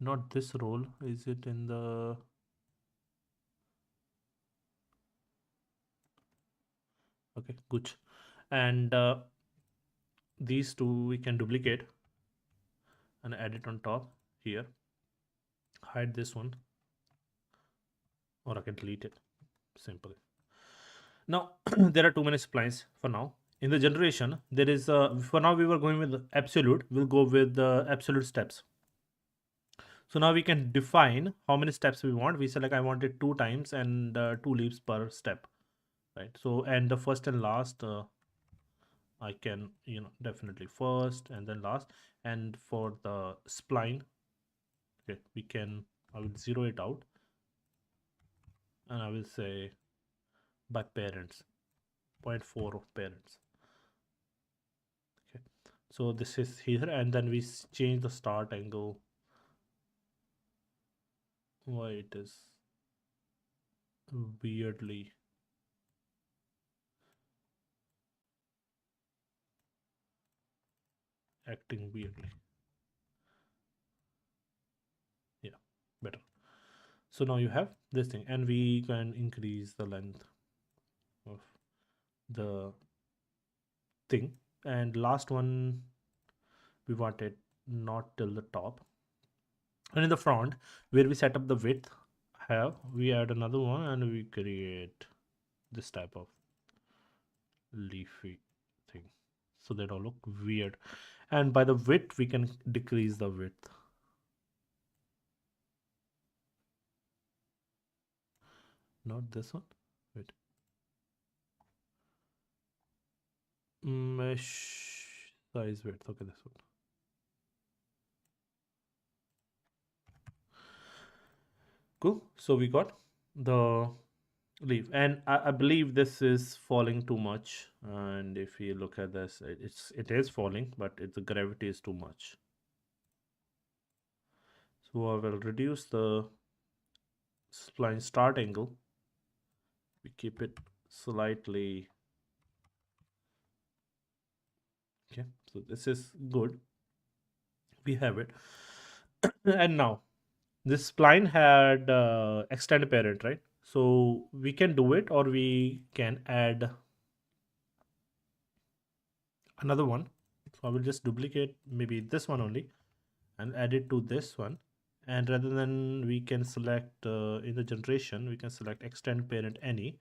not this role. Is it in the... Okay, good. And these two we can duplicate and add it on top here. Hide this one, or I can delete it. Simple. Now there are too many splines for now. In the generation, there is for now we were going with absolute. We'll go with absolute steps. So now we can define how many steps we want. We select I want it 2 times and 2 leaps per step, right? So and the first and last I can definitely first and then last. And for the spline, okay, we can I will zero it out and I will say by parents, zero point 0.4 of parents. Okay, so this is here, and then we change the start angle. Why it is weirdly acting weirdly. Yeah, better. So now you have this thing, and we can increase the length of the thing. And last one, we want it not till the top. And in the front, where we set up the width, have we add another one and we create this type of leafy thing, so they don't look weird. And by the width, we can decrease the width. Not this one. Wait. Mesh size width. Okay, this one. Cool. So we got the leaf, and I believe this is falling too much. And if you look at this, it is falling, but the gravity is too much. So I will reduce the spline start angle. We keep it slightly. Okay, so this is good. We have it. And now this spline had extend parent, right? So we can do it, or we can add another one. So I will just duplicate maybe this one only and add it to this one. And rather than we can select in the generation, we can select extend parent any.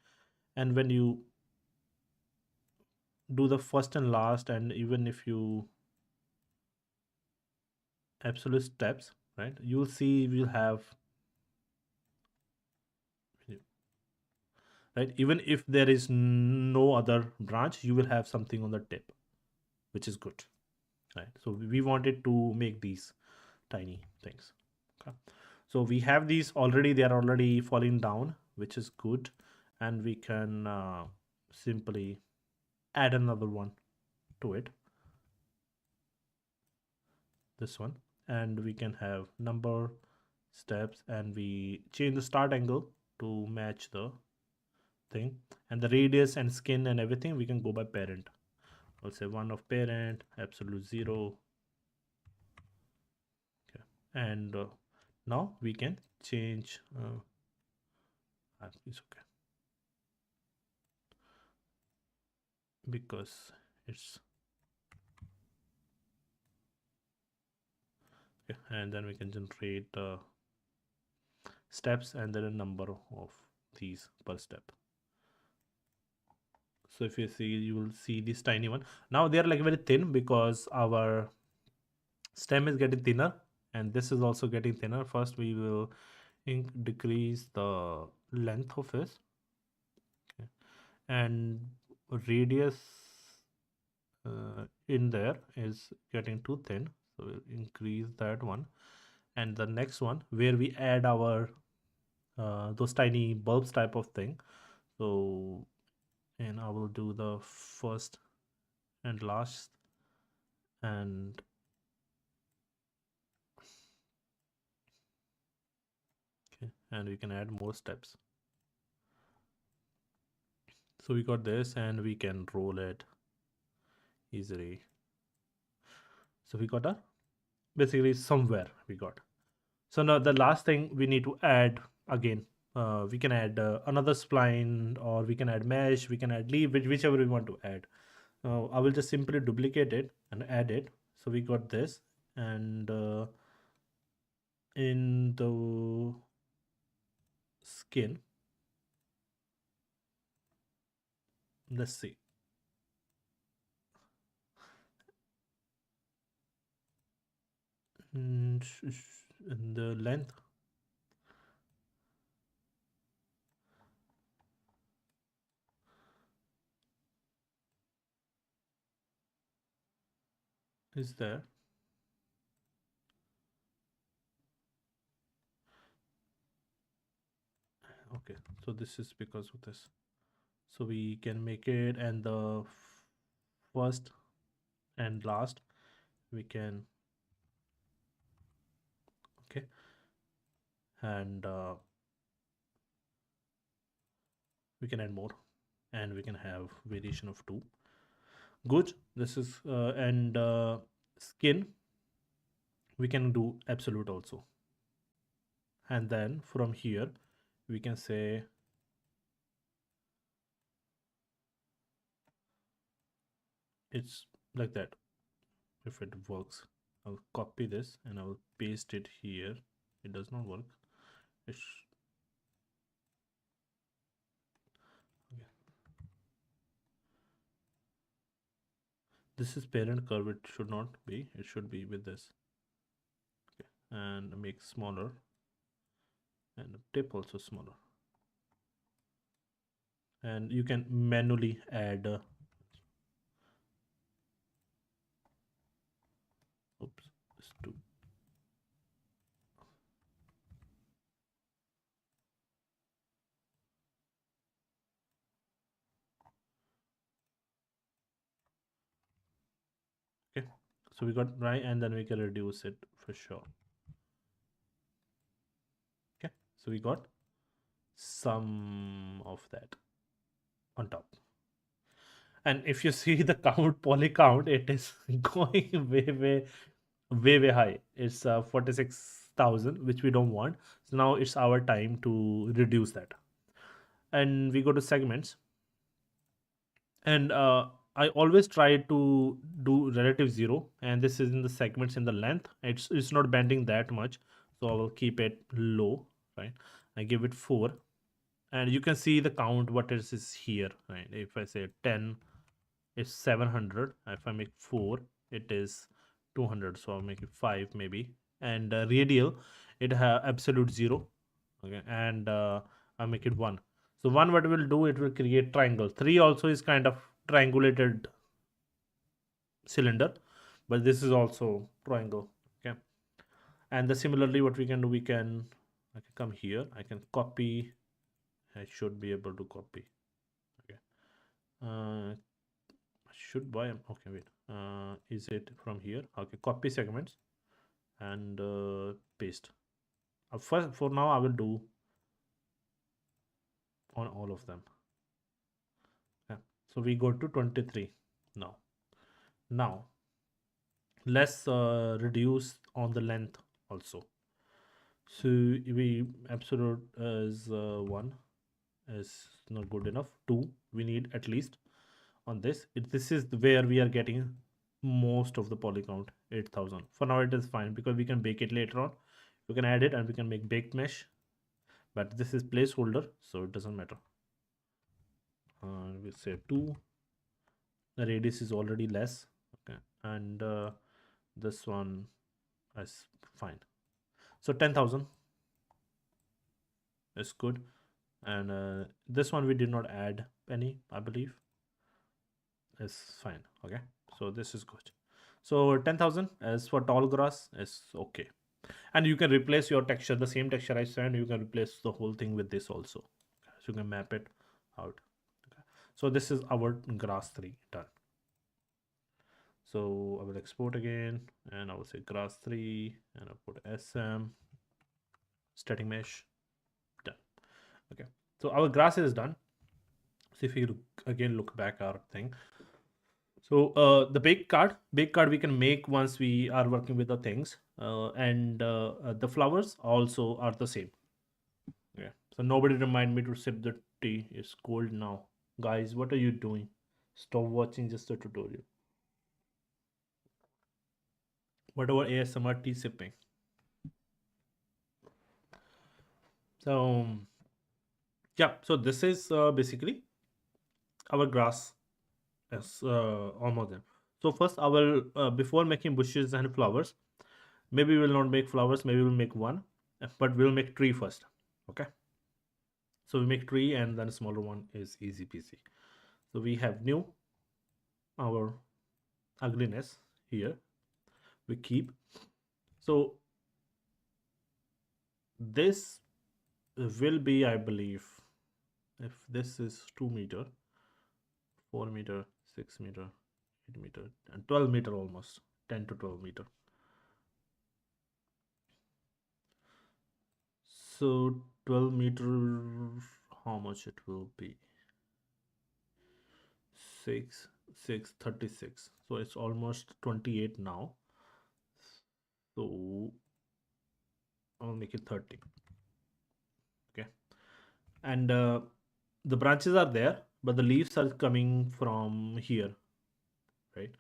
And when you do the first and last, and even if you absolute steps, right, you'll see we'll have, right, even if there is no other branch, you will have something on the tip, which is good, right? So we wanted to make these tiny things. Okay, so we have these already, they are already falling down, which is good. And we can simply add another one to it, this one. And we can have number steps, and we change the start angle to match the thing. And the radius and skin and everything we can go by parent. I'll say 1 of parent, absolute 0. Okay, and now we can change it's okay because it's okay. And then we can generate steps and then a number of these per step. So if you see, you will see this tiny one. Now they are like very thin because our stem is getting thinner, and this is also getting thinner. First we will decrease the length of this. Okay. And radius in there is getting too thin, so we'll increase that one. And the next one, where we add our those tiny bulbs type of thing. So, and I will do the first and last. And okay, and we can add more steps. So we got this, and we can roll it easily. So we got a basically somewhere we got. So now the last thing we need to add again, we can add another spline, or we can add mesh, we can add leaf, whichever we want to add. I will just simply duplicate it and add it. So we got this, and in the skin, let's see. And the length is there. Okay, so this is because of this. So we can make it, and the first and last we can, okay, and we can add more, and we can have variation of 2. Good. This is and skin we can do absolute also, and then from here we can say it's like that. If it works, I'll copy this and I will paste it here. It does not work. It's okay. This is parent curve. It should not be. It should be with this. Okay, and make smaller, and the tip also smaller. And you can manually add. Oops, it's too. Okay, so we got right, and then we can reduce it for sure. Okay, so we got some of that on top. And if you see the count, poly count, it is going way high. It's 46,000, which we don't want. So now it's our time to reduce that. And we go to segments, and I always try to do relative 0, and this is in the segments in the length. It's not bending that much, so I will keep it low, right? I give it 4, and you can see the count what is here, right? If I say 10, it's 700. If I make 4, it is 200, so I'll make it 5 maybe. And radial, it have absolute 0. Okay, and I'll make it 1. So 1, what it will do, it will create triangle. 3 also is kind of triangulated cylinder, but this is also triangle. Okay, and the similarly what we can do, I can come here, I can copy. I should be able to copy. Okay, should buy. Okay, wait, is it from here? Okay, copy segments and paste. First, for now I will do on all of them. Yeah, so we go to 23 now. Now let's reduce on the length also. So we absolute is 1 is not good enough. 2 we need at least on this. This is where we are getting most of the poly count, 8,000. For now it is fine because we can bake it later on. We can add it and we can make baked mesh, but this is placeholder, so it doesn't matter. We'll say 2. The radius is already less. Okay, and this one is fine. So 10,000 is good, and this one we did not add any, I believe. Is fine. Okay, so this is good. So 10,000 as for tall grass is okay, and you can replace your texture, the same texture I said. You can replace the whole thing with this also, so you can map it out. Okay. So this is our grass 3 done. So I will export again, and I will say grass 3, and I'll put SM static mesh done. Okay, so our grass is done. So if you look back our thing, So the big card we can make once we are working with the things, and the flowers also are the same. Yeah. So nobody remind me to sip the tea. It's cold now, guys. What are you doing? Stop watching just the tutorial. Whatever ASMR tea sipping. So yeah. So this is basically our grass is almost there. So first, I will before making bushes and flowers. Maybe we'll not make flowers. Maybe we'll make one, but we'll make tree first. Okay. So we make tree and then a smaller one is easy peasy. So we have new our ugliness here. We keep. So this will be, I believe, if this is 2 meter, 4 meter, 6 meter, 8 meter, and 12 meter almost, 10 to 12 meter. So 12 meter, how much it will be? 6, 6, 36. So it's almost 28 now. So I'll make it 30. Okay. And the branches are there, but the leaves are coming from here, right?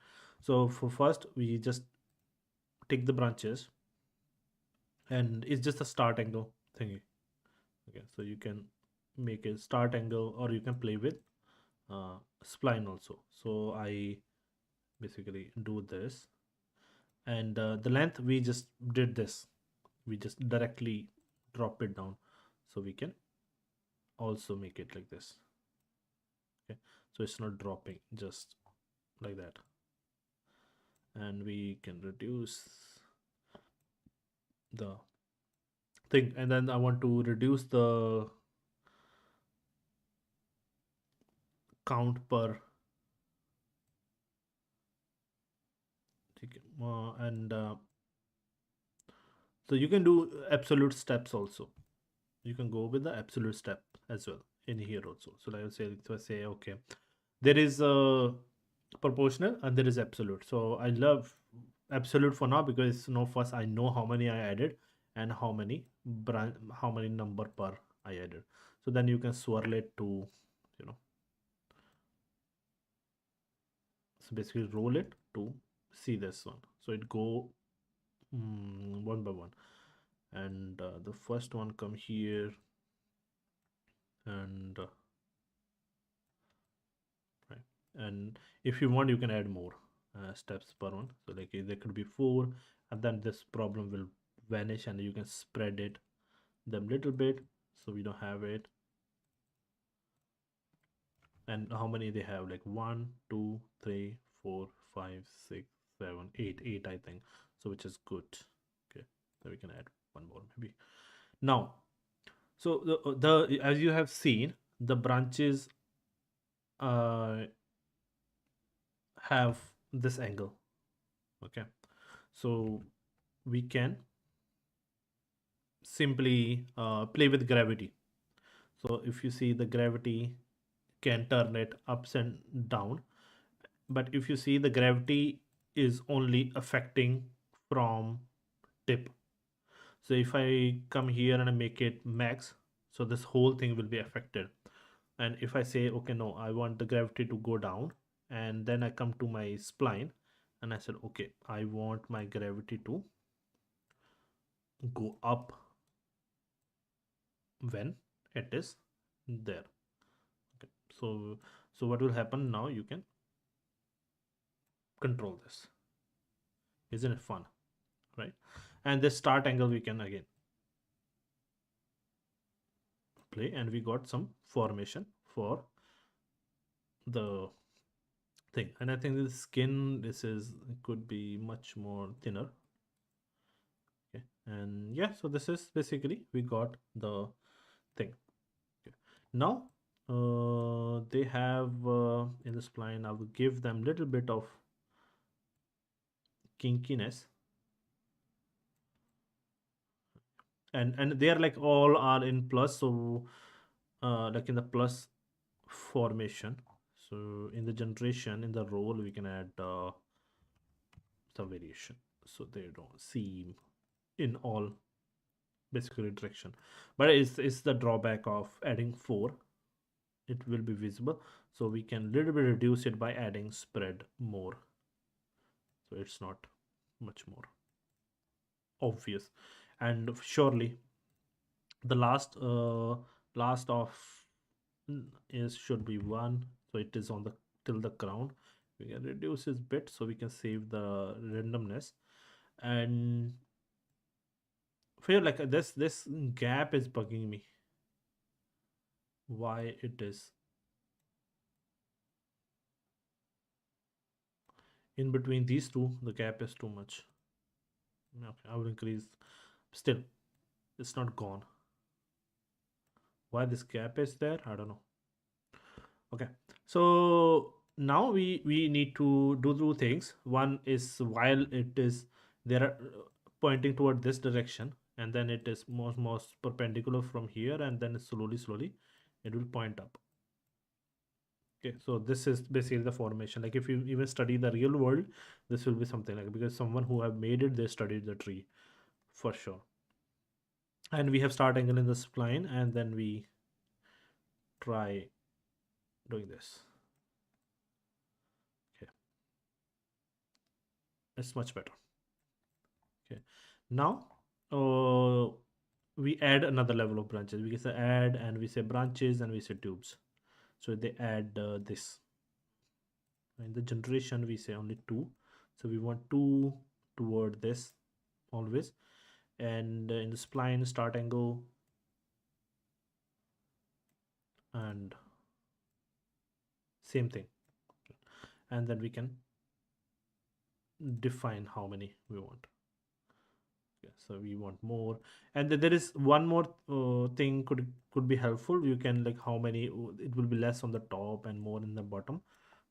So for first, we just take the branches, and it's just a start angle thingy. Okay, so you can make a start angle, or you can play with spline also. So I basically do this, and the length we just did this. We just directly drop it down, so we can also make it like this. Okay, so it's not dropping just like that, and we can reduce the thing, and then I want to reduce the count per. And so you can do absolute steps also. You can go with the absolute step as well in here also. So I will say, so I say okay, there is a proportional and there is absolute. So I love absolute for now because no, first I know how many I added and how many number per I added. So then you can swirl it to, you know, so basically roll it to see this one. So it go one by one, and the first one come here, and right, and if you want you can add more steps per one. So like there could be 4, and then this problem will vanish, and you can spread it them little bit, so we don't have it. And how many they have, like 1, 2, 3, 4, 5, 6, 7, 8 I think. So which is good. Okay, so we can add one more maybe now. So the as you have seen, the branches uh have this angle. Okay, so we can simply play with gravity. So if you see, the gravity can turn it ups and down, but if you see, the gravity is only affecting from tip. So if I come here and I make it max, so this whole thing will be affected. And if I say okay, no, I want the gravity to go down, and then I come to my spline and I said okay, I want my gravity to go up when it is there. Okay, so what will happen now, you can control this. Isn't it fun, right? And this start angle we can again play, and we got some formation for the thing. And I think the skin, this is could be much more thinner. Okay, and yeah, so this is basically we got the thing. Okay. Now they have in the spline, I will give them little bit of kinkiness, and they are like all are in plus, so like in the plus formation. So in the generation, in the role, we can add some variation. So they don't seem in all basically direction. But it's the drawback of adding 4. It will be visible. So we can little bit reduce it by adding spread more. So it's not much more obvious. And surely the last of is should be 1, so it is on the till the crown. We can reduce this bit so we can save the randomness. And feel like this gap is bugging me, why it is in between these two, the gap is too much. Okay, I will increase. Still, it's not gone. Why this gap is there, I don't know. Okay, so now we need to do two things. One is while it is there are pointing toward this direction, and then it is most perpendicular from here, and then slowly it will point up. Okay, so this is basically the formation. Like if you even study the real world, this will be something like, because someone who have made it, they studied the tree for sure. And we have start angle in the spline, and then we try doing this. Okay, it's much better. Okay, now uh, we add another level of branches. We can say add, and we say branches, and we say tubes. So they add this. In the generation, we say only 2. So we want 2 toward this always. And in the spline, start angle, and same thing. And then we can define how many we want. Okay, so we want more, and then there is one more thing could be helpful. You can like how many, it will be less on the top and more in the bottom,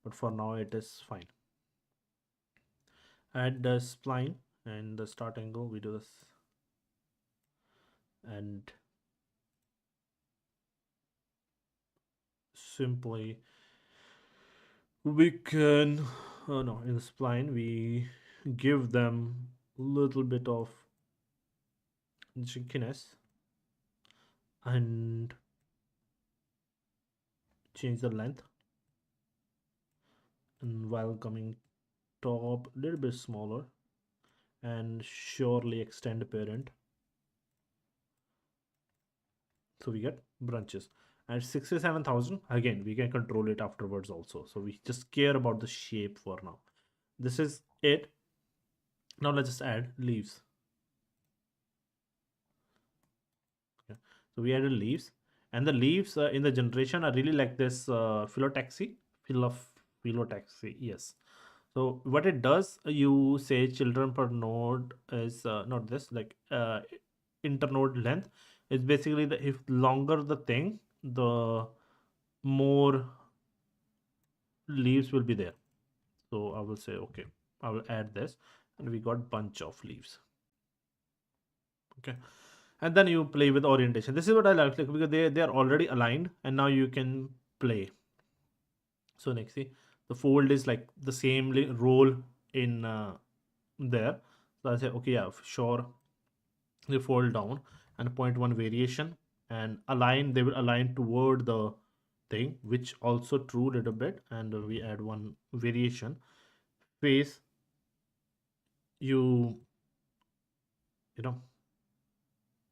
but for now it is fine. Add the spline and the start angle, we do this, and simply we can no, in the spline we give them a little bit of jinkiness and change the length, and while coming top a little bit smaller, and surely extend parent, so we get branches. And 67,000, again we can control it afterwards also, so we just care about the shape for now. This is it. Now let's just add leaves. Okay. So we added leaves, and the leaves in the generation are really like this philotaxy, philotaxy, yes. So what it does, you say children per node is not this, like internode length is basically the, if longer the thing, the more leaves will be there. So I will say okay, I will add this, and we got bunch of leaves. Okay, and then you play with orientation. This is what I like because they are already aligned, and now you can play. So next, see, the fold is like the same role in there. So I say okay, yeah, sure. They fold down and point one variation and align. They will align toward the thing, which also true little bit. And we add one variation face. You know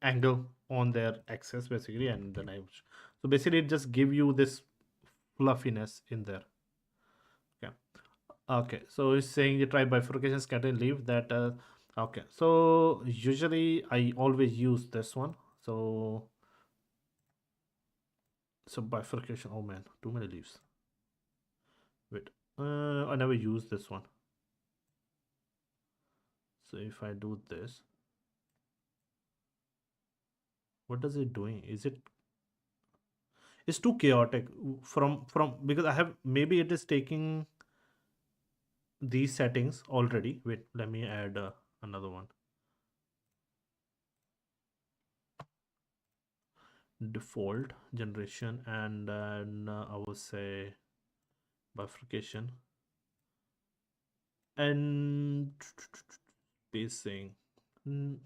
angle on their axis basically, and then I so basically it just give you this fluffiness in there. Okay. Okay, so it's saying you try bifurcation, scatter, and leave that. Okay, so usually I always use this one. So bifurcation. Oh man, too many leaves. Wait, I never use this one. So if I do this, what does it doing? Is it? It's too chaotic from because I have, maybe it is taking these settings already. Wait, let me add another one. Default generation, and then I will say bifurcation, and spacing. Mm,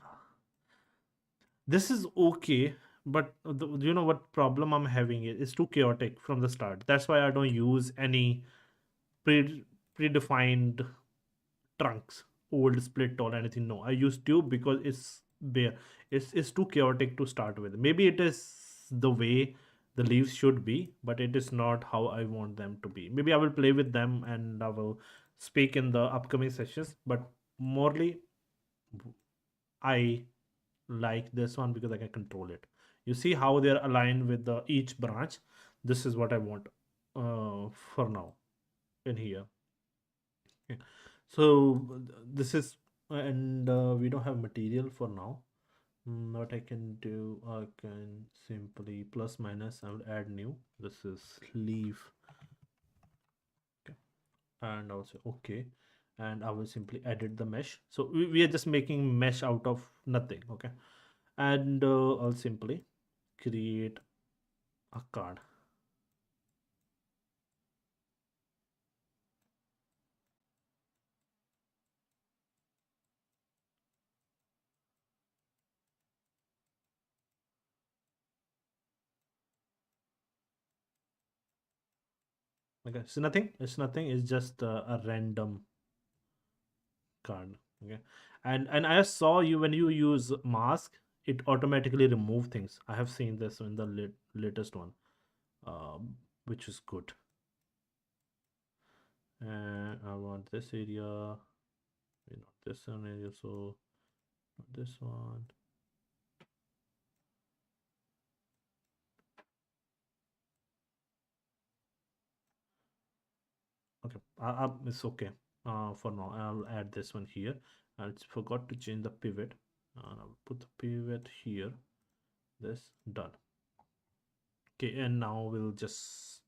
this is okay, but you know what problem I'm having is it's too chaotic from the start. That's why I don't use any pre predefined trunks, old split or anything. No, I use tube because it's bare. It's too chaotic to start with. Maybe it is the way the leaves should be, but it is not how I want them to be. Maybe I will play with them and I will speak in the upcoming sessions. But morely, I like this one because I can control it. You see how they're aligned with the each branch. This is what I want for now in here. Okay. So this is, and we don't have material for now. What I can do, I can simply plus minus. I will add new. This is leaf. Okay, and also okay, and I will simply edit the mesh. So we are just making mesh out of nothing. Okay, and I'll simply create a card. Okay, so nothing. It's nothing. It's just a random card. Okay, and I saw you when you use mask, it automatically remove things. I have seen this in the latest one, which is good. And I want this area, not this one area, so not this one. Okay, it's okay. For now, I'll add this one here. I forgot to change the pivot. I'll put the pivot here. This done. Okay, and now we'll just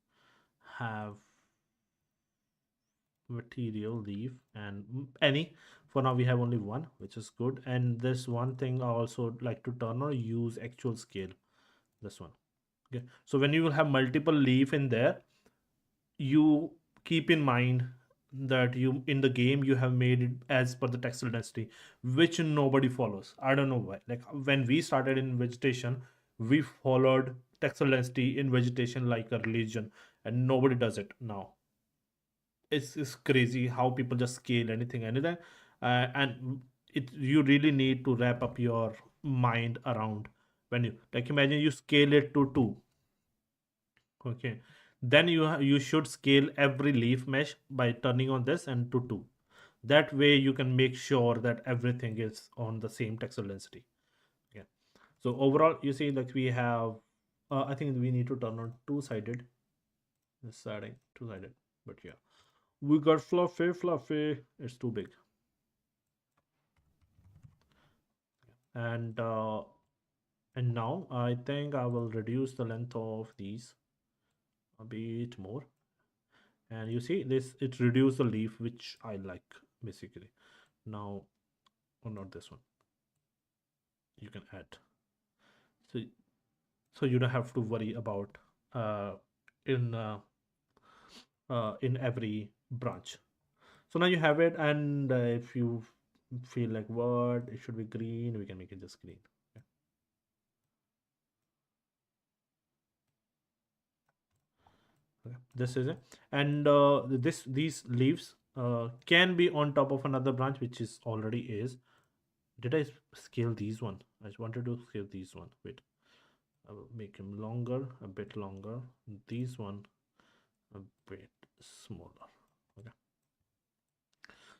have material leaf and any. For now, we have only one, which is good. And this one thing I also like to turn on, use actual scale. This one. Okay, so when you will have multiple leaf in there, you keep in mind that you in the game you have made it as per the textile density, which nobody follows. I don't know why. Like when we started in vegetation, we followed textile density in vegetation like a religion, and nobody does it now. It's crazy how people just scale anything, and it you really need to wrap up your mind around when you like imagine you scale it to 2. Okay, then you should scale every leaf mesh by turning on this and to 2. That way you can make sure that everything is on the same textile density. Yeah. So overall, you see like we have, I think we need to turn on two-sided. This siding two-sided, but yeah, we got fluffy. It's too big, and and now I think I will reduce the length of these a bit more. And you see this, it reduced the leaf, which I like basically. Now, or not this one, you can add. So so you don't have to worry about uh in uh, in every branch. So now you have it, and if you feel like what it should be green, we can make it just green. Okay. Okay. This is it, and this these leaves can be on top of another branch, which is already is. Did I scale these one? I just wanted to scale these one. Wait, I will make him longer, a bit longer. These one a bit smaller. Okay,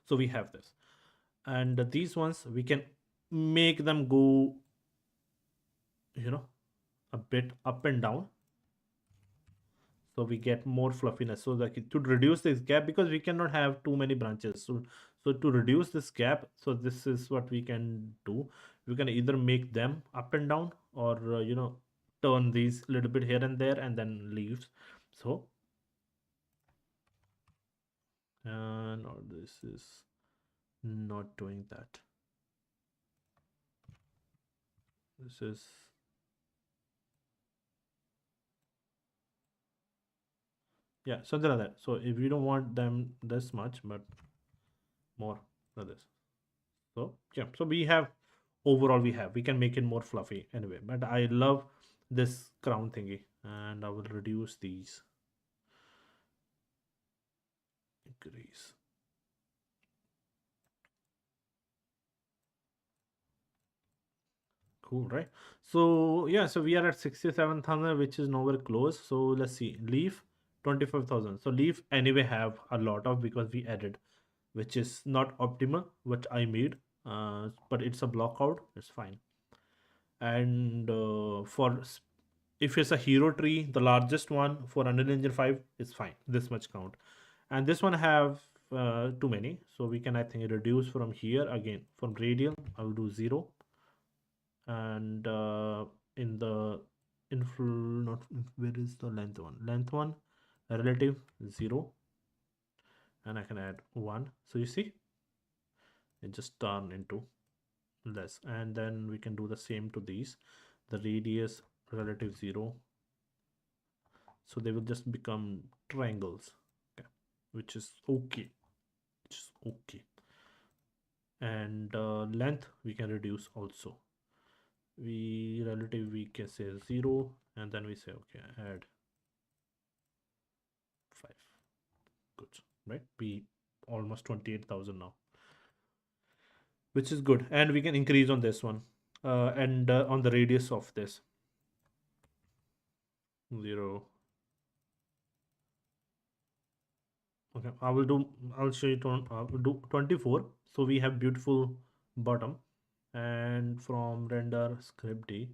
so we have this, and these ones we can make them go, you know, a bit up and down, so we get more fluffiness. So like to reduce this gap, because we cannot have too many branches. So to reduce this gap, so this is what we can do. We can either make them up and down, or turn these a little bit here and there, and then leaves. So no, this is not doing that. This is Yeah, something like that. So if you don't want them this much, but more than this. So yeah, so we have, overall we can make it more fluffy anyway. But I love this crown thingy, and I will reduce these, increase. Cool, right? So yeah, so we are at 67,000, which is nowhere close. So let's see, leaf 25,000. So leaf anyway have a lot of, because we added, which is not optimal, what I made. But it's a block out, it's fine. And if it's a hero tree, the largest one for Unreal Engine 5 is fine. This much count. And this one have too many. So we can, I think, reduce from here again. From radial, I will do 0. And in the not, where is the length one? Length one, relative 0. And I can add 1. So you see, it just turn into less. And then we can do the same to these. The radius relative 0, so they will just become triangles. Okay, which is okay, which is okay. And length we can reduce also. We relative, we can say 0, and then we say okay, add 5. Good, right? We almost 28,000 now, which is good. And we can increase on this one, and on the radius of this 0. Okay, I'll show you do 24. So we have beautiful bottom. And from render script D,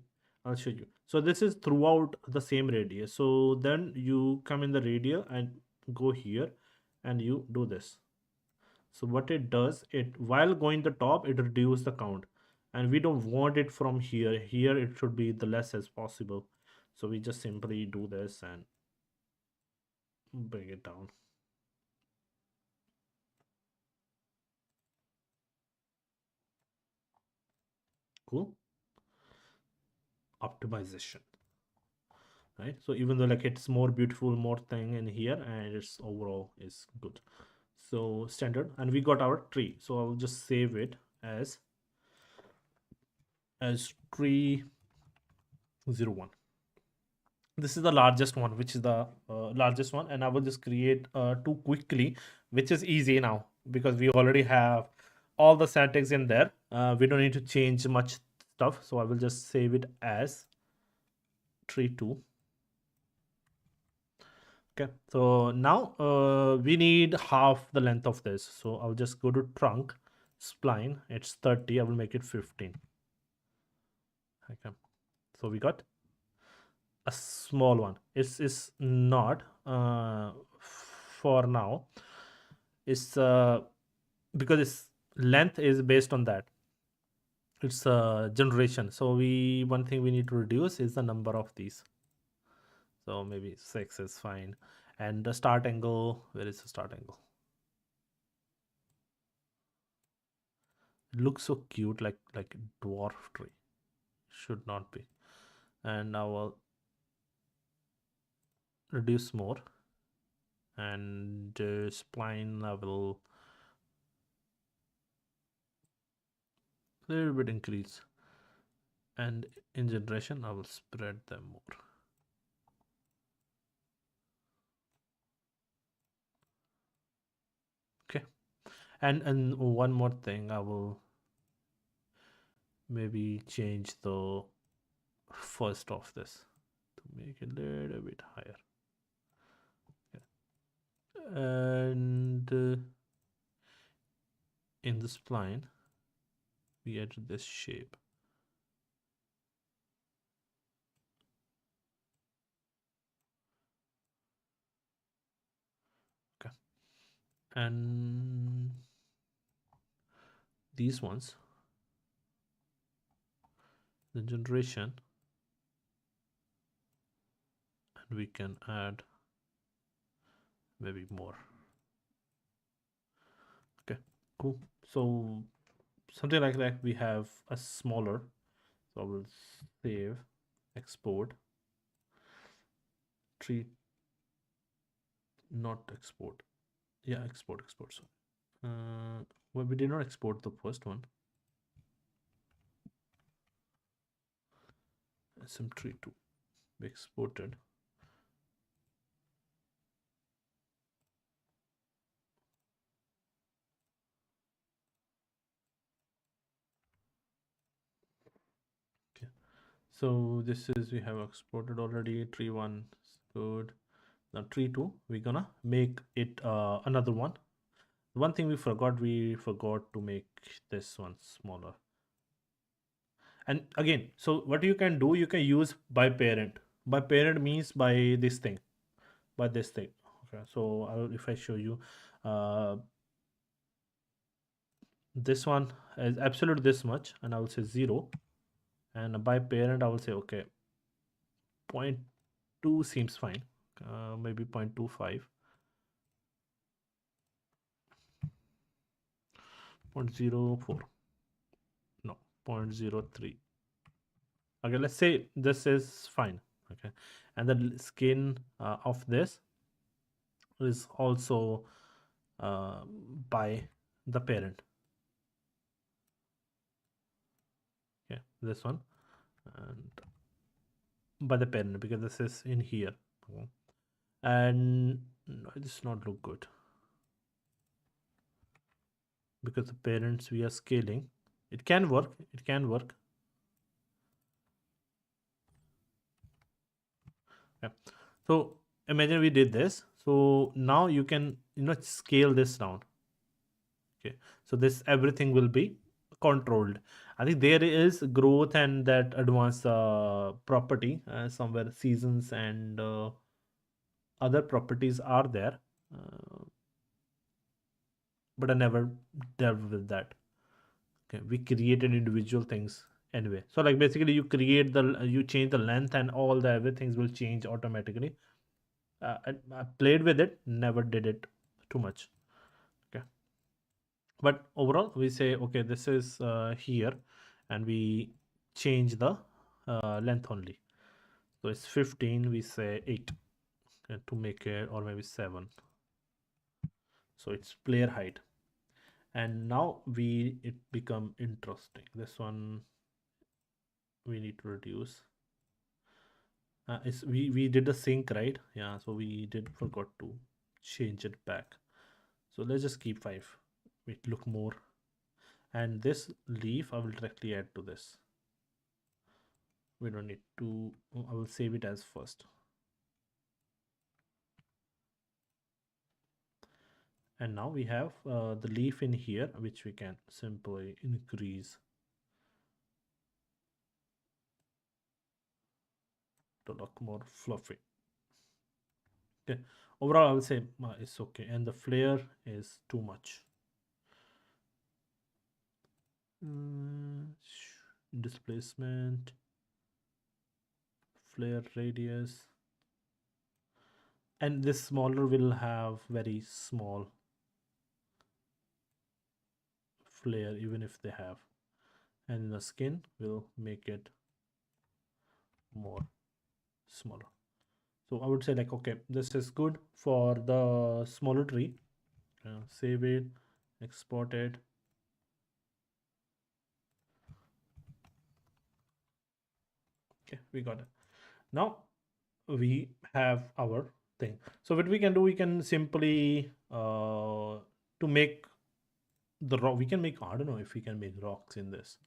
I'll show you. So this is throughout the same radius. So then you come in the radial and go here, and you do this. So what it does, it while going the top, it reduces the count. And we don't want it from here. Here it should be the less as possible. So we just simply do this and bring it down. Cool. Optimization, right? So even though like it's more beautiful, more thing in here, and it's overall is good. So standard, and we got our tree. So I'll just save it as tree 01. This is the largest one, which is the largest one. And I will just create two quickly, which is easy now because we already have all the settings in there. We don't need to change much stuff. So I will just save it as tree 2. Okay, so now we need half the length of this. So I'll just go to trunk, spline, it's 30, I will make it 15. Okay, so we got a small one. It's not for now. It's because its length is based on that. It's generation. So one thing we need to reduce is the number of these. So maybe 6 is fine. And the start angle, where is the start angle? It looks so cute, like dwarf tree. Should not be. And now I'll reduce more. And spline level a little bit increase. And in generation, I will spread them more. Okay. And one more thing, I will maybe change the first of this to make it a little bit higher. Yeah. And in the spline, we add this shape. Okay. And these ones, the generation, and we can add maybe more. Okay, cool. So something like that, we have a smaller. So I will save, export, tree not export. Yeah, export. Sorry. Well, we did not export the first one. SM3 2. We exported. Okay. So this is we have exported already. Tree 1 is good. Now tree 2, we're gonna make it another one. One thing we forgot to make this one smaller. And again, so what you can do, you can use by parent. By parent means by this thing, by this thing. Okay, so if I show you, uh, this one is absolute this much, and I will say 0. And by parent, I will say okay, 0.2 seems fine. Maybe 0.25, 0.04, no, 0.03. Okay, let's say this is fine. Okay, and the skin of this is also uh, by the parent. Okay, this one, and by the parent because this is in here. Okay. And no, it does not look good because the parents we are scaling. It can work. It can work. Yeah. So imagine we did this. So now you can scale this down. Okay. So this everything will be controlled. I think there is growth and that advanced property somewhere seasons and other properties are there, but I never dealt with that. Okay, we created individual things anyway. So like basically you create you change the length and all the everything will change automatically. I played with it, never did it too much. Okay, but overall we say okay this is here, and we change the length only. So it's 15. We say 8 to make it, or maybe 7. So it's player height, and now we it become interesting. This one we need to reduce. Is we did the sync, right? Yeah, so we did forgot to change it back. So let's just keep 5. It look more. And this leaf I will directly add to this. We don't need to. I will save it as first. And now we have the leaf in here, which we can simply increase to look more fluffy. Okay, overall I will say it's okay, and the flare is too much. Displacement, flare radius, and this smaller will have very small flare even if they have, and the skin will make it more smaller. So I would say like okay, this is good for the smaller tree. Save it, export it. Okay, we got it. Now we have our thing. So what we can do, we can simply to make the rock, we can make, I don't know if we can make rocks in this,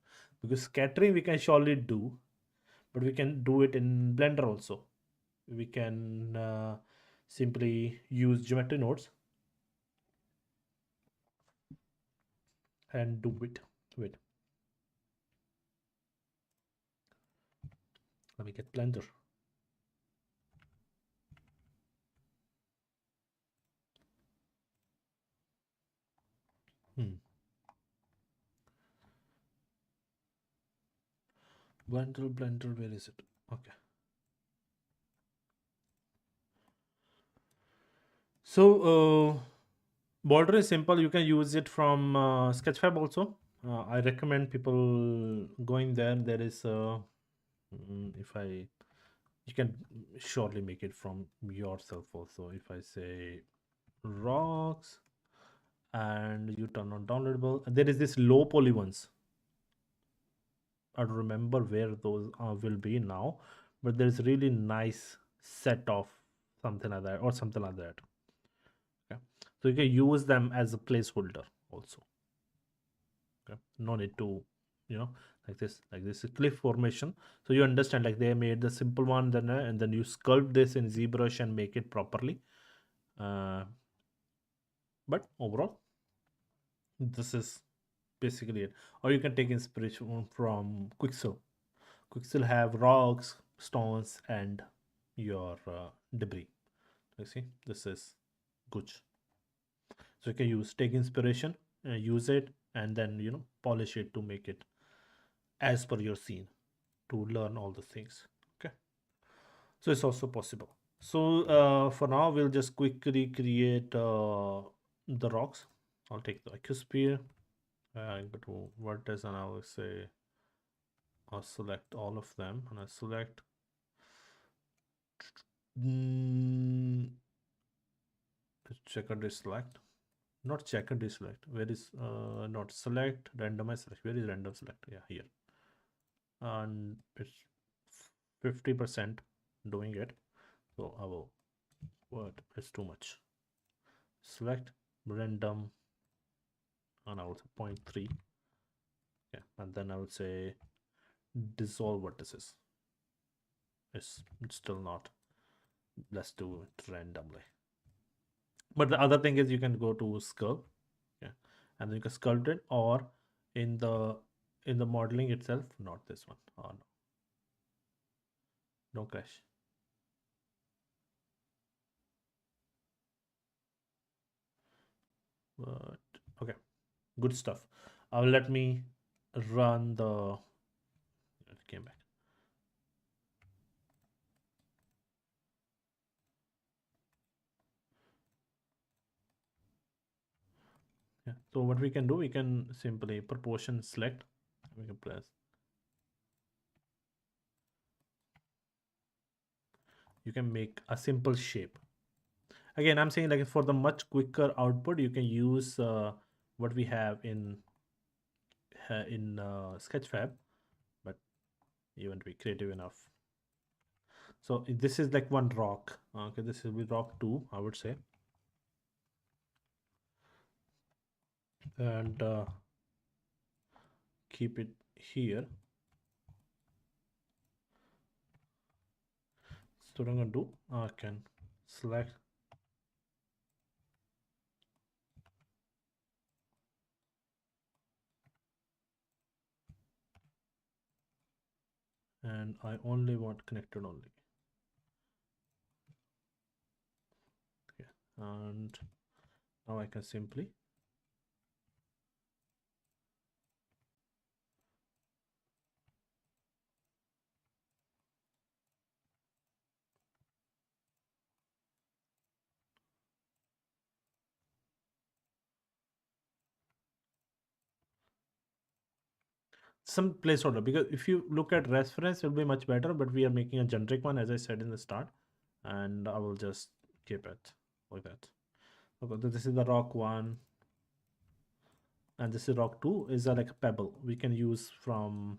because scattering we can surely do, but we can do it in Blender also. We can simply use geometry nodes and do it. Wait, let me get Blender. hmm. Blender, where is it? Okay, so border is simple. You can use it from Sketchfab also. I recommend people going there. There is if I, you can surely make it from yourself also. If I say rocks, and you turn on downloadable. And there is this low poly ones. I don't remember where those will be now, but there's really nice set of something like that or something like that. Okay, so you can use them as a placeholder also. Okay, no need to, you know, like this is cliff formation. So you understand, like they made the simple one, then and then you sculpt this in ZBrush and make it properly. Uh, but overall, this is basically it. Or you can take inspiration from Quixel. Quixel have rocks, stones, and your debris. You see, this is good. So you can take inspiration, use it, and then polish it to make it as per your scene to learn all the things. Okay, so it's also possible. So for now, we'll just quickly create the rocks. I'll take the icosphere. I go to vertex and I will say I'll select all of them and I select mm, checker select, not checker select. Where is not select randomize select? Where is random select? Yeah, here, and it's 50% doing it. So I will, what, it's too much. Select random and I will say 0.3. Yeah, and then I would say dissolve vertices. It's still not. Let's do it randomly. But the other thing is you can go to sculpt, yeah, and then you can sculpt it, or in the modeling itself, not this one. Oh no, no crash. But okay, good stuff. Let me run the. It came back. Yeah. So what we can do, we can simply proportion select. We can press. You can make a simple shape. Again, I'm saying, like, for the much quicker output, you can use what we have in Sketchfab, but you want to be creative enough. So this is like one rock. Okay, this will be rock 2, I would say, and keep it here. So what I'm gonna do, I can select and I only want connected only. Okay, and now I can simply some placeholder, because if you look at reference, it'll be much better, but we are making a generic one, as I said in the start, and I will just keep it like that. Okay, so this is the rock 1, and this is rock 2 is like a pebble we can use from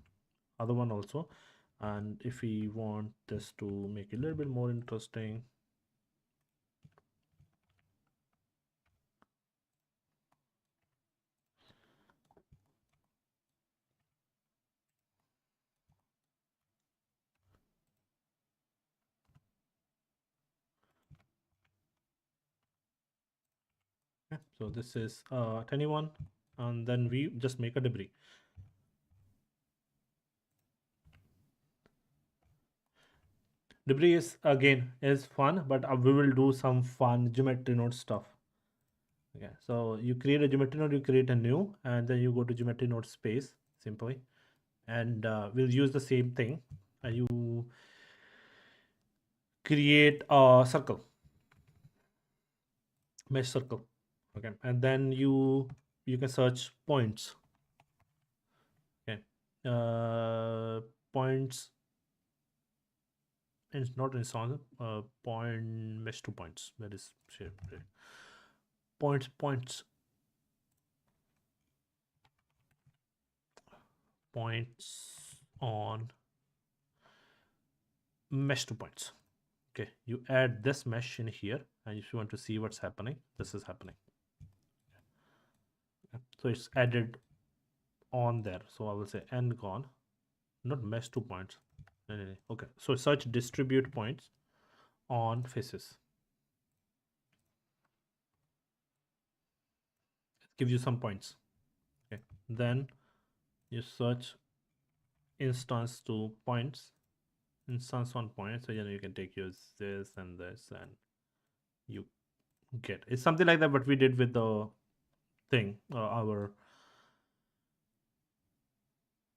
other one also. And if we want this to make it a little bit more interesting, okay, so this is tiny one, and then we just make a debris. Debris is again is fun, but we will do some fun geometry node stuff. Okay, so you create a geometry node, you create a new, and then you go to geometry node space simply, and we'll use the same thing. You create a circle, mesh circle. Okay, and then you can search points. Okay, points. It's not in song. Point mesh 2 points. That is shape. points on mesh to points. Okay, you add this mesh in here, and if you want to see what's happening, this is happening. Okay. So it's added on there. So I will say end gone, not mesh to points. No. Okay, so search distribute points on faces. It gives you some points. Okay, then you search instance to points, instance on points. So you can take use this and this, and you get it's something like that. What we did with the thing, our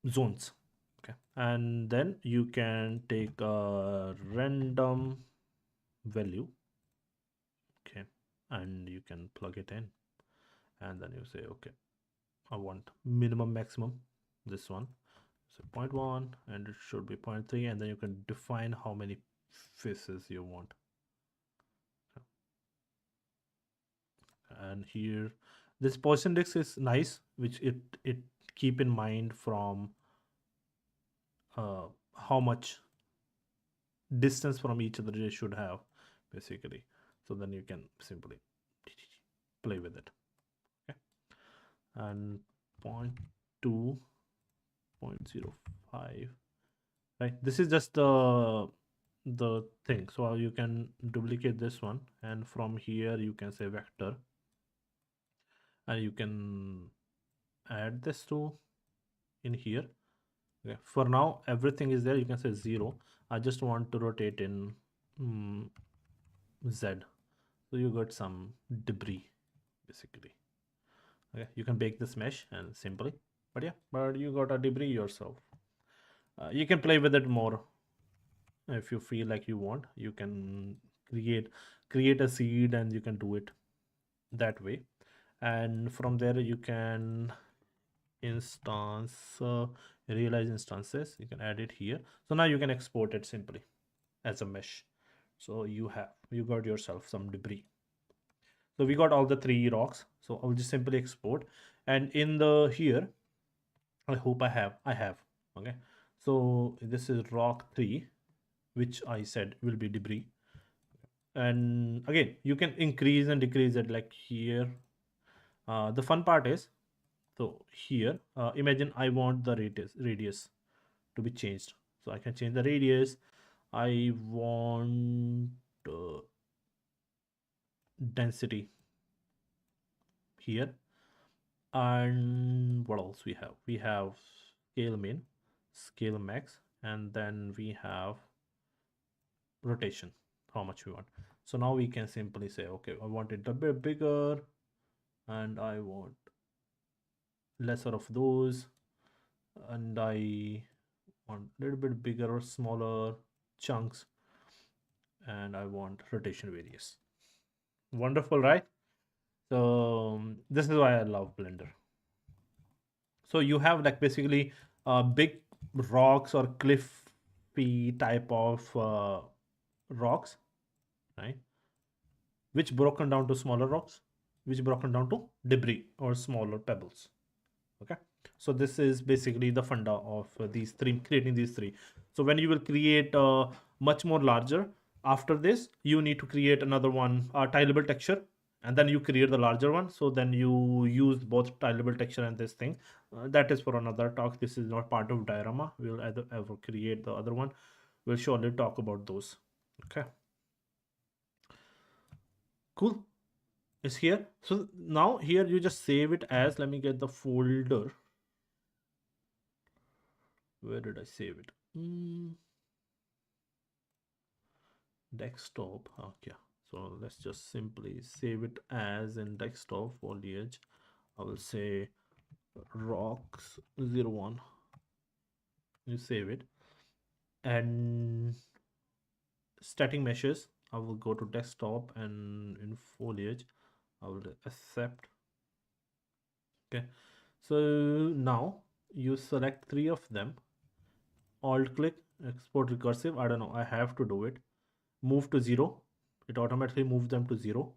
zones. Okay, and then you can take a random value. Okay, and you can plug it in, and then you say, okay, I want minimum maximum, this one. So 0.1, and it should be 0.3, and then you can define how many faces you want. And here this percentage is nice, which it keep in mind from how much distance from each other they should have, basically. So then you can simply play with it. Okay, and 0.2, 0.05, right? This is just the thing. So you can duplicate this one, and from here you can say vector, and you can add this to in here. Okay, for now everything is there. You can say 0. I just want to rotate in Z, so you got some debris, basically. Okay, you can bake this mesh and simply, but yeah, but you got a debris yourself. You can play with it more if you feel like you want. You can create a seed, and you can do it that way. And from there you can instance realize instances. You can add it here. So now you can export it simply as a mesh. So you got yourself some debris. So we got all the 3 rocks. So I'll just simply export, and in the here, I hope I have. Okay, so this is rock 3, which I said will be debris. And again, you can increase and decrease it, like here. The fun part is, so here, imagine I want the radius to be changed. So I can change the radius. I want density here. And what else we have? We have scale min, scale max, and then we have rotation, how much we want. So now we can simply say, okay, I want it a bit bigger, and I want lesser of those, and I want a little bit bigger or smaller chunks, and I want rotation radius. Wonderful, right? So this is why I love Blender. So you have like basically big rocks or cliffy type of rocks, right? Which broken down to smaller rocks, which broken down to debris or smaller pebbles. Okay, so this is basically the funda of these three, creating these 3. So when you will create much more larger, after this you need to create another one, tileable texture, and then you create the larger one. So then you use both tileable texture and this thing. That is for another talk. This is not part of diorama. We'll ever create the other one. We'll surely talk about those. Okay, cool. Is here. So now here you just save it as, let me get the folder. Where did I save it? Desktop. Okay, so let's just simply save it as in desktop foliage. I will say rocks 01. You save it, and static meshes, I will go to desktop, and in foliage I will accept. Okay, so now you select 3 of them, alt click, export recursive. I don't know, I have to do it. Move to 0. It automatically moves them to 0.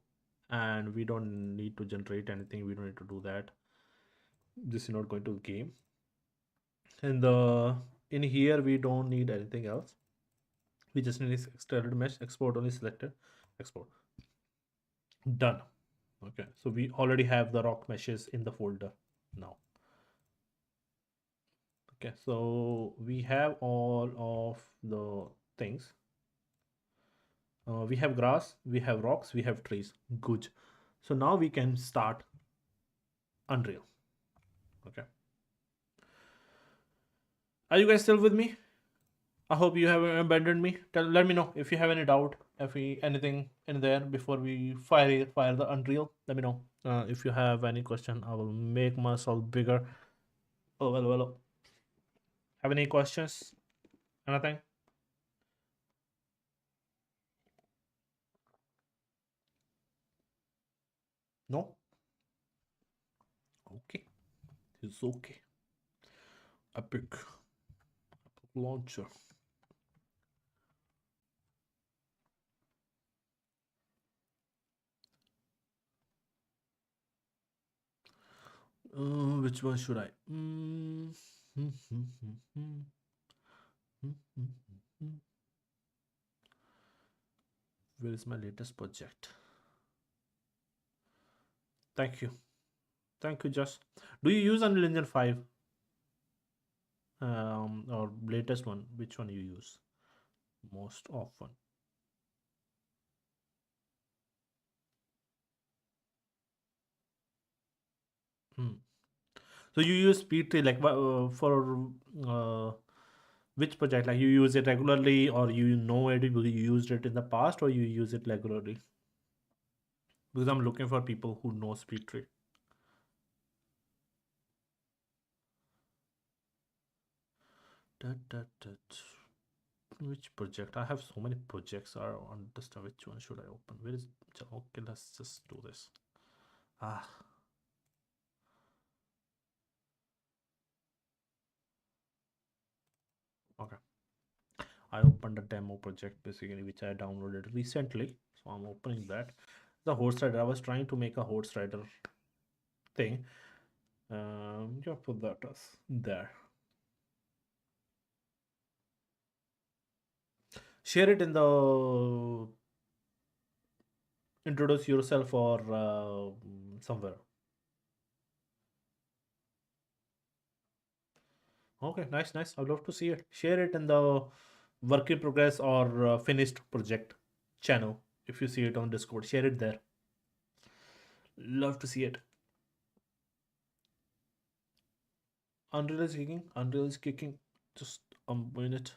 and we don't need to generate anything. We don't need to do that. This is not going to game. And the in here we don't need anything else. We just need this extended mesh. Export only selected. Export. Done. Okay, so we already have the rock meshes in the folder now. Okay, so we have all of the things. We have grass, we have rocks, we have trees. Good. So now we can start Unreal. Okay. Are you guys still with me? I hope you haven't abandoned me. Let me know if you have any doubt, if we anything in there before we fire the Unreal. Let me know. If you have any question, I will make myself bigger. Oh well. Have any questions? Anything? No. Okay. It's okay. Epic launcher. Which one should I? Where is my latest project? Thank you. Thank you, Just. Do you use Unreal Engine 5? Or latest one? Which one you use most often? Hmm. So you use Speedtree like for which project? Like you use it regularly, or you know it? You used it in the past, or you use it regularly? Because I'm looking for people who know Speedtree. That. Which project? I have so many projects. I don't understand which one should I open. Where is? Okay, let's just do this. Ah, okay. I opened a demo project basically, which I downloaded recently. So I'm opening that. The horse rider. I was trying to make a horse rider thing. Yeah, put that as there. Share it in the introduce yourself or somewhere. Okay, nice. I'd love to see it. Share it in the work in progress or finished project channel. If you see it on Discord, share it there. Love to see it. Unreal is kicking. Unreal is kicking. Just a minute.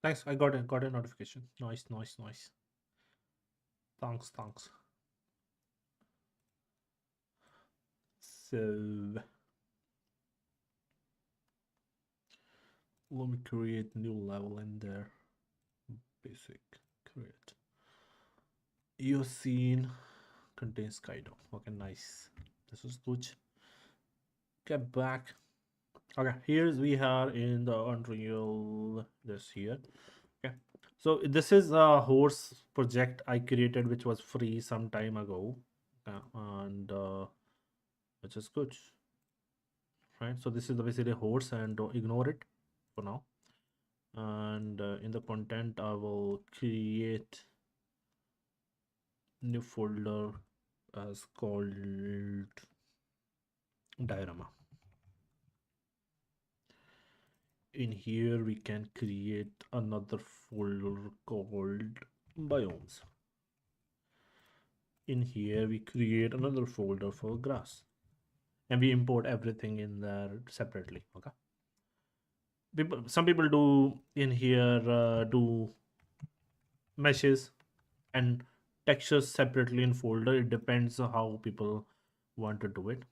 Thanks. I got a notification. Nice. Thanks. So let me create new level in there. Basic create. Your scene contains Kaido. Okay, nice. This is good. Get back. Okay, here's we are in the Unreal. This here. Okay, so this is a horse project I created, which was free some time ago, and which is good, right? So this is the basically horse, and ignore it for now. And in the content, I will create new folder as called diorama. In here we can create another folder called biomes. In here we create another folder for grass, and we import everything in there separately. Okay, some people do in here do meshes and textures separately in folder. It depends on how people want to do it.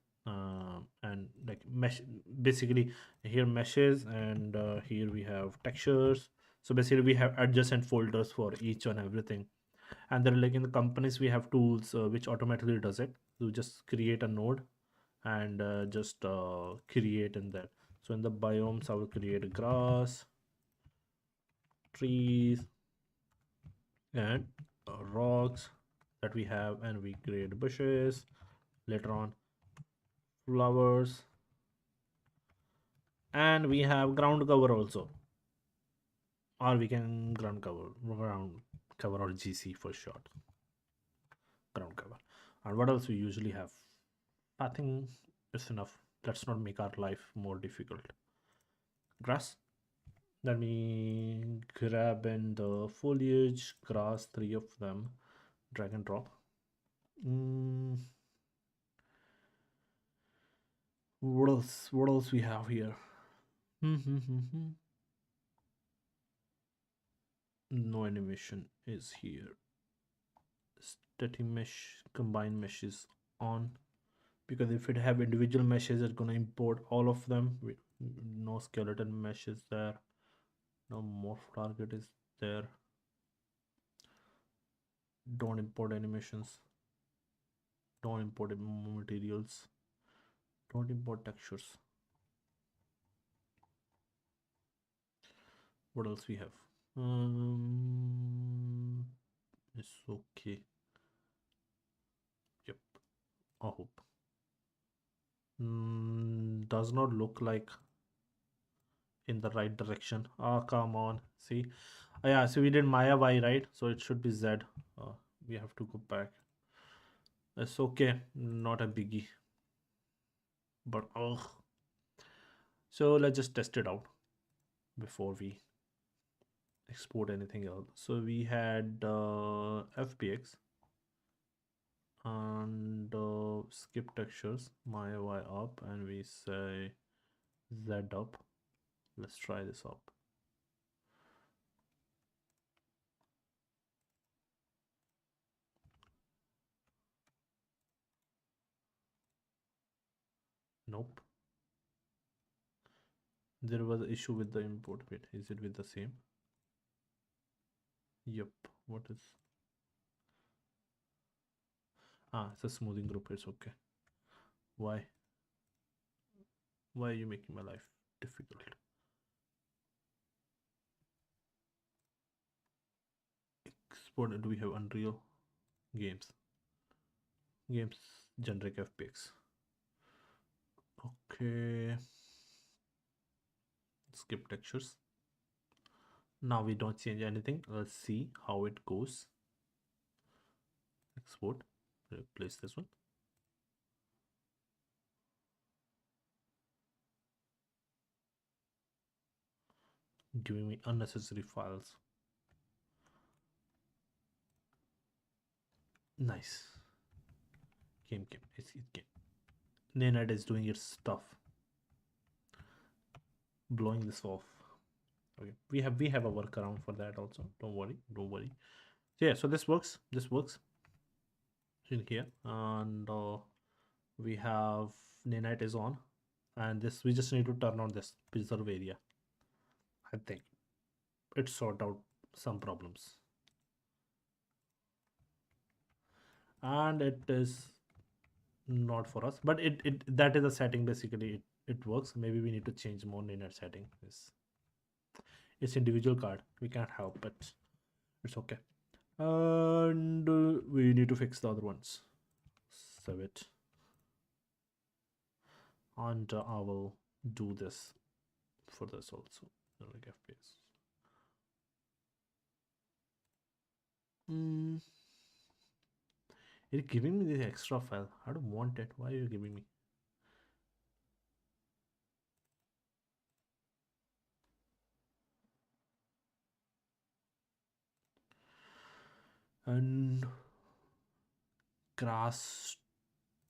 and like mesh. Basically, here meshes, and here we have textures. So basically, we have adjacent folders for each and everything. And then like in the companies, we have tools which automatically does it. You just create a node and just create in that. So in the biomes, I will create grass, trees, and rocks that we have, and we create bushes. Later on, flowers, and we have ground cover also, or we can ground cover, or GC for short, ground cover. And what else we usually have? I think it's enough. Let's not make our life more difficult. Grass. Let me grab in the foliage, grass, three of them, drag and drop. Mm, what else? What else we have here? No animation is here. Static mesh, combine mesh is on, because if it have individual meshes, it's gonna import all of them. No skeleton mesh is there. No morph target is there. Don't import animations. Don't import materials. Don't import textures. What else we have? It's okay. Yep. I hope. Does not look like in the right direction. Ah, come on. See? Yeah, so we did Maya Y, right? So it should be Z. We have to go back. It's okay. Not a biggie. But, ugh. So let's just test it out before we export anything else. So we had FBX and skip textures, Maya Y up, and we say Z up. Let's try this up. Nope. There was an issue with the import. Wait, is it with the same? Yep. What is? Ah, it's a smoothing group. It's okay. Why? Why are you making my life difficult? Export. Do we have Unreal games? Games generic FPX. Okay. Skip textures. Now we don't change anything. Let's see how it goes. Export. Replace this one. Giving me unnecessary files. Nice. Game. It's game. Nanite is doing its stuff. Blowing this off. Okay. We have a workaround for that also. Don't worry. Don't worry. So yeah, so this works. This works in here. And we have Nanite is on. And this we just need to turn on this preserve area. I think it sort out some problems. And it is not for us, but it that is a setting. Basically it works. Maybe we need to change more in our setting. It's individual card, we can't help it. It's okay. And we need to fix the other ones. Save it. And I will do this for this also, like FPS. It's giving me the extra file. I don't want it. Why are you giving me? And grass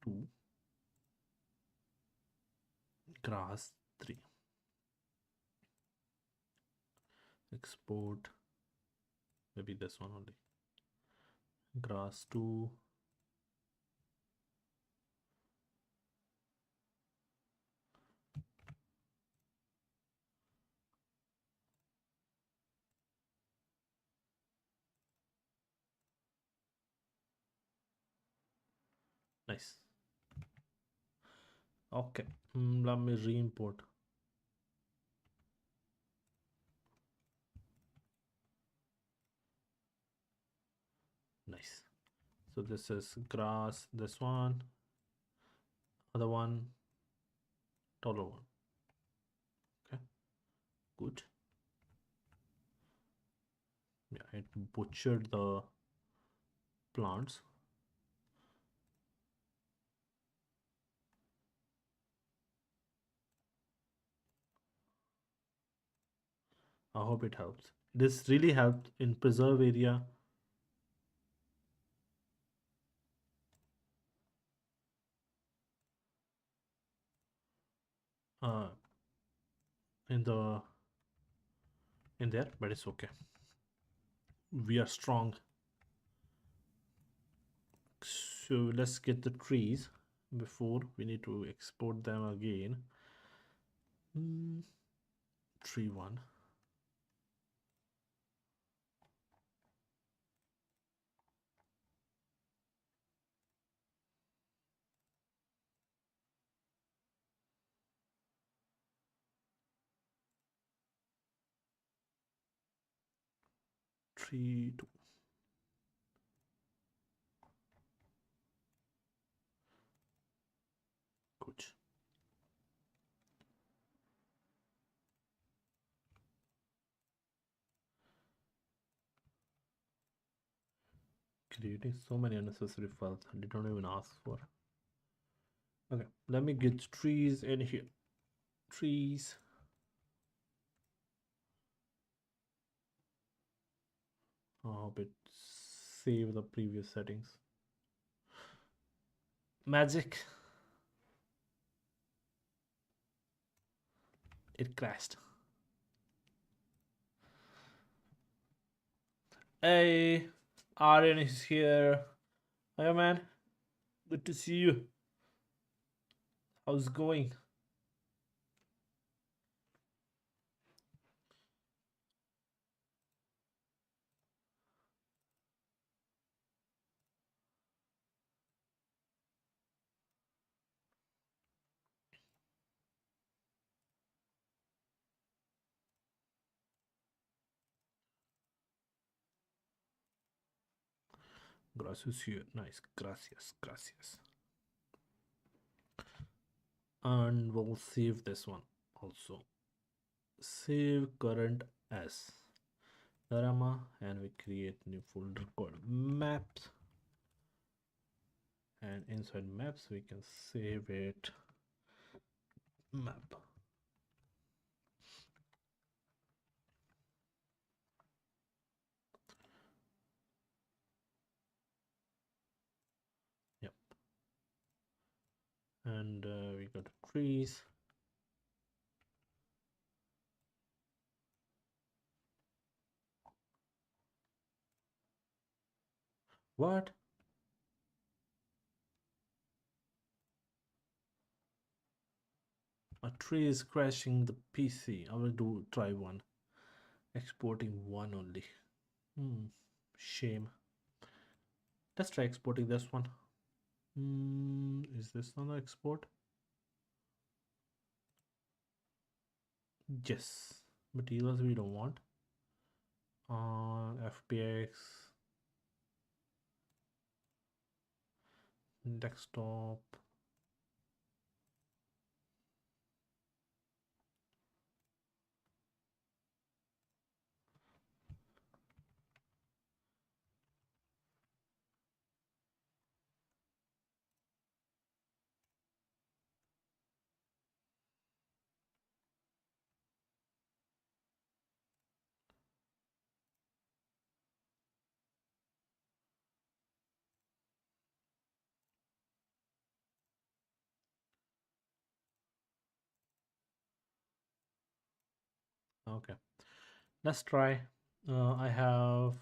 2, grass 3. Export. Maybe this one only. Grass 2. Nice. Okay. Let me re-import. Nice. So this is grass, this one, other one, taller one. Okay, good. Yeah, it butchered the plants. I hope it helps. This really helped in preserve area. Uh, in the in there, but it's okay. We are strong. So let's get the trees before we need to export them again. Hmm, tree one. Tree two. Good. Creating so many unnecessary files I did not even ask for. Okay, let me get trees in here. Trees. I hope it save the previous settings. Magic. It crashed. Hey, Aryan is here. Hi, man. Good to see you. How's it going? Gracias here. Nice. Gracias. Gracias. And we'll save this one also. Save current as Diorama, and we create new folder called maps. And inside maps we can save it map. Yep. And we got trees. What? A tree is crashing the PC. I will do try one. Exporting one only. Shame. Let's try exporting this one. Is this not export? Yes. Materials we don't want. FPX. Desktop. Okay. Let's try. I have.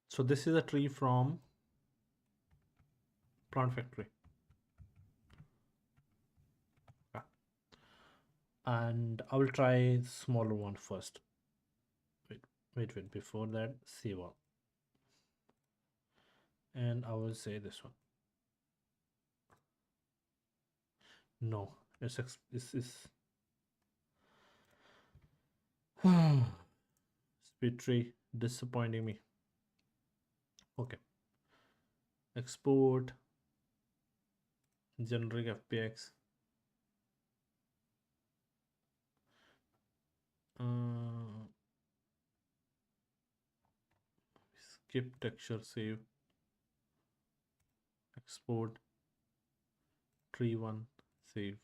So this is a tree from Plant Factory. and I will try smaller one first. Wait, wait. Before that, save all, and I will say this one. No, it's Speedtree disappointing me. Okay, export generic FPX. Uh, skip texture save export tree one save.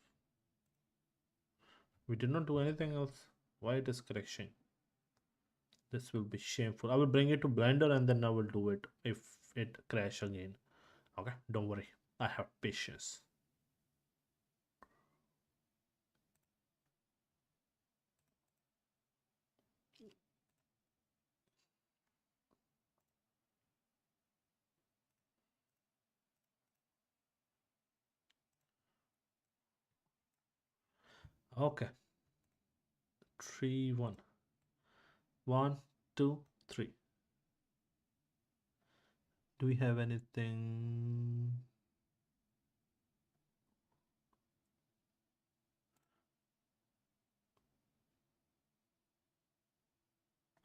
We did not do anything else. Why it is correction? This will be shameful. I will bring it to Blender and then I will do it if it crash again. Okay, don't worry. I have patience. Okay, three, one, one, two, three. Do we have anything?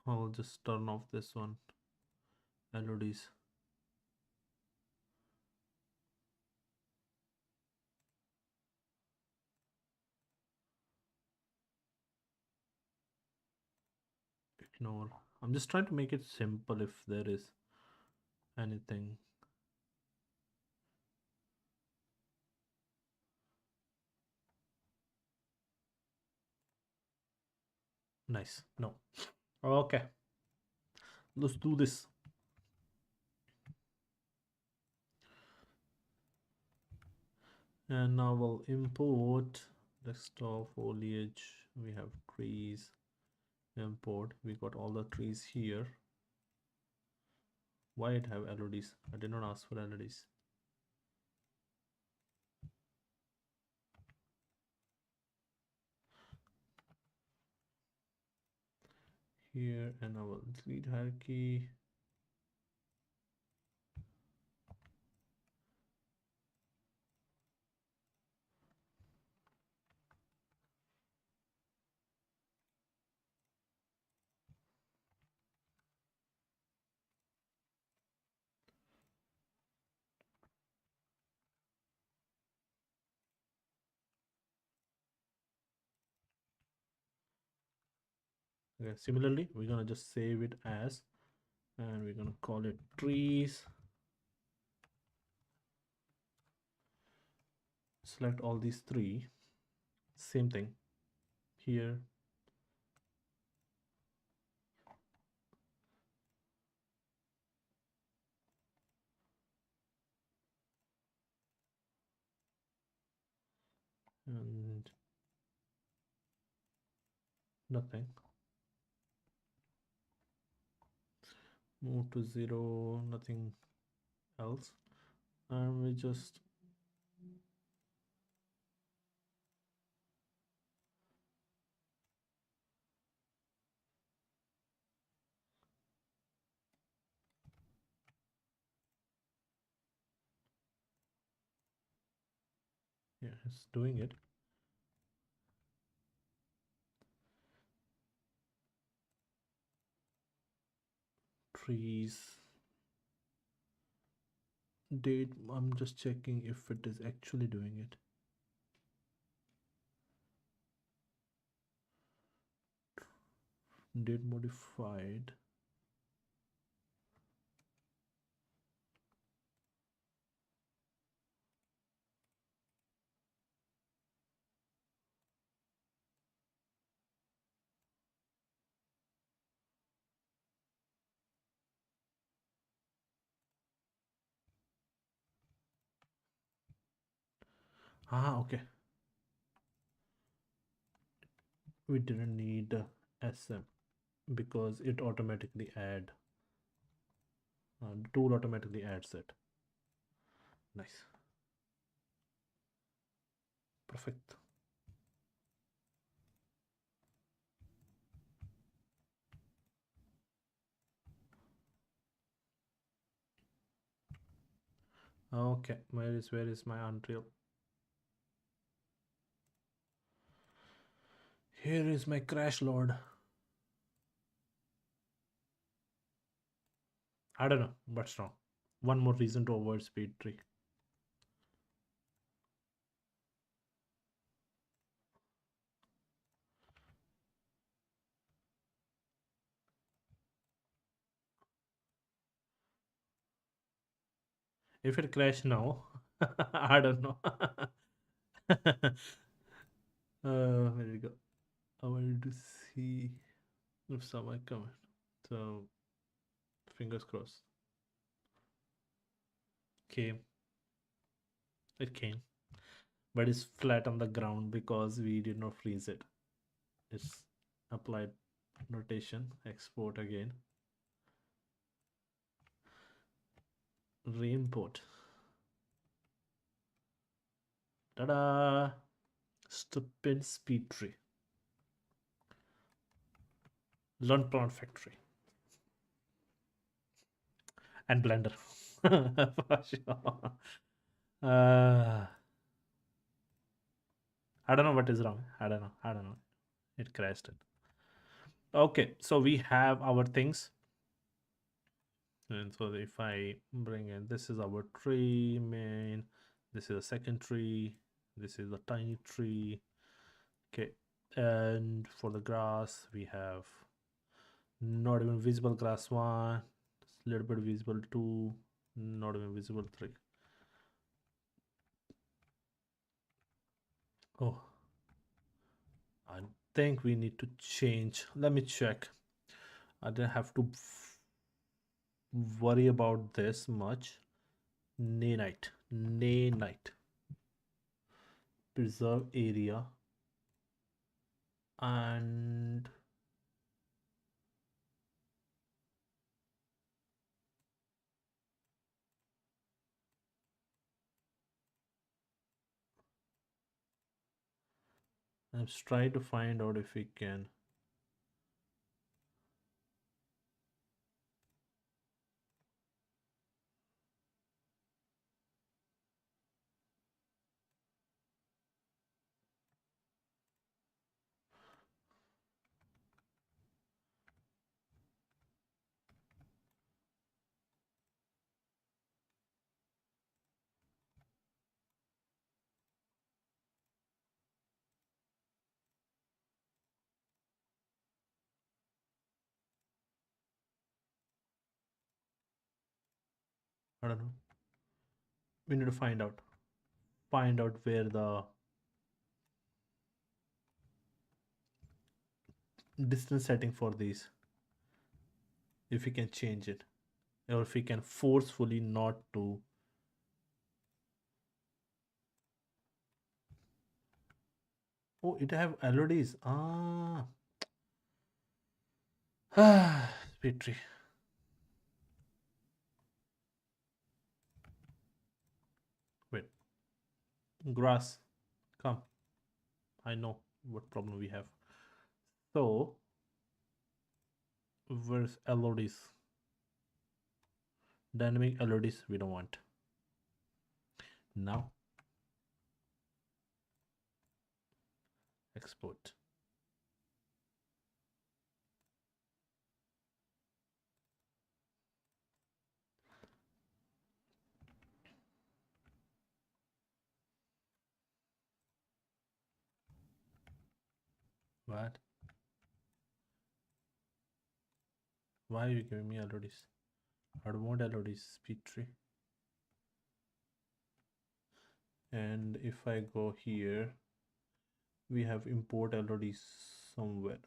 I'll just turn off this one. LODs. Ignore. I'm just trying to make it simple if there is anything. Nice. No. Okay. Let's do this. And now we'll import desktop foliage. We have trees. Import. We got all the trees here. Why it have LODs? I did not ask for LODs. Here and our lead hierarchy. Okay, similarly, we're gonna just save it as, and we're gonna call it trees. Select all these three. Same thing here. And nothing. Move to 0, nothing else. And we just yeah, it's doing it. Trees date. I'm just checking if it is actually doing it. Date modified. Okay. We didn't need SM because it automatically add. The tool automatically adds it. Nice. Perfect. Okay, where is my Unreal? Here is my Crash Lord. I don't know what's wrong. One more reason to avoid Speedtree. If it crash now, I don't know. There we go. I wanted to see if someone comment. So fingers crossed. Came. It came. But it's flat on the ground because we did not freeze it. It's applied notation. Export again. Reimport. Ta-da! Stupid speed tree. Learn plant factory. And blender. For sure. Uh, I don't know what is wrong. I don't know. I don't know. It crashed it. Okay, so we have our things. And so if I bring in, this is our tree main. This is a second tree. This is a tiny tree. Okay. And for the grass, we have not even visible grass one, little bit visible two, not even visible three. Oh, I think we need to change. Let me check. I don't have to worry about this much. Nanite, nanite, preserve area, and I'm just trying to find out if we can. I don't know. We need to find out. Find out where the distance setting for these. If we can change it, or if we can forcefully not to. Oh, it have LODs. Ah, Speedtree. Wait, grass. Come. I know what problem we have. So, where's LODs? Dynamic LODs we don't want. Now, export. What? Why are you giving me LODs? I don't want LODs. Speedtree. And if I go here, we have import LODs somewhere.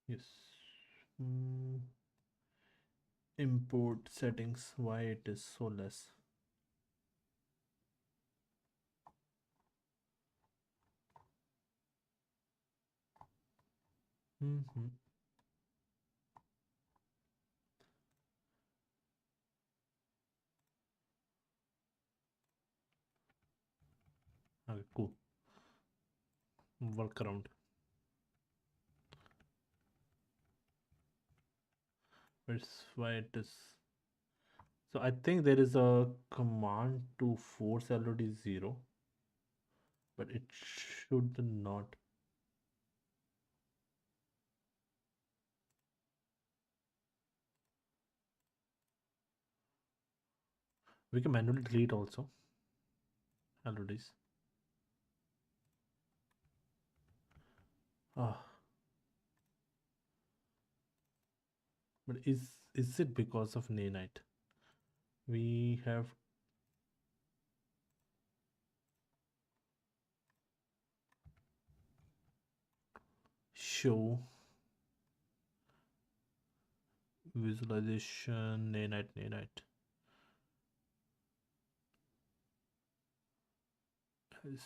Yes. Mm, import settings. Why it is so less? Mm-hmm. Okay, cool. Workaround. That's why it is. So I think there is a command to force LOD 0, but it should not. We can manually delete also LODs. Ah, but is it because of nanite? We have show visualization nanite. Is-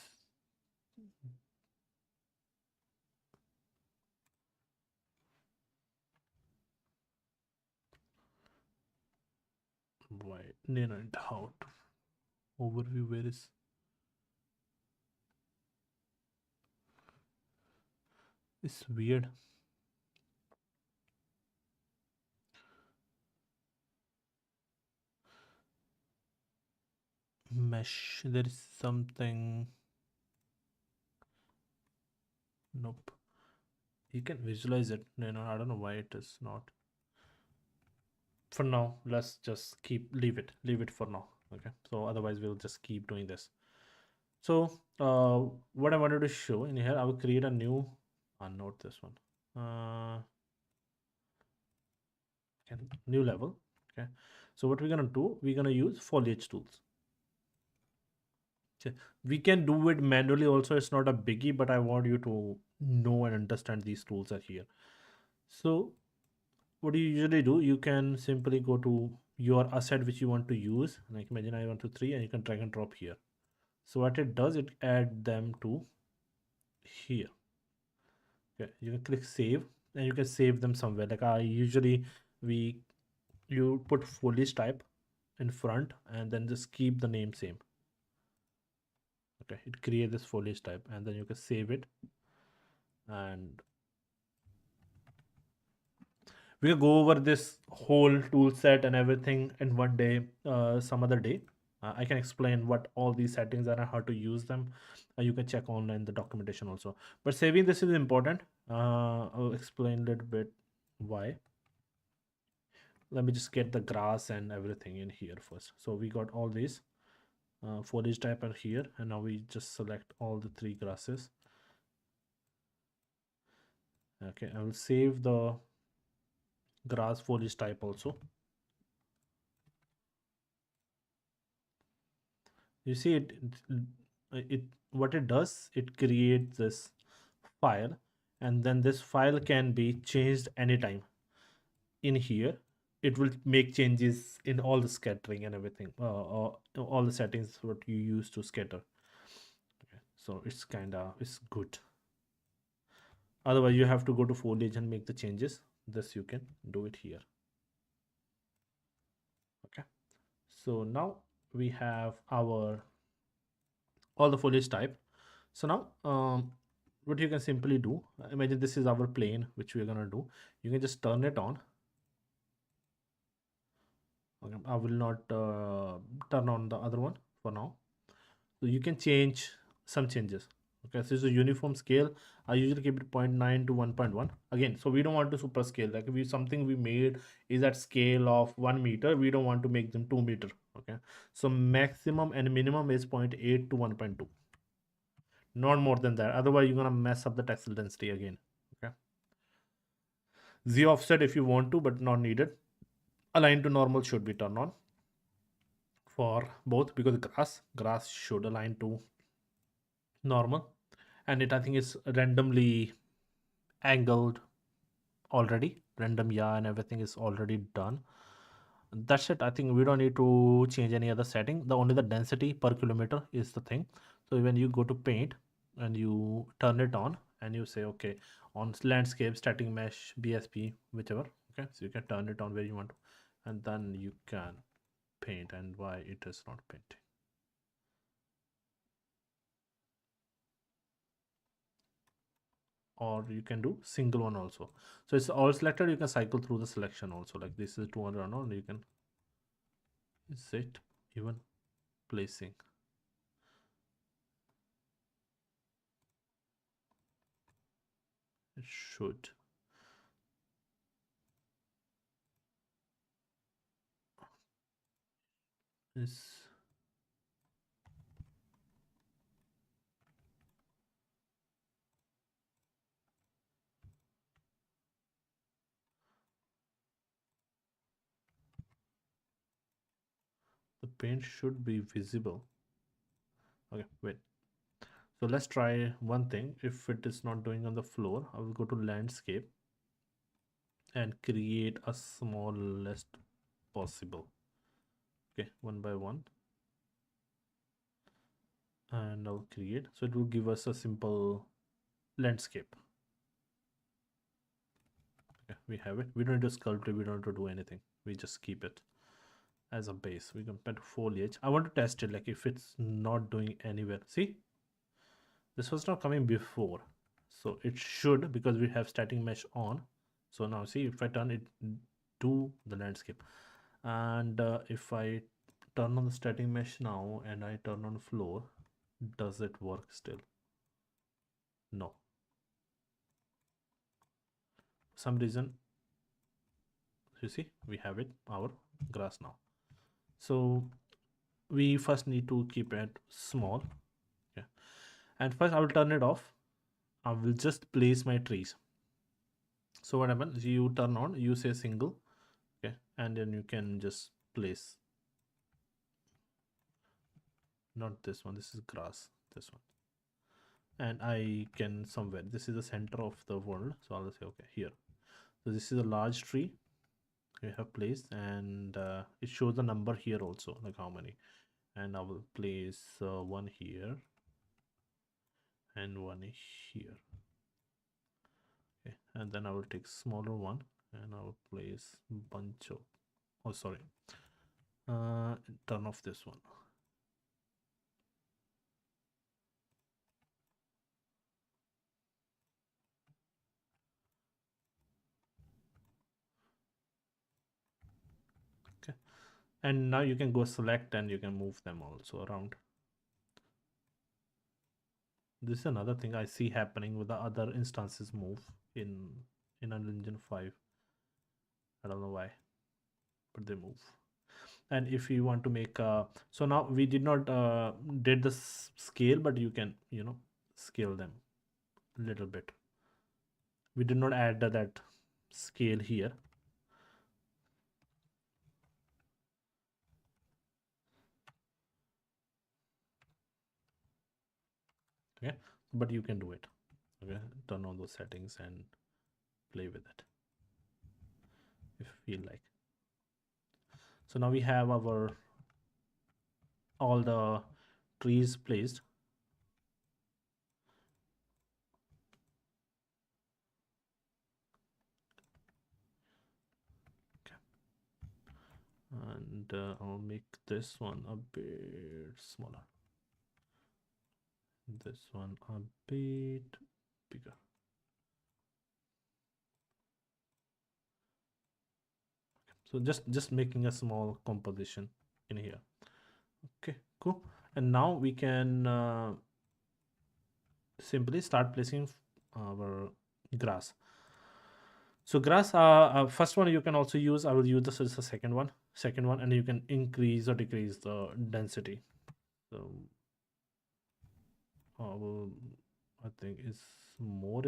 Why nanite? How to overview? Where is it's weird. Mesh. There is something. Nope. You can visualize it. I don't know why it is not. For now, let's just leave it for now. Okay. So otherwise, we'll just keep doing this. So what I wanted to show in here, I will create a new. Not this one. New level. Okay. So what we're gonna do? We're gonna use foliage tools. Okay. We can do it manually also. It's not a biggie, but I want you to know and understand these tools are here. So what do you usually do? You can simply go to your asset which you want to use. Like imagine I want to 3 and you can drag and drop here. So what it does, it add them to here. Okay, you can click save and you can save them somewhere. Like I usually we you put foliage type in front and then just keep the name same. Okay, it creates this foliage type and then you can save it, and we can go over this whole tool set and everything in one day, some other day. I can explain what all these settings are and how to use them. You can check online the documentation also, but saving this is important. I'll explain a little bit why. Let me just get the grass and everything in here first. So we got all these foliage type are here, and now we just select all the 3 grasses. Okay, I will save the grass foliage type also. You see it what it does, it creates this file, and then this file can be changed anytime. In here it will make changes in all the scattering and everything, all the settings what you use to scatter. Okay, so it's good. Otherwise you have to go to foliage and make the changes. This you can do it here. Okay, so now we have our all the foliage type. So now what you can simply do, imagine this is our plane which we're gonna do. You can just turn it on. Okay, I will not turn on the other one for now. So you can change some changes. Okay, so it's a uniform scale. I usually keep it 0.9 to 1.1 again. So we don't want to super scale. Like if we something we made is at scale of 1 meter, we don't want to make them 2 meter. Okay, so maximum and minimum is 0.8 to 1.2, not more than that. Otherwise you're gonna mess up the textile density again. Okay, z offset if you want to, but not needed. Align to normal should be turned on for both, because grass should align to normal, and it I think is randomly angled already. Random yaw and everything is already done. That's it. I think we don't need to change any other setting. The only the density per kilometer is the thing. So when you go to paint and you turn it on and you say okay, on landscape, static mesh, BSP, whichever. Okay, so you can turn it on where you want to, and then you can paint. And why it is not painting? or you can do single one also. So it's all selected, you can cycle through the selection also, like this is 200 or not, you can set even placing. It should. Is the paint should be visible. Okay, wait. So let's try one thing. If it is not doing on the floor, I will go to landscape and create a smallest possible. Okay, one by one. And I'll create. So it will give us a simple landscape. Okay, we have it. We don't need to sculpt it. We don't need to do anything. We just keep it as a base. We compare to foliage. I want to test it, like if it's not doing anywhere. See, this was not coming before, so it should, because we have static mesh on. So now see, if I turn it to the landscape, and if I turn on the static mesh now and I turn on floor, does it work still? No. For some reason, you see, we have it, our grass now. So we first need to keep it small. Okay, and first I will turn it off. I will just place my trees. So what happens, you turn on, you say single, okay, and then you can just place, not this one, this is grass, this one, and I can somewhere, this is the center of the world, so I'll say okay here. So this is a large tree we have placed, and it shows the number here also, like how many, and I will place one here and one here. Okay, and then I will take smaller one and I will place bunch of, oh sorry, turn off this one. Okay, and now you can go select and you can move them also around. This is another thing I see happening with the other instances move in Unreal Engine 5. I don't know why, but they move. And if you want to make so now we did not did the scale, but you can, you know, scale them a little bit. We did not add that scale here. Okay, but you can do it. Okay, turn on those settings and play with it if you feel like. So now we have our all the trees placed. Okay, and I'll make this one a bit smaller, this one a bit bigger. So just making a small composition in here. Okay, cool. And now we can simply start placing our grass. So grass, first one you can also use, I will use this as the second one, and you can increase or decrease the density. So I think is more,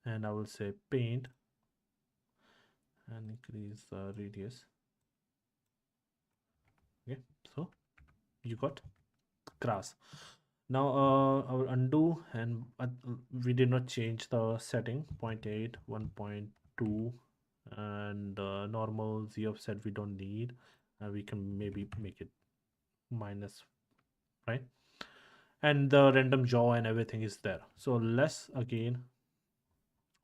and I will say paint and increase the radius. Okay, so you got grass. Now I will undo, and we did not change the setting 0.8, 1.2, and normal z offset we don't need. We can maybe make it minus, right? And the random jaw and everything is there. So less again,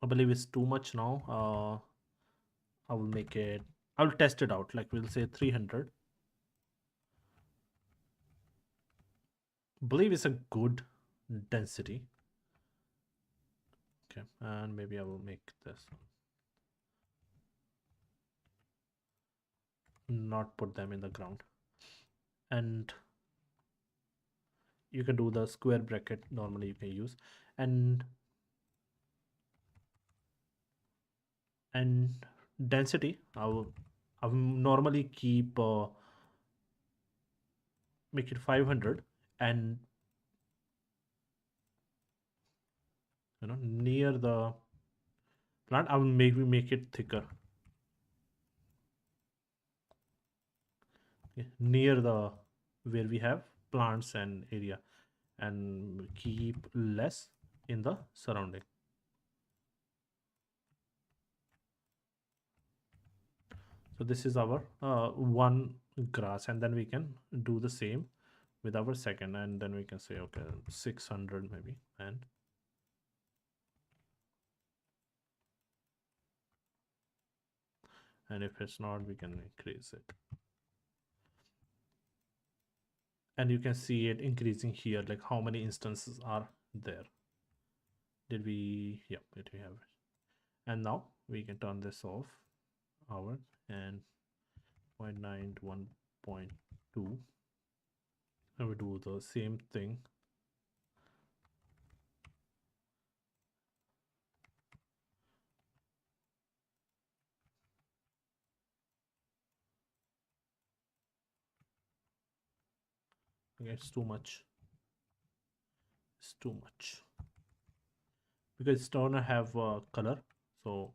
I believe it's too much now. I will make it, I'll test it out, like we'll say 300. Believe it's a good density. Okay, and maybe I will make this, not put them in the ground. And you can do the square bracket normally you can use. And and density, I will normally keep make it 500. And near the plant I will make it thicker. Okay, near the where we have plants and area, and keep less in the surrounding. So this is our one grass, and then we can do the same with our second, and then we can say okay, 600 maybe. And if it's not, we can increase it, and you can see it increasing here, like how many instances are there. Did we? Yeah, did we have it? And now we can turn this off hours and 0.9 to 1.2, and we do the same thing. Okay, it's too much. It's too much because stoner have color. So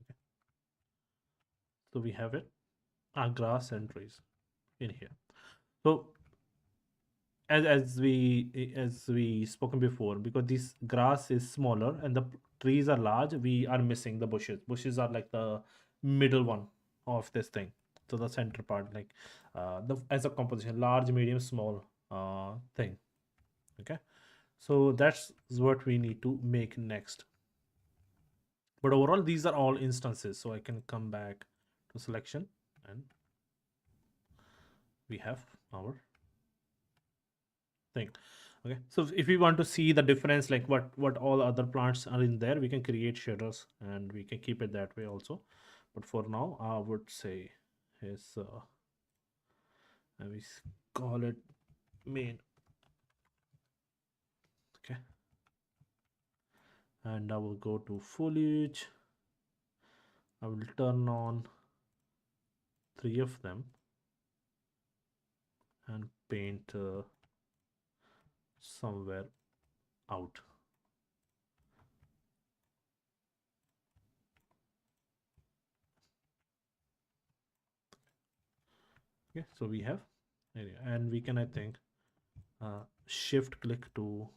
okay, so we have it, grass and trees in here. So as we spoken before, because this grass is smaller and the trees are large, we are missing the bushes are like the middle one of this thing. So the center part, like the as a composition, large, medium, small thing. Okay, so that's what we need to make next. But overall these are all instances, so I can come back to selection, and we have our thing. Okay, so if we want to see the difference, like what all other plants are in there, we can create shaders and we can keep it that way also. But for now I would say is we call it main. Okay, and I will go to foliage. I will turn on 3 of them and paint somewhere out. Okay, so we have area, and we can, I think, shift click to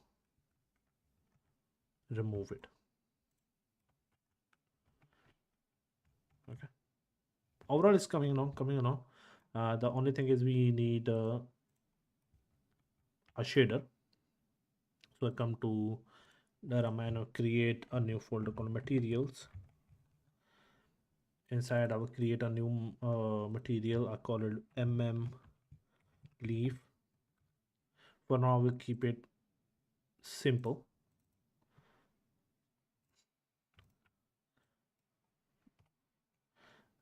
remove it. Okay, overall it's coming along. The only thing is we need a shader. So I come to diorama and I'll create a new folder called materials. Inside I will create a new material. I call it leaf. For now I will keep it simple.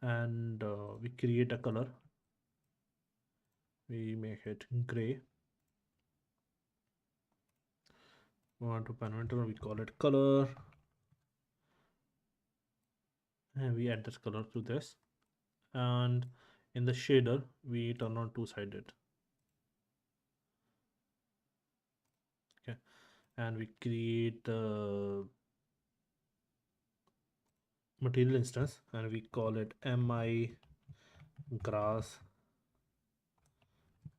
And we create a color. We make it gray. We want to parameter, we call it color, and we add this color to this. And in the shader we turn on two-sided. Okay, and we create the material instance and we call it mi grass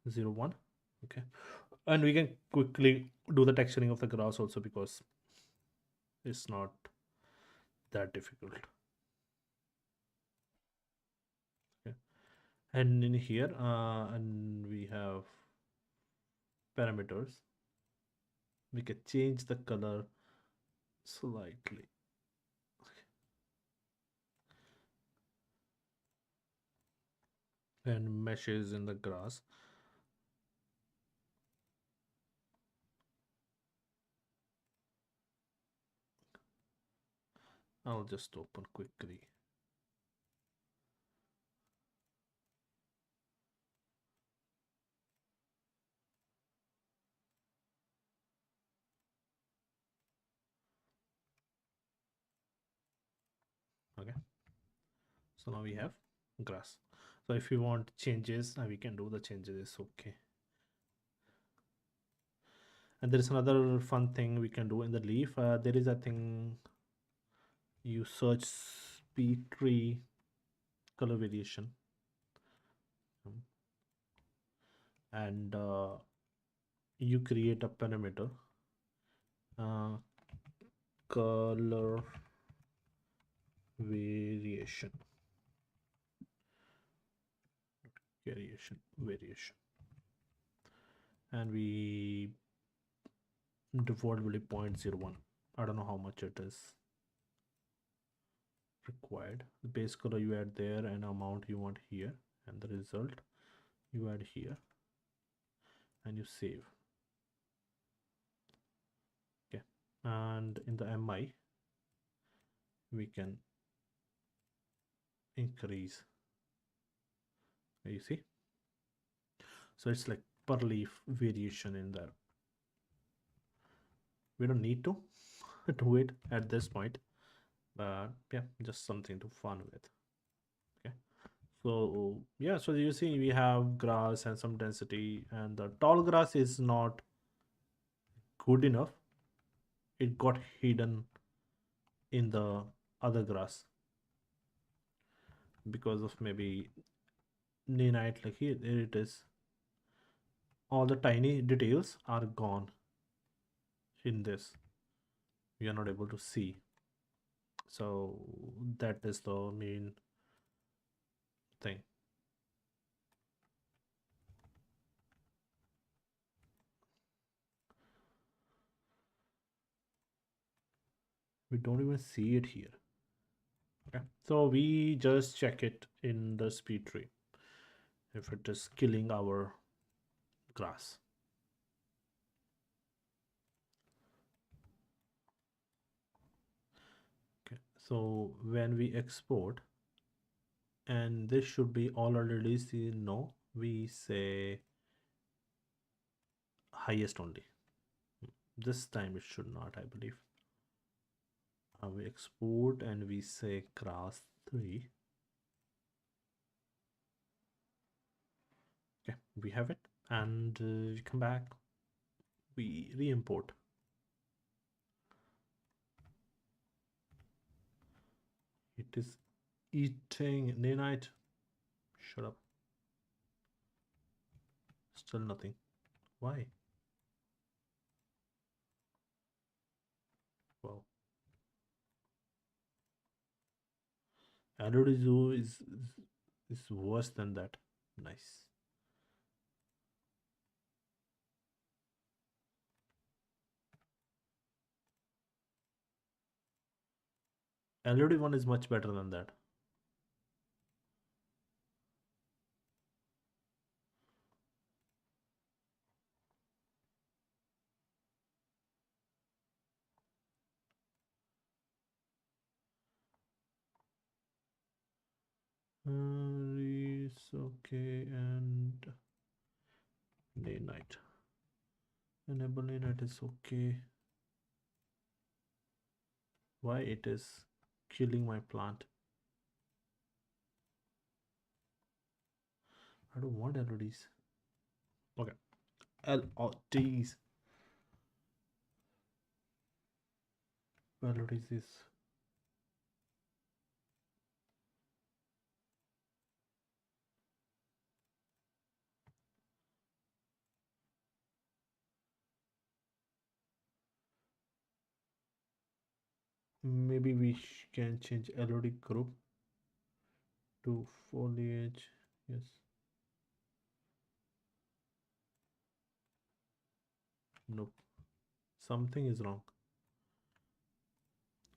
01. Okay, and we can quickly do the texturing of the grass also, because it's not that difficult. Okay, and in here and we have parameters. We can change the color slightly. and meshes in the grass. I'll just open quickly. Okay, so now we have grass. So if you want changes, we can do the changes. Okay. And there is another fun thing we can do in the leaf. There is a thing, you search speed tree color variation, um, and you create a parameter, uh, color variation, variation, and we default will be 0.01. I don't know how much it is required. The base color you add there, and amount you want here, and the result you add here, and you save. Okay, and in the mi we can increase. You see, so it's like per leaf variation in there. We don't need to do it at this point, but yeah, just something to fun with. Okay, so yeah, so you see we have grass and some density, and the tall grass is not good enough. It got hidden in the other grass because of maybe nanite. Like here it is, all the tiny details are gone in this, we are not able to see. So that is the main thing. We don't even see it here. Okay, so we just check it in the speed tree if it is killing our grass. Okay, so when we export, and this should be already seen, no, we say highest only. This time it should not, I believe. We export and we say grass 3. Okay, we have it, and we come back, we re-import. It is eating nanite. Shut up. Still nothing. Why? Wow. Android Zoo is worse than that. Nice. Android 1 is much better than that. It's okay, and day night. Enable day night is okay. Why it is killing my plant? I don't want LEDs. Okay. LEDs. LEDs is maybe we can change LED group to foliage. Yes. Nope. Something is wrong.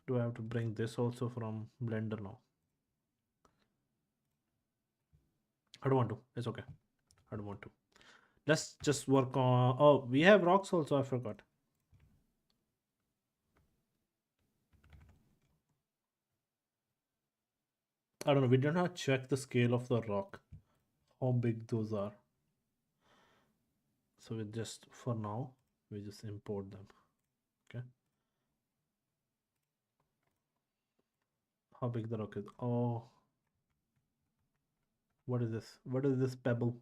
Do I have to bring this also from Blender now? I don't want to. It's okay. I don't want to. Let's just work on. Oh, we have rocks also. I forgot. I don't know. We did not check the scale of the rock, how big those are. So we just for now we just import them. Okay. How big the rock is? Oh, what is this? What is this pebble?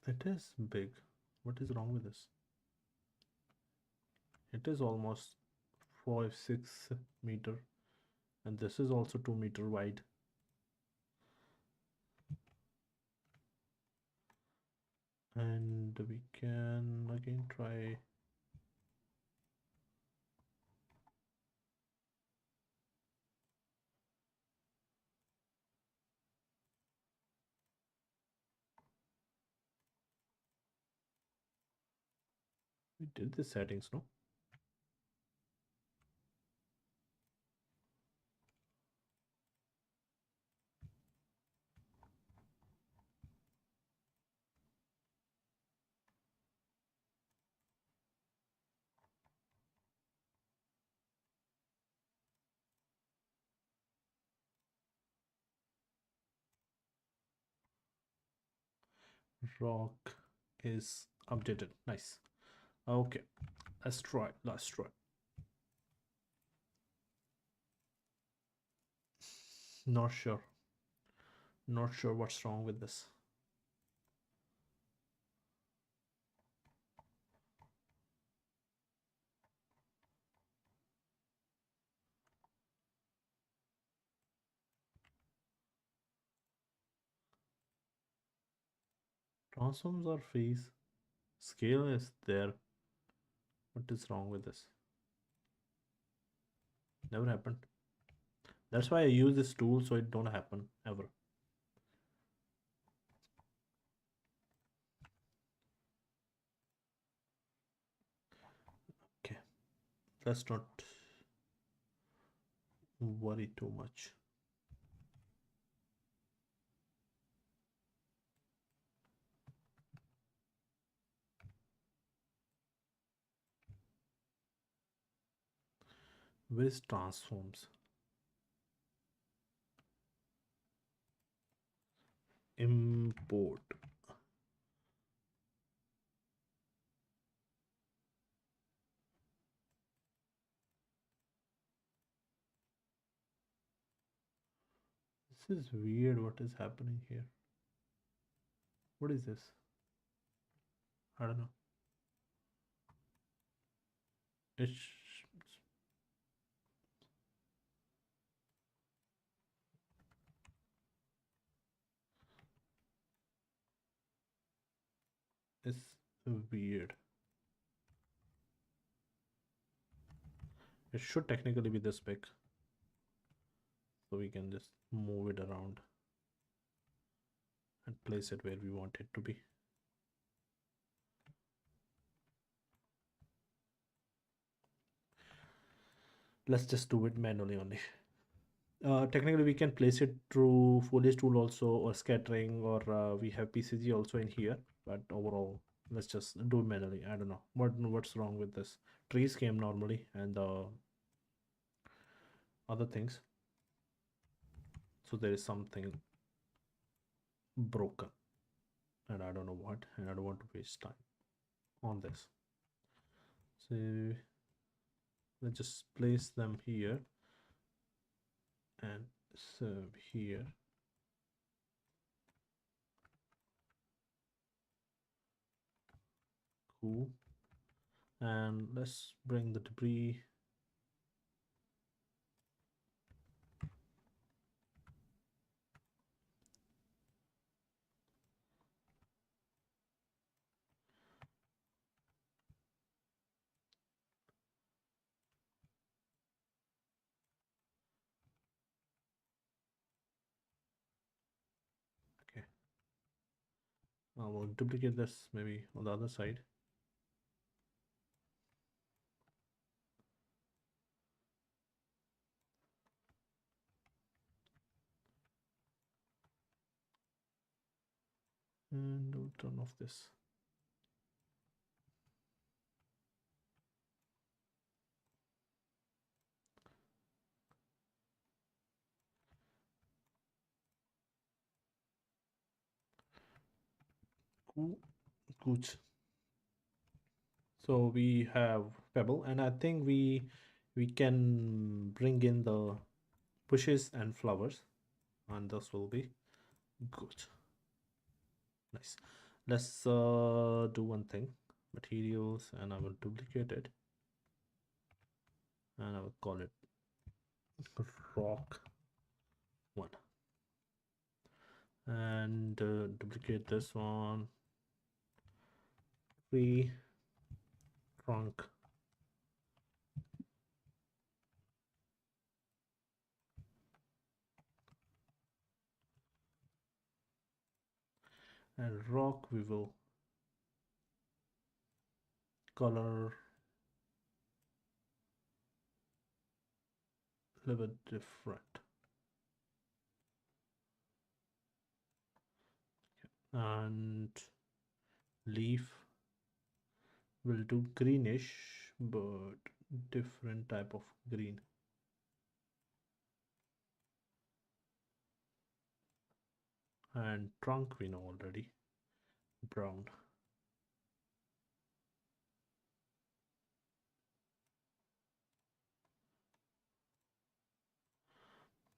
It is big. What is wrong with this? It is almost 5 6 meter, and this is also 2 meter wide. And we can again try. We did the settings, no? Rock is updated. Nice. Okay, let's try. Let's try. Not sure. Not sure what's wrong with this. Transforms are freeze. Scale is there. What is wrong with this? Never happened. That's why I use this tool so it don't happen ever. Okay, let's not worry too much. Where is transforms? Import. This is weird. What is happening here? What is this? I don't know. It's it's weird. It should technically be this big, so we can just move it around and place it where we want it to be. Let's just do it manually only. Technically we can place it through foliage tool also, or scattering, or we have PCG also in here, but overall let's just do it manually. I don't know what's wrong with this. Trees came normally, and other things, so there is something broken, and I don't know what, and I don't want to waste time on this. So let's just place them here, and so here. Cool. And let's bring the debris. Okay, I will duplicate this maybe on the other side. And we'll turn off this. Gooch. So we have pebble, and I think we can bring in the bushes and flowers, and this will be good. Nice. Let's do one thing. Materials, and I will duplicate it, and I will call it rock one, and duplicate this one, tree trunk, and rock we will color a little bit different, and leaf will do greenish but different type of green, and trunk we know already, brown.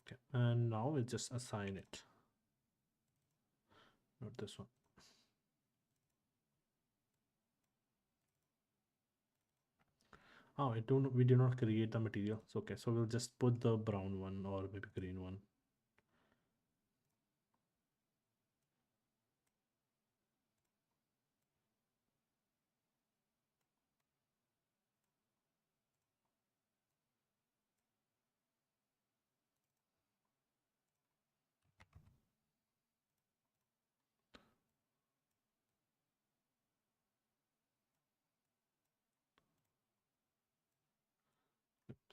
Okay, and now we'll just assign it, not this one. Oh, we do not create the material. So okay, so we'll just put the brown one or maybe green one.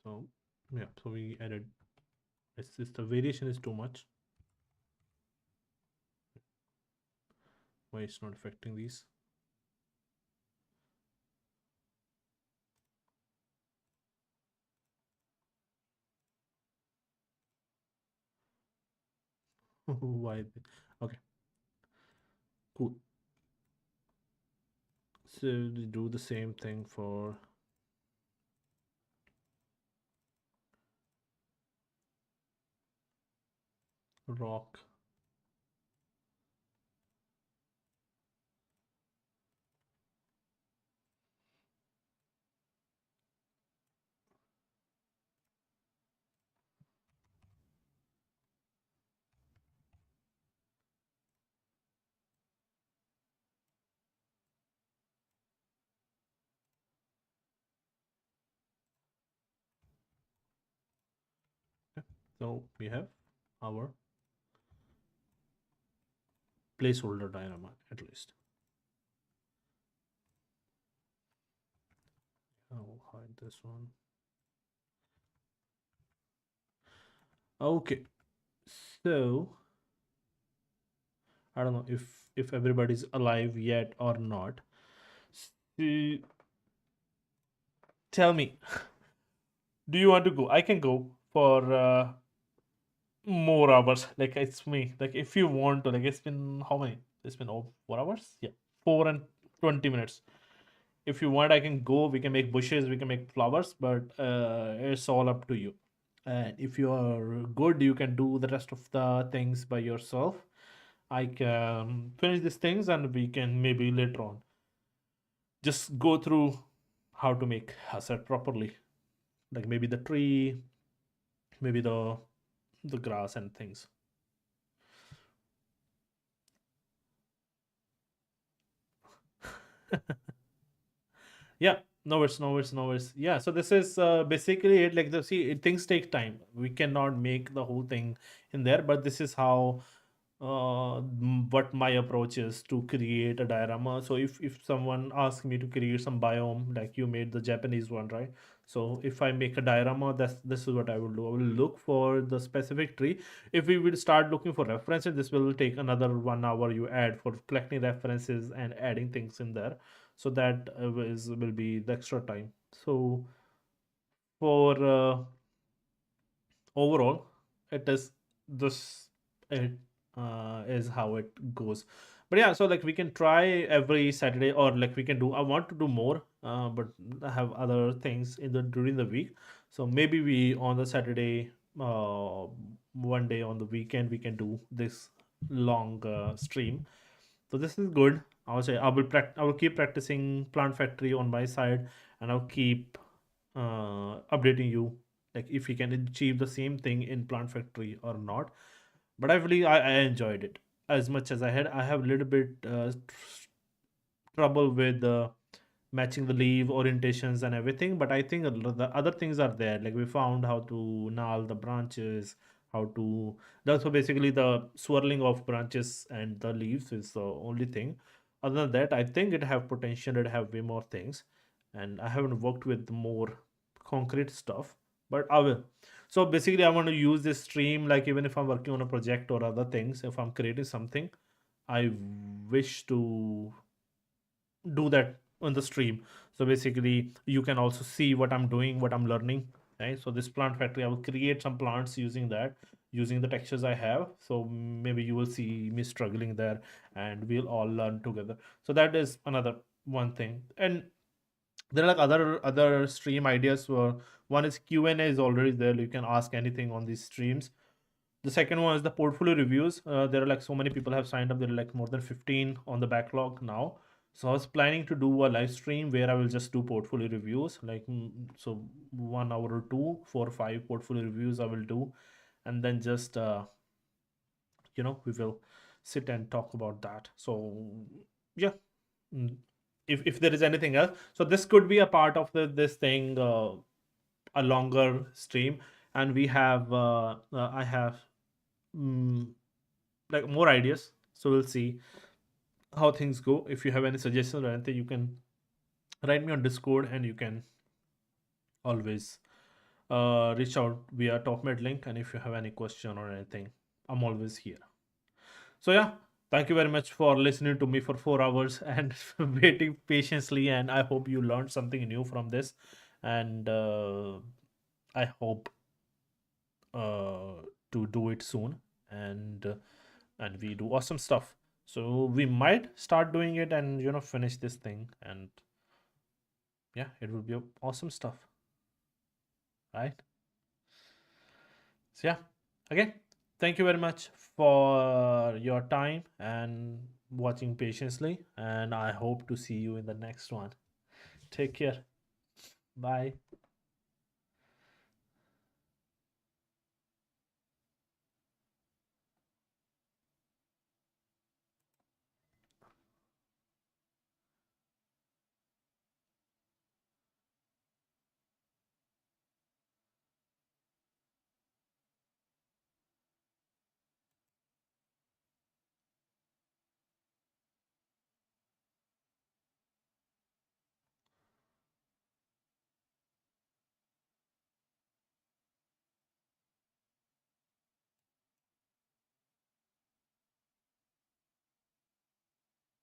So yeah, so we added, it's just the variation is too much. Why it's not affecting these? Why? Okay, cool. So we do the same thing for rock. Okay. So we have our placeholder diorama at least. I'll hide this one. Okay, so I don't know if everybody's alive yet or not. So, tell me, do you want to go? I can go for more hours. Like it's me. Like if you want to, like it's been how many? It's been 4 hours. Yeah, 4 and 20 minutes. If you want, I can go. We can make bushes. We can make flowers. But it's all up to you. And if you are good, you can do the rest of the things by yourself. I can finish these things, and we can maybe later on just go through how to make a set properly. Like maybe the tree, maybe the grass and things. Yeah, no worries, no worries, no worries. Yeah, so this is basically it. Like the see, things take time. We cannot make the whole thing in there, but this is how what my approach is to create a diorama. So if someone asks me to create some biome, like you made the Japanese one, right? So if I make a diorama, this is what I will do. I will look for the specific tree. If we will start looking for references, this will take another 1 hour you add for collecting references and adding things in there. So that will be the extra time. So for overall, it is this it is how it goes. But yeah, so like we can try every Saturday, or like we can do, I want to do more, but I have other things in the during the week. So maybe we on the Saturday, one day on the weekend, we can do this long stream. So this is good. I will say I will keep practicing Plant Factory on my side, and I'll keep updating you, like if we can achieve the same thing in Plant Factory or not. But I believe I enjoyed it as much as I had. I have a little bit trouble with matching the leaf orientations and everything, but I think the other things are there. Like we found how to gnarl the branches, how to, that's so basically the swirling of branches and the leaves is the only thing. Other than that, I think it have potential, it have way more things, and I haven't worked with more concrete stuff, but I will. So basically I want to use this stream, like even if I'm working on a project or other things, if I'm creating something, I wish to do that on the stream. So basically you can also see what I'm doing, what I'm learning, right? So this Plant Factory, I will create some plants using that, using the textures I have. So maybe you will see me struggling there, and we'll all learn together. So that is another one thing. And there are like other stream ideas. For one is Q&A is already there, you can ask anything on these streams. The second one is the portfolio reviews. There are like so many people have signed up. There are like more than 15 on the backlog now. So I was planning to do a live stream where I will just do portfolio reviews, like so 1 hour or two, 4 or 5 portfolio reviews I will do, and then just we will sit and talk about that. So yeah, mm, if there is anything else, so this could be a part of this thing, a longer stream, and we have I have. Mm, like more ideas. So we'll see how things go. If you have any suggestions or anything, you can write me on Discord, and you can always reach out via TopMed link. And if you have any question or anything, I'm always here. So yeah, thank you very much for listening to me for 4 hours and waiting patiently. And I hope you learned something new from this. And I hope to do it soon. And we do awesome stuff. So we might start doing it and finish this thing, and yeah, it will be awesome stuff, right? So yeah, again, thank you very much for your time and watching patiently, and I hope to see you in the next one. Take care. Bye.